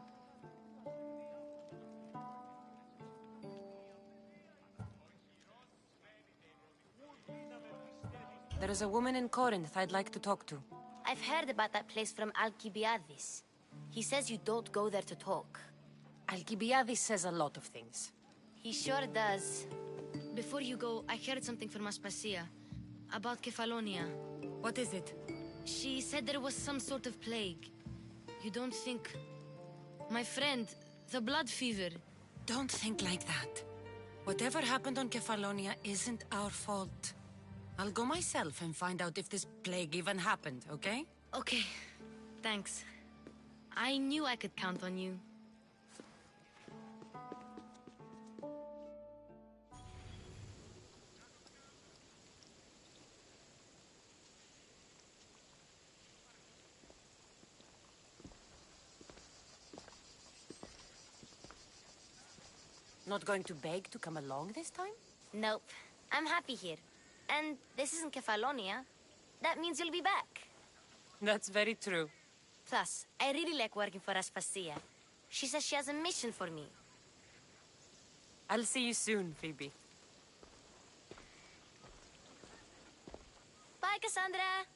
There is a woman in Corinth I'd like to talk to. I've heard about that place from Alcibiades. He says you don't go there to talk. Alcibiades says a lot of things. He sure does. Before you go, I heard something from Aspasia. About Kefalonia. What is it? She said there was some sort of plague. You don't think... My friend, the blood fever. Don't think like that. Whatever happened on Kefalonia isn't our fault. I'll go myself and find out if this plague even happened, okay? Okay. Thanks. I knew I could count on you. Not going to beg to come along this time? Nope. I'm happy here. And this isn't Kefalonia. That means you'll be back. That's very true. Plus, I really like working for Aspasia. She says she has a mission for me. I'll see you soon, Phoebe. Bye, Cassandra!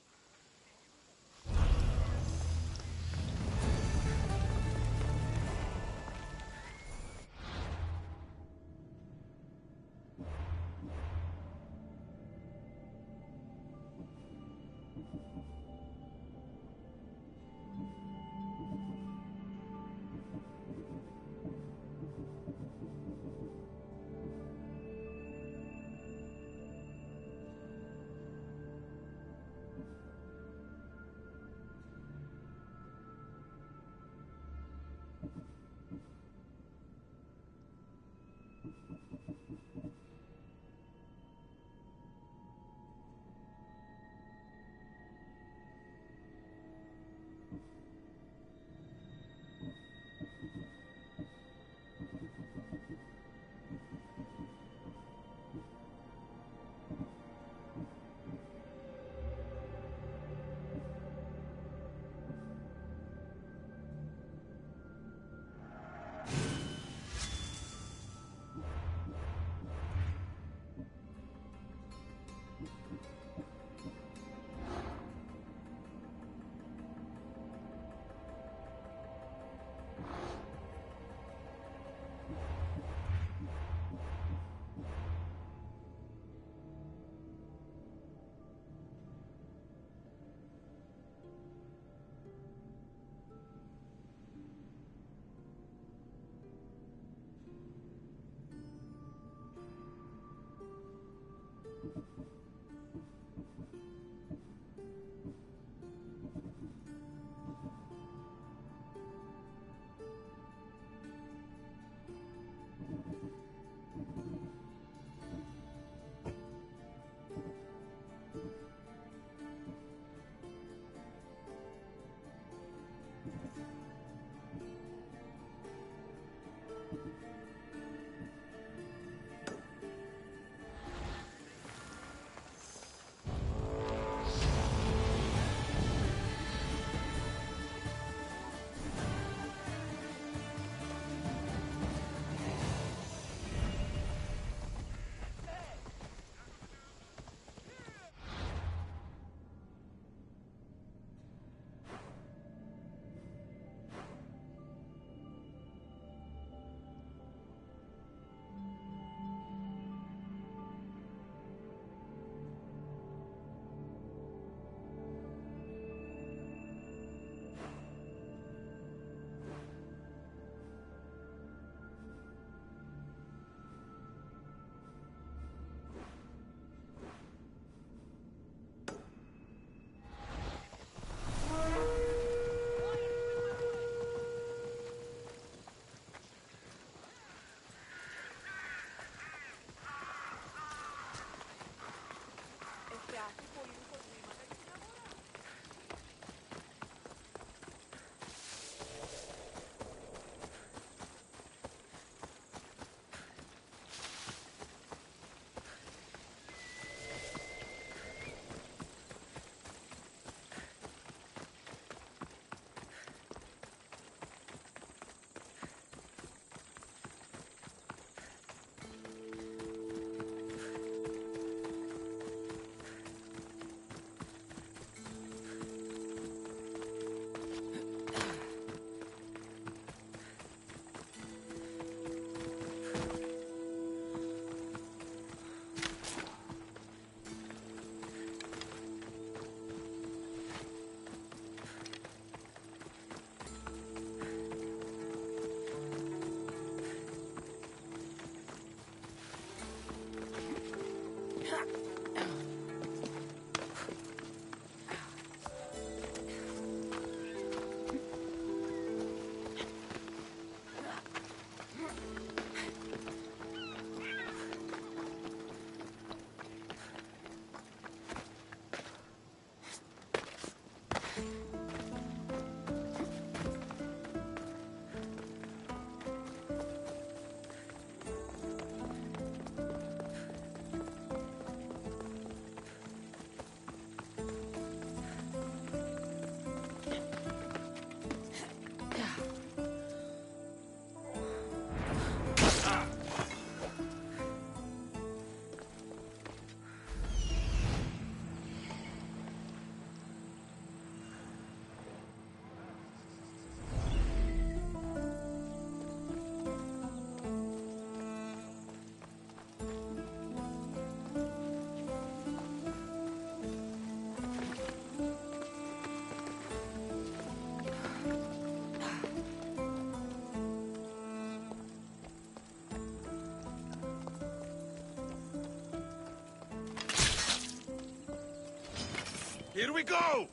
Here we go!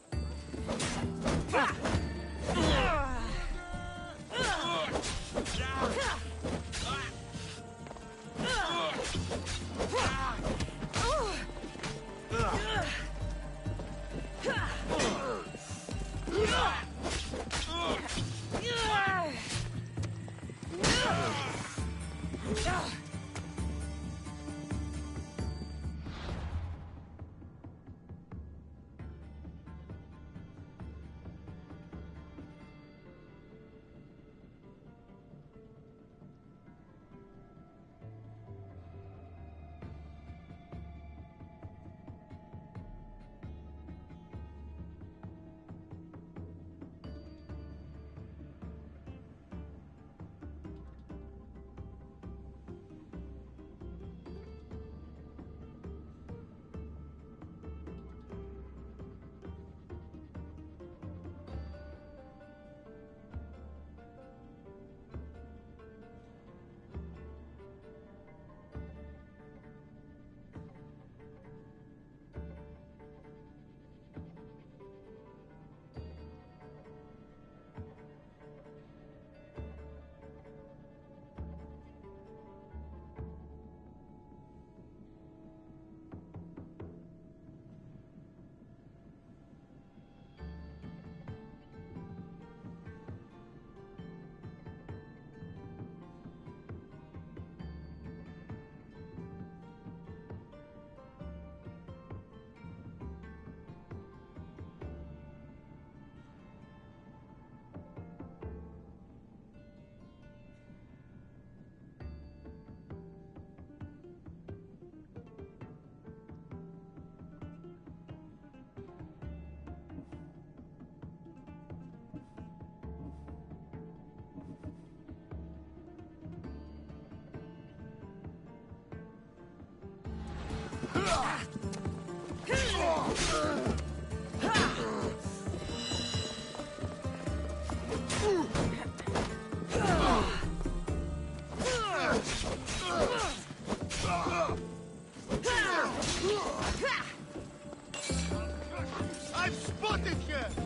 I've spotted you!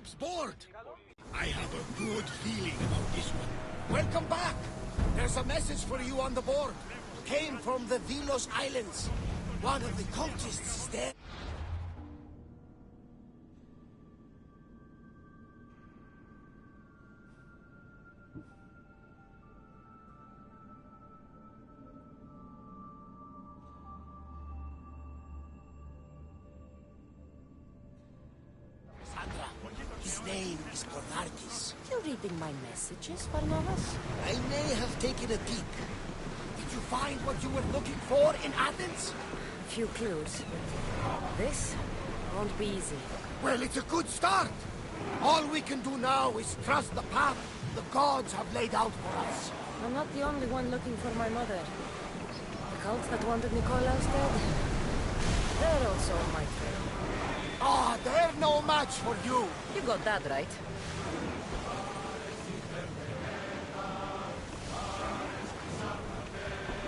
ship's board. I have a good feeling about this one. Welcome back. There's a message for you on the board. Came from the Vilos Islands. One of the cultists is there. His name is Cornardis. You reading my messages, Barnabas? I may have taken a peek. Did you find what you were looking for in Athens? A few clues, but this won't be easy. Well, it's a good start. All we can do now is trust the path the gods have laid out for us. I'm not the only one looking for my mother. The cult that wanted Nikolaus dead, they're also on my trail. Ah, they're no match for you. You got that right.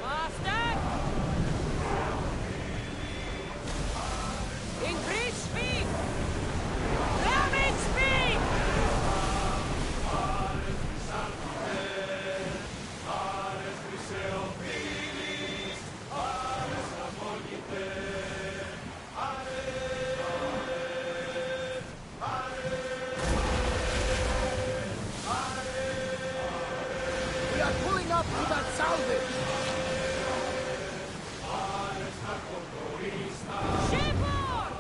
Master! Increase speed! Damage speed! We are pulling up to that salvage. Shipboard!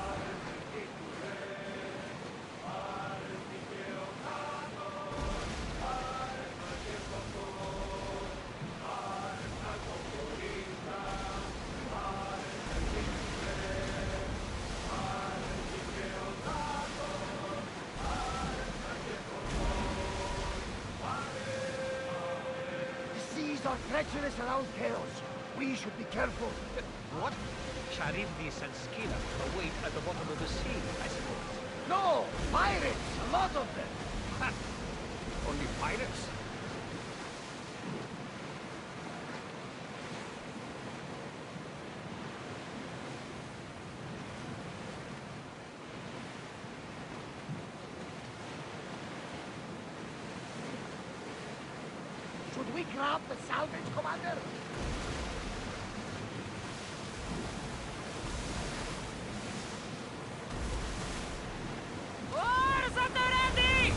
The seas are treacherous around Chaos. We should be careful. What? Charybdis and Scylla await at the bottom of the sea, I suppose. No! Pirates! A lot of them! Ha! Only pirates? Should we grab the salvage, Commander? Oars at the ready!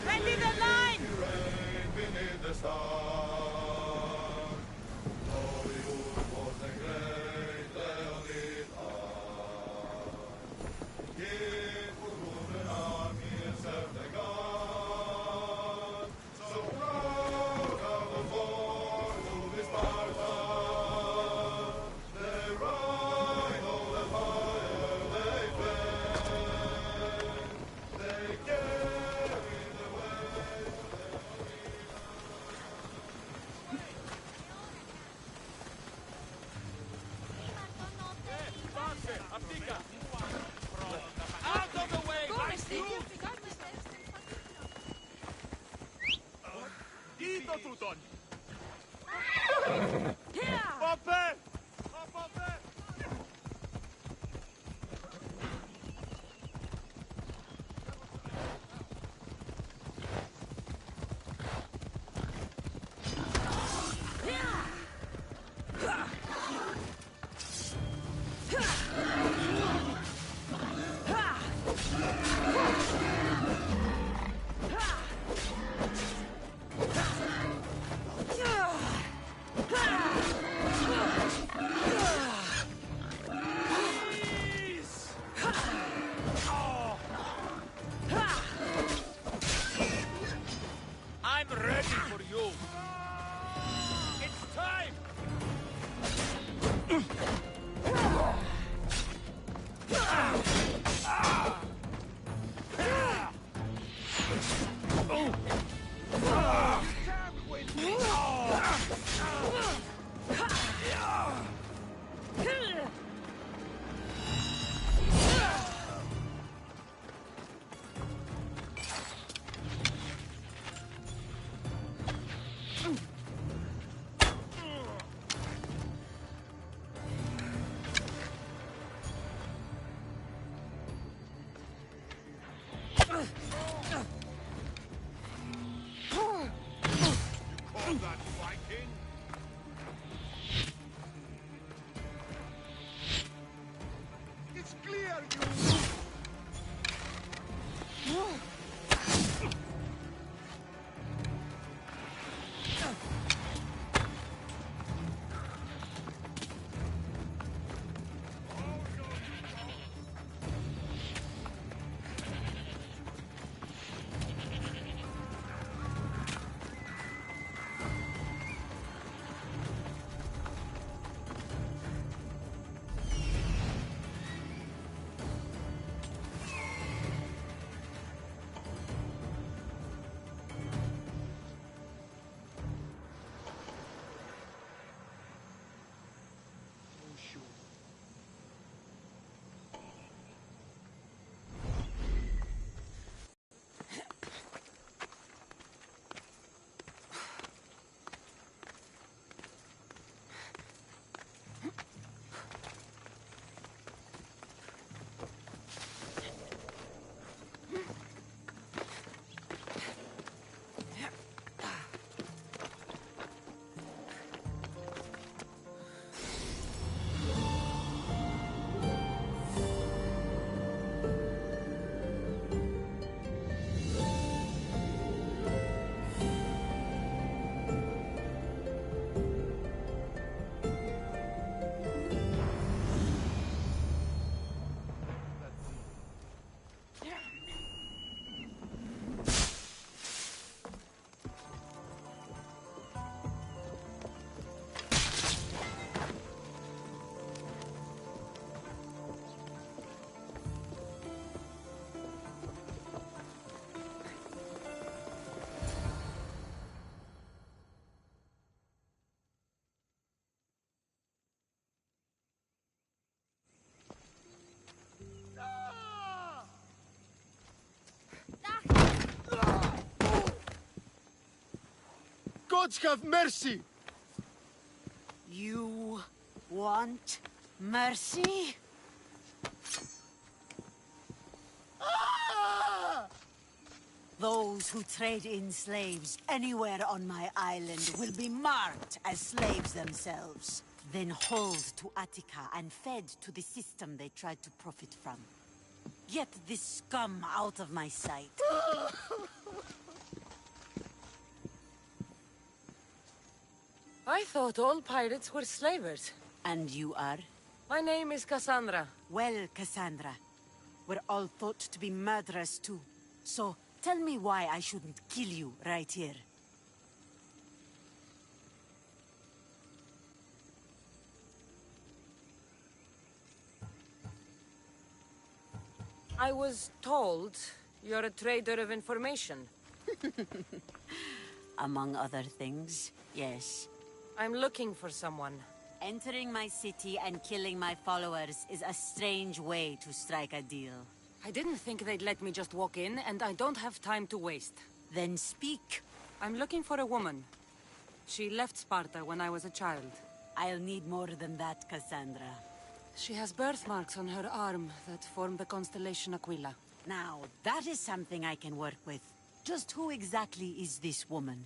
Ready the line! Out of the way! Dito, Tuton! Poppe! Oh, Poppe! I'm ready for you! It's time! of that Viking? It's clear you... Gods have mercy! You want mercy? Those who trade in slaves anywhere on my island will be marked as slaves themselves, then hauled to Attica and fed to the system they tried to profit from. Get this scum out of my sight. I thought all pirates were slavers. And you are? My name is Cassandra. Well, Cassandra, we're all thought to be murderers too. So, tell me why I shouldn't kill you right here. I was told you're a trader of information. Among other things, yes. I'm looking for someone. Entering my city and killing my followers is a strange way to strike a deal. I didn't think they'd let me just walk in, and I don't have time to waste. Then speak. I'm looking for a woman. She left Sparta when I was a child. I'll need more than that, Cassandra. She has birthmarks on her arm that form the constellation Aquila. Now, that is something I can work with. Just who exactly is this woman?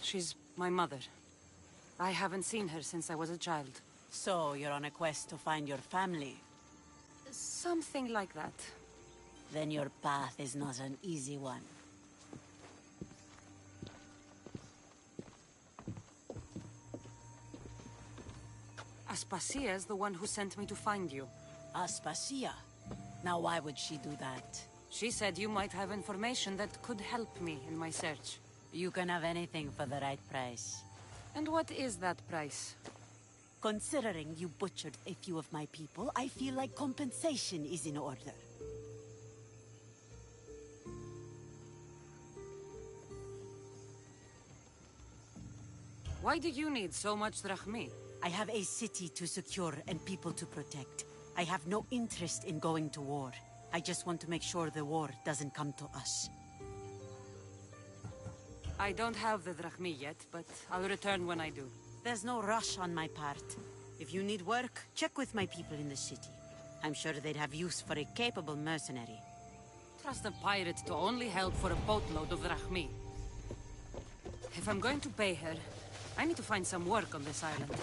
She's my mother. I haven't seen her since I was a child. So, you're on a quest to find your family? Something like that. Then your path is not an easy one. Aspasia is the one who sent me to find you. Aspasia? Now why would she do that? She said you might have information that could help me in my search. You can have anything for the right price. And what is that price? Considering you butchered a few of my people, I feel like compensation is in order. Why do you need so much drachmi? I have a city to secure and people to protect. I have no interest in going to war. I just want to make sure the war doesn't come to us. I don't have the drachmi yet, but I'll return when I do. There's no rush on my part. If you need work, check with my people in the city. I'm sure they'd have use for a capable mercenary. Trust a pirate to only help for a boatload of drachmi. If I'm going to pay her, I need to find some work on this island.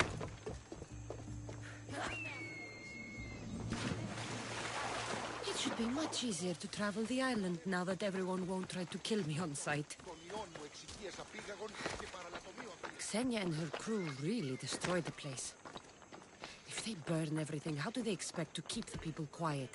It should be much easier to travel the island now that everyone won't try to kill me on sight. Xenia and her crew really destroyed the place. If they burn everything, how do they expect to keep the people quiet?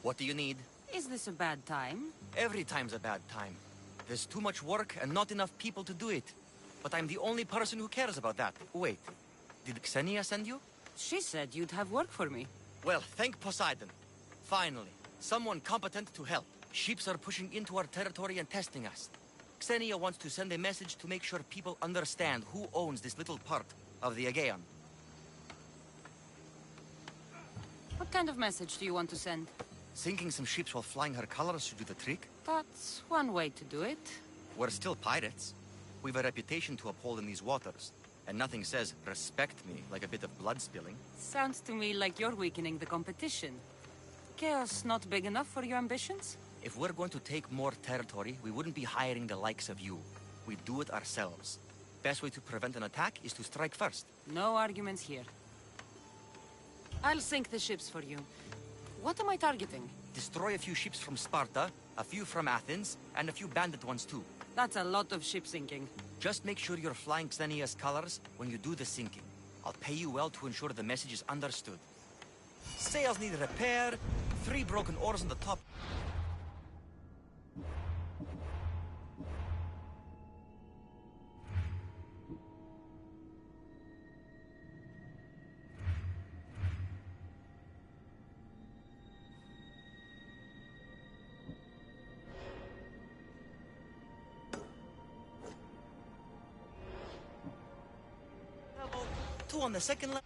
What do you need? Is this a bad time? Every time's a bad time. There's too much work and not enough people to do it. But I'm the only person who cares about that. Wait, did Xenia send you? She said you'd have work for me. Well, thank Poseidon. Finally, someone competent to help. Ships are pushing into our territory and testing us. Xenia wants to send a message to make sure people understand who owns this little part of the Aegean. What kind of message do you want to send? Sinking some ships while flying her colors should do the trick. That's one way to do it. We're still pirates. We've a reputation to uphold in these waters. And nothing says, respect me, like a bit of blood spilling. Sounds to me like you're weakening the competition. Chaos not big enough for your ambitions? If we're going to take more territory, we wouldn't be hiring the likes of you. We'd do it ourselves. Best way to prevent an attack is to strike first. No arguments here. I'll sink the ships for you. What am I targeting? Destroy a few ships from Sparta, a few from Athens, and a few bandit ones too. That's a lot of ship sinking. Just make sure you're flying Xenia's colors when you do the sinking. I'll pay you well to ensure the message is understood. Sails need repair, 3 broken oars on the top. Two on the second level.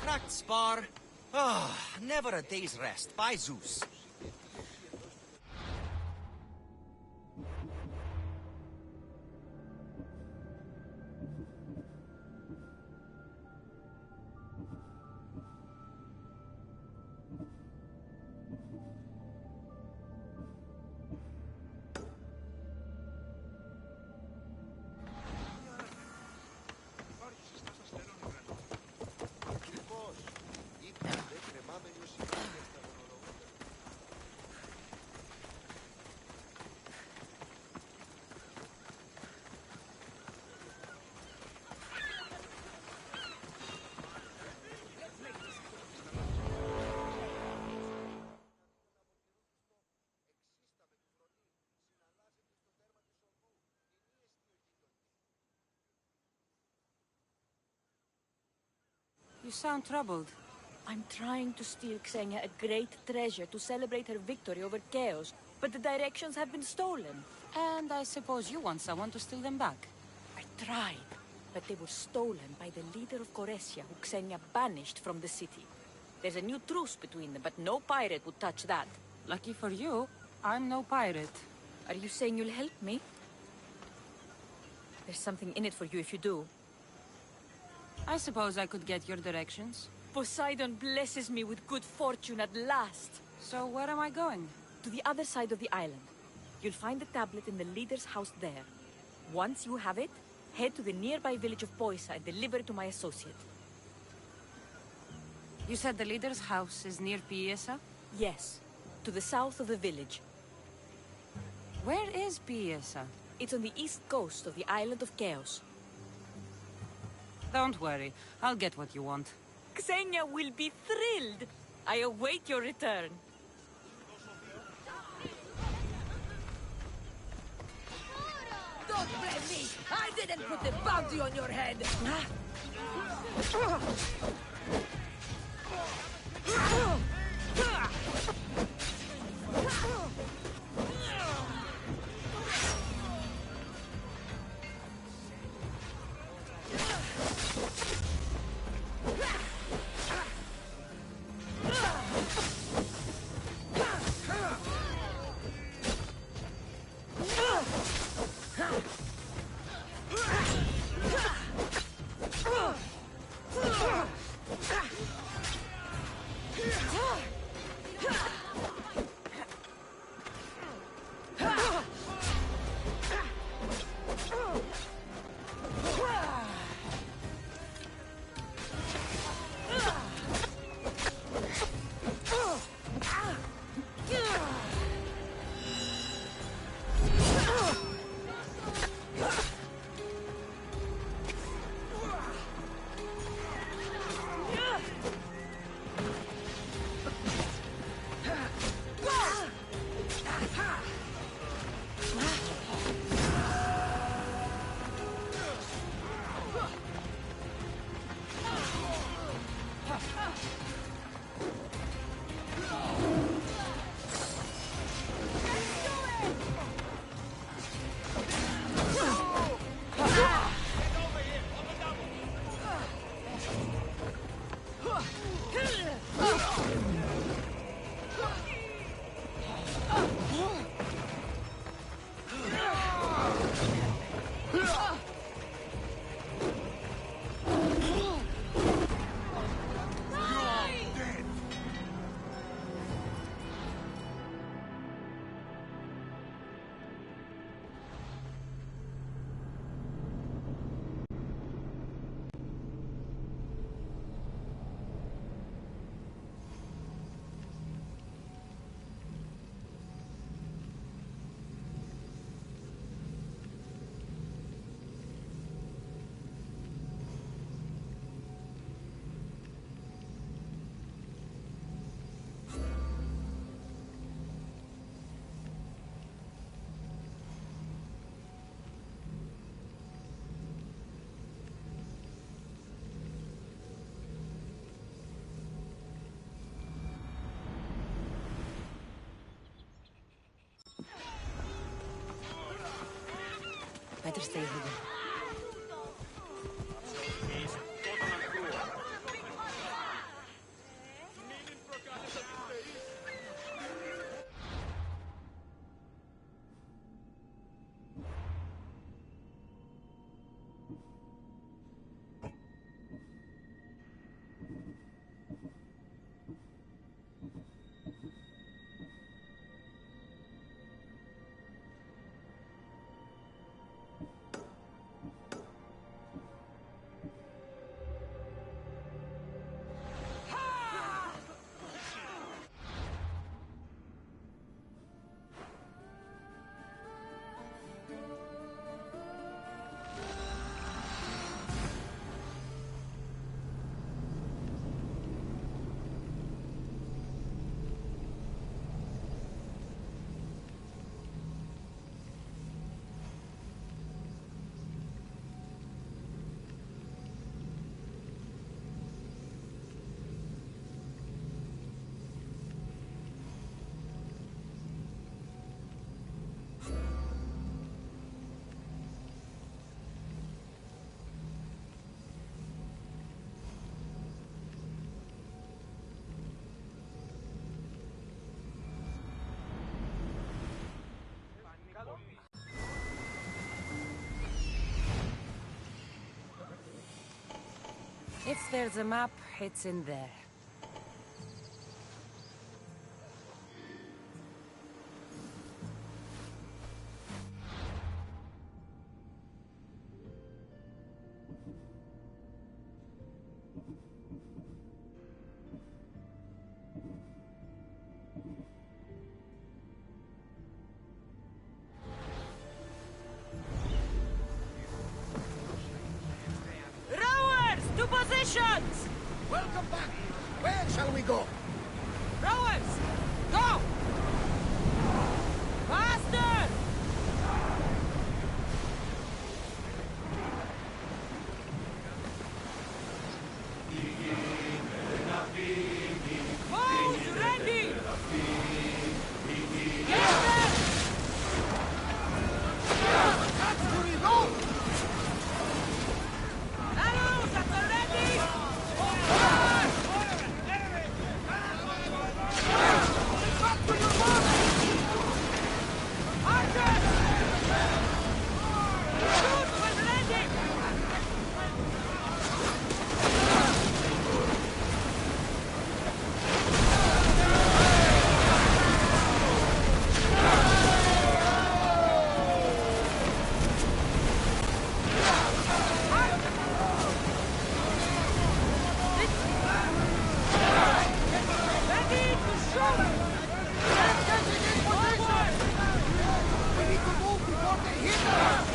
Cracked spar. Ah, never a day's rest. By Zeus. You sound troubled. I'm trying to steal Xenia a great treasure to celebrate her victory over Chaos, but the directions have been stolen. And I suppose you want someone to steal them back. I tried, but they were stolen by the leader of Goresia, who Xenia banished from the city. There's a new truce between them, but no pirate would touch that. Lucky for you, I'm no pirate. Are you saying you'll help me? There's something in it for you if you do. I suppose I could get your directions. Poseidon blesses me with good fortune at last. So where am I going? To the other side of the island. You'll find the tablet in the leader's house there. Once you have it, head to the nearby village of Poisa and deliver it to my associate. You said the leader's house is near Piesa? Yes, to the south of the village. Where is Piesa? It's on the east coast of the island of Chaos. Don't worry, I'll get what you want. Xenia will be thrilled. I await your return. Don't blame me! I didn't put the bounty on your head! Better stay hidden. If there's a map, it's in there. Welcome back. Where shall we go? Rowers! Go! Faster! Bows ready! Get them! That's to reload! Arrows at the ready! Back to your mark! Archers! Shoot when ready! Ready to shoot! Forward! We need to move before they hit us!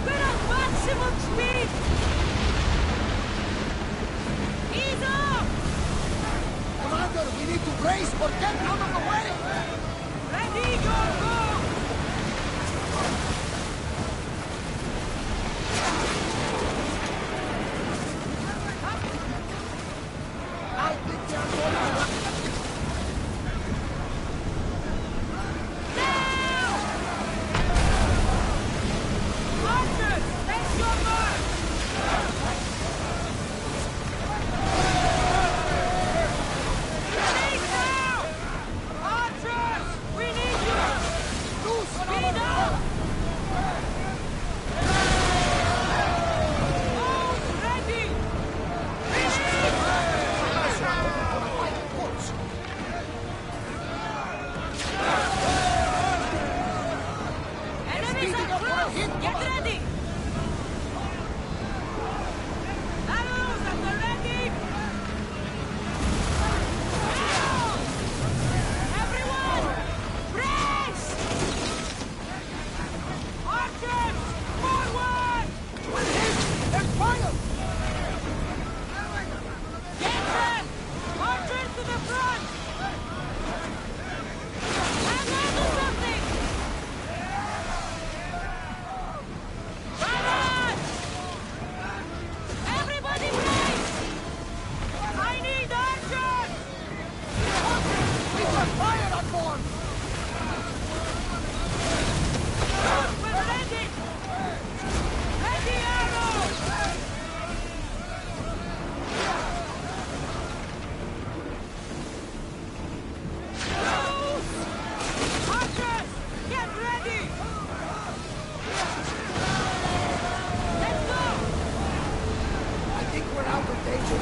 We're at maximum speed! Ease up! Commander, we need to brace or get out of the way! Ready, your go! I think they are going to... Archers, take your mark! Speed now! Archers, we need you! Speed up! Bows ready! Enemies are close! Get ready! Arrows at the ready! Everyone! Brace! Archers! Forward! There's fire! Get them! Archers to the front! Hang on to something! Barrage! Everybody brace! I need archers! We got fire on board! Shoot when ready! Ready arrows! Shoot! Archers, get ready! Let's go! I think we're out of danger.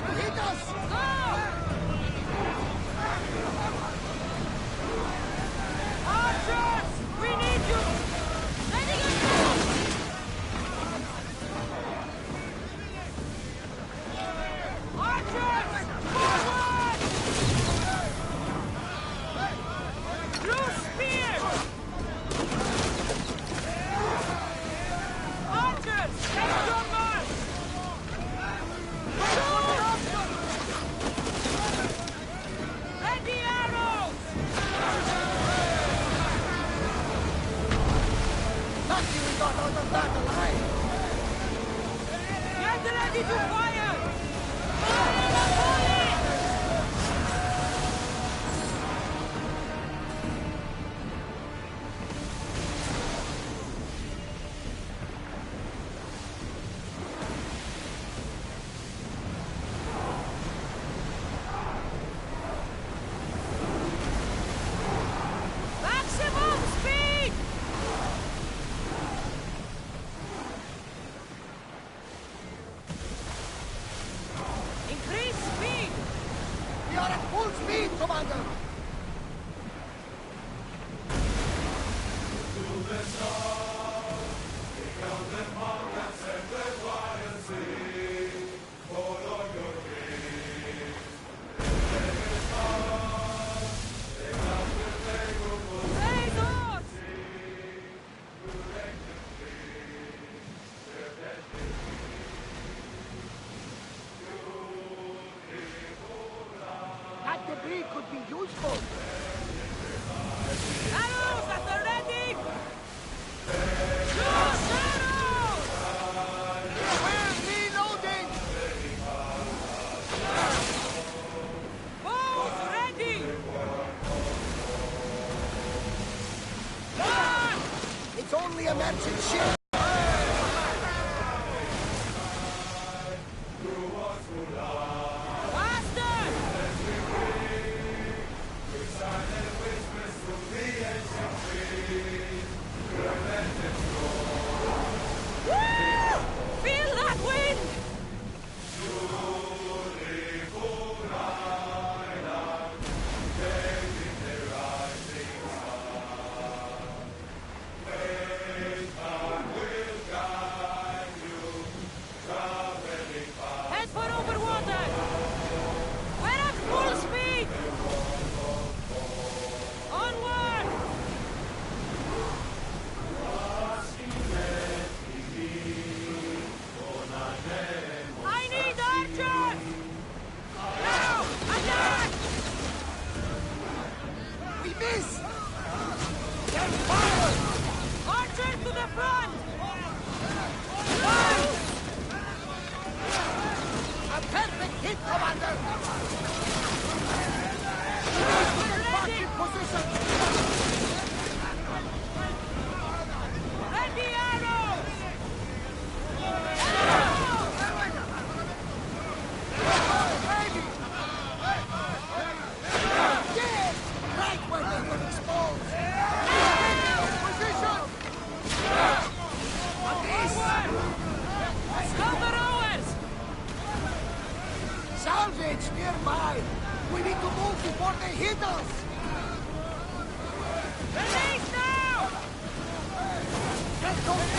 Hit us! Archers! We need you! Letting us go! Archers! Forward! Loose spears! Archers! Take your mark! Ready arrows! Lucky we got out of that alive! Get ready to fire! Fire the bullet! Maximum speed! Increase speed! We are at full speed, Commander! Razors! That debris could be useful! Arrows at the ready! Loose arrows! We're reloading! Bows ready! Run! It's only a merchant ship! Faster! Woo! Feel that wind! Head for over water! We're at full speed! Onward! I need archers! Now! Attack! We miss! They're fired! Archers to the front! A perfect hit, Commander! Back in position! Ready arrows! Ready! Yes! Right where they were exposed! Position! Stop the rowers! Salvage nearby! We need to move before they hit us! Release now! Get those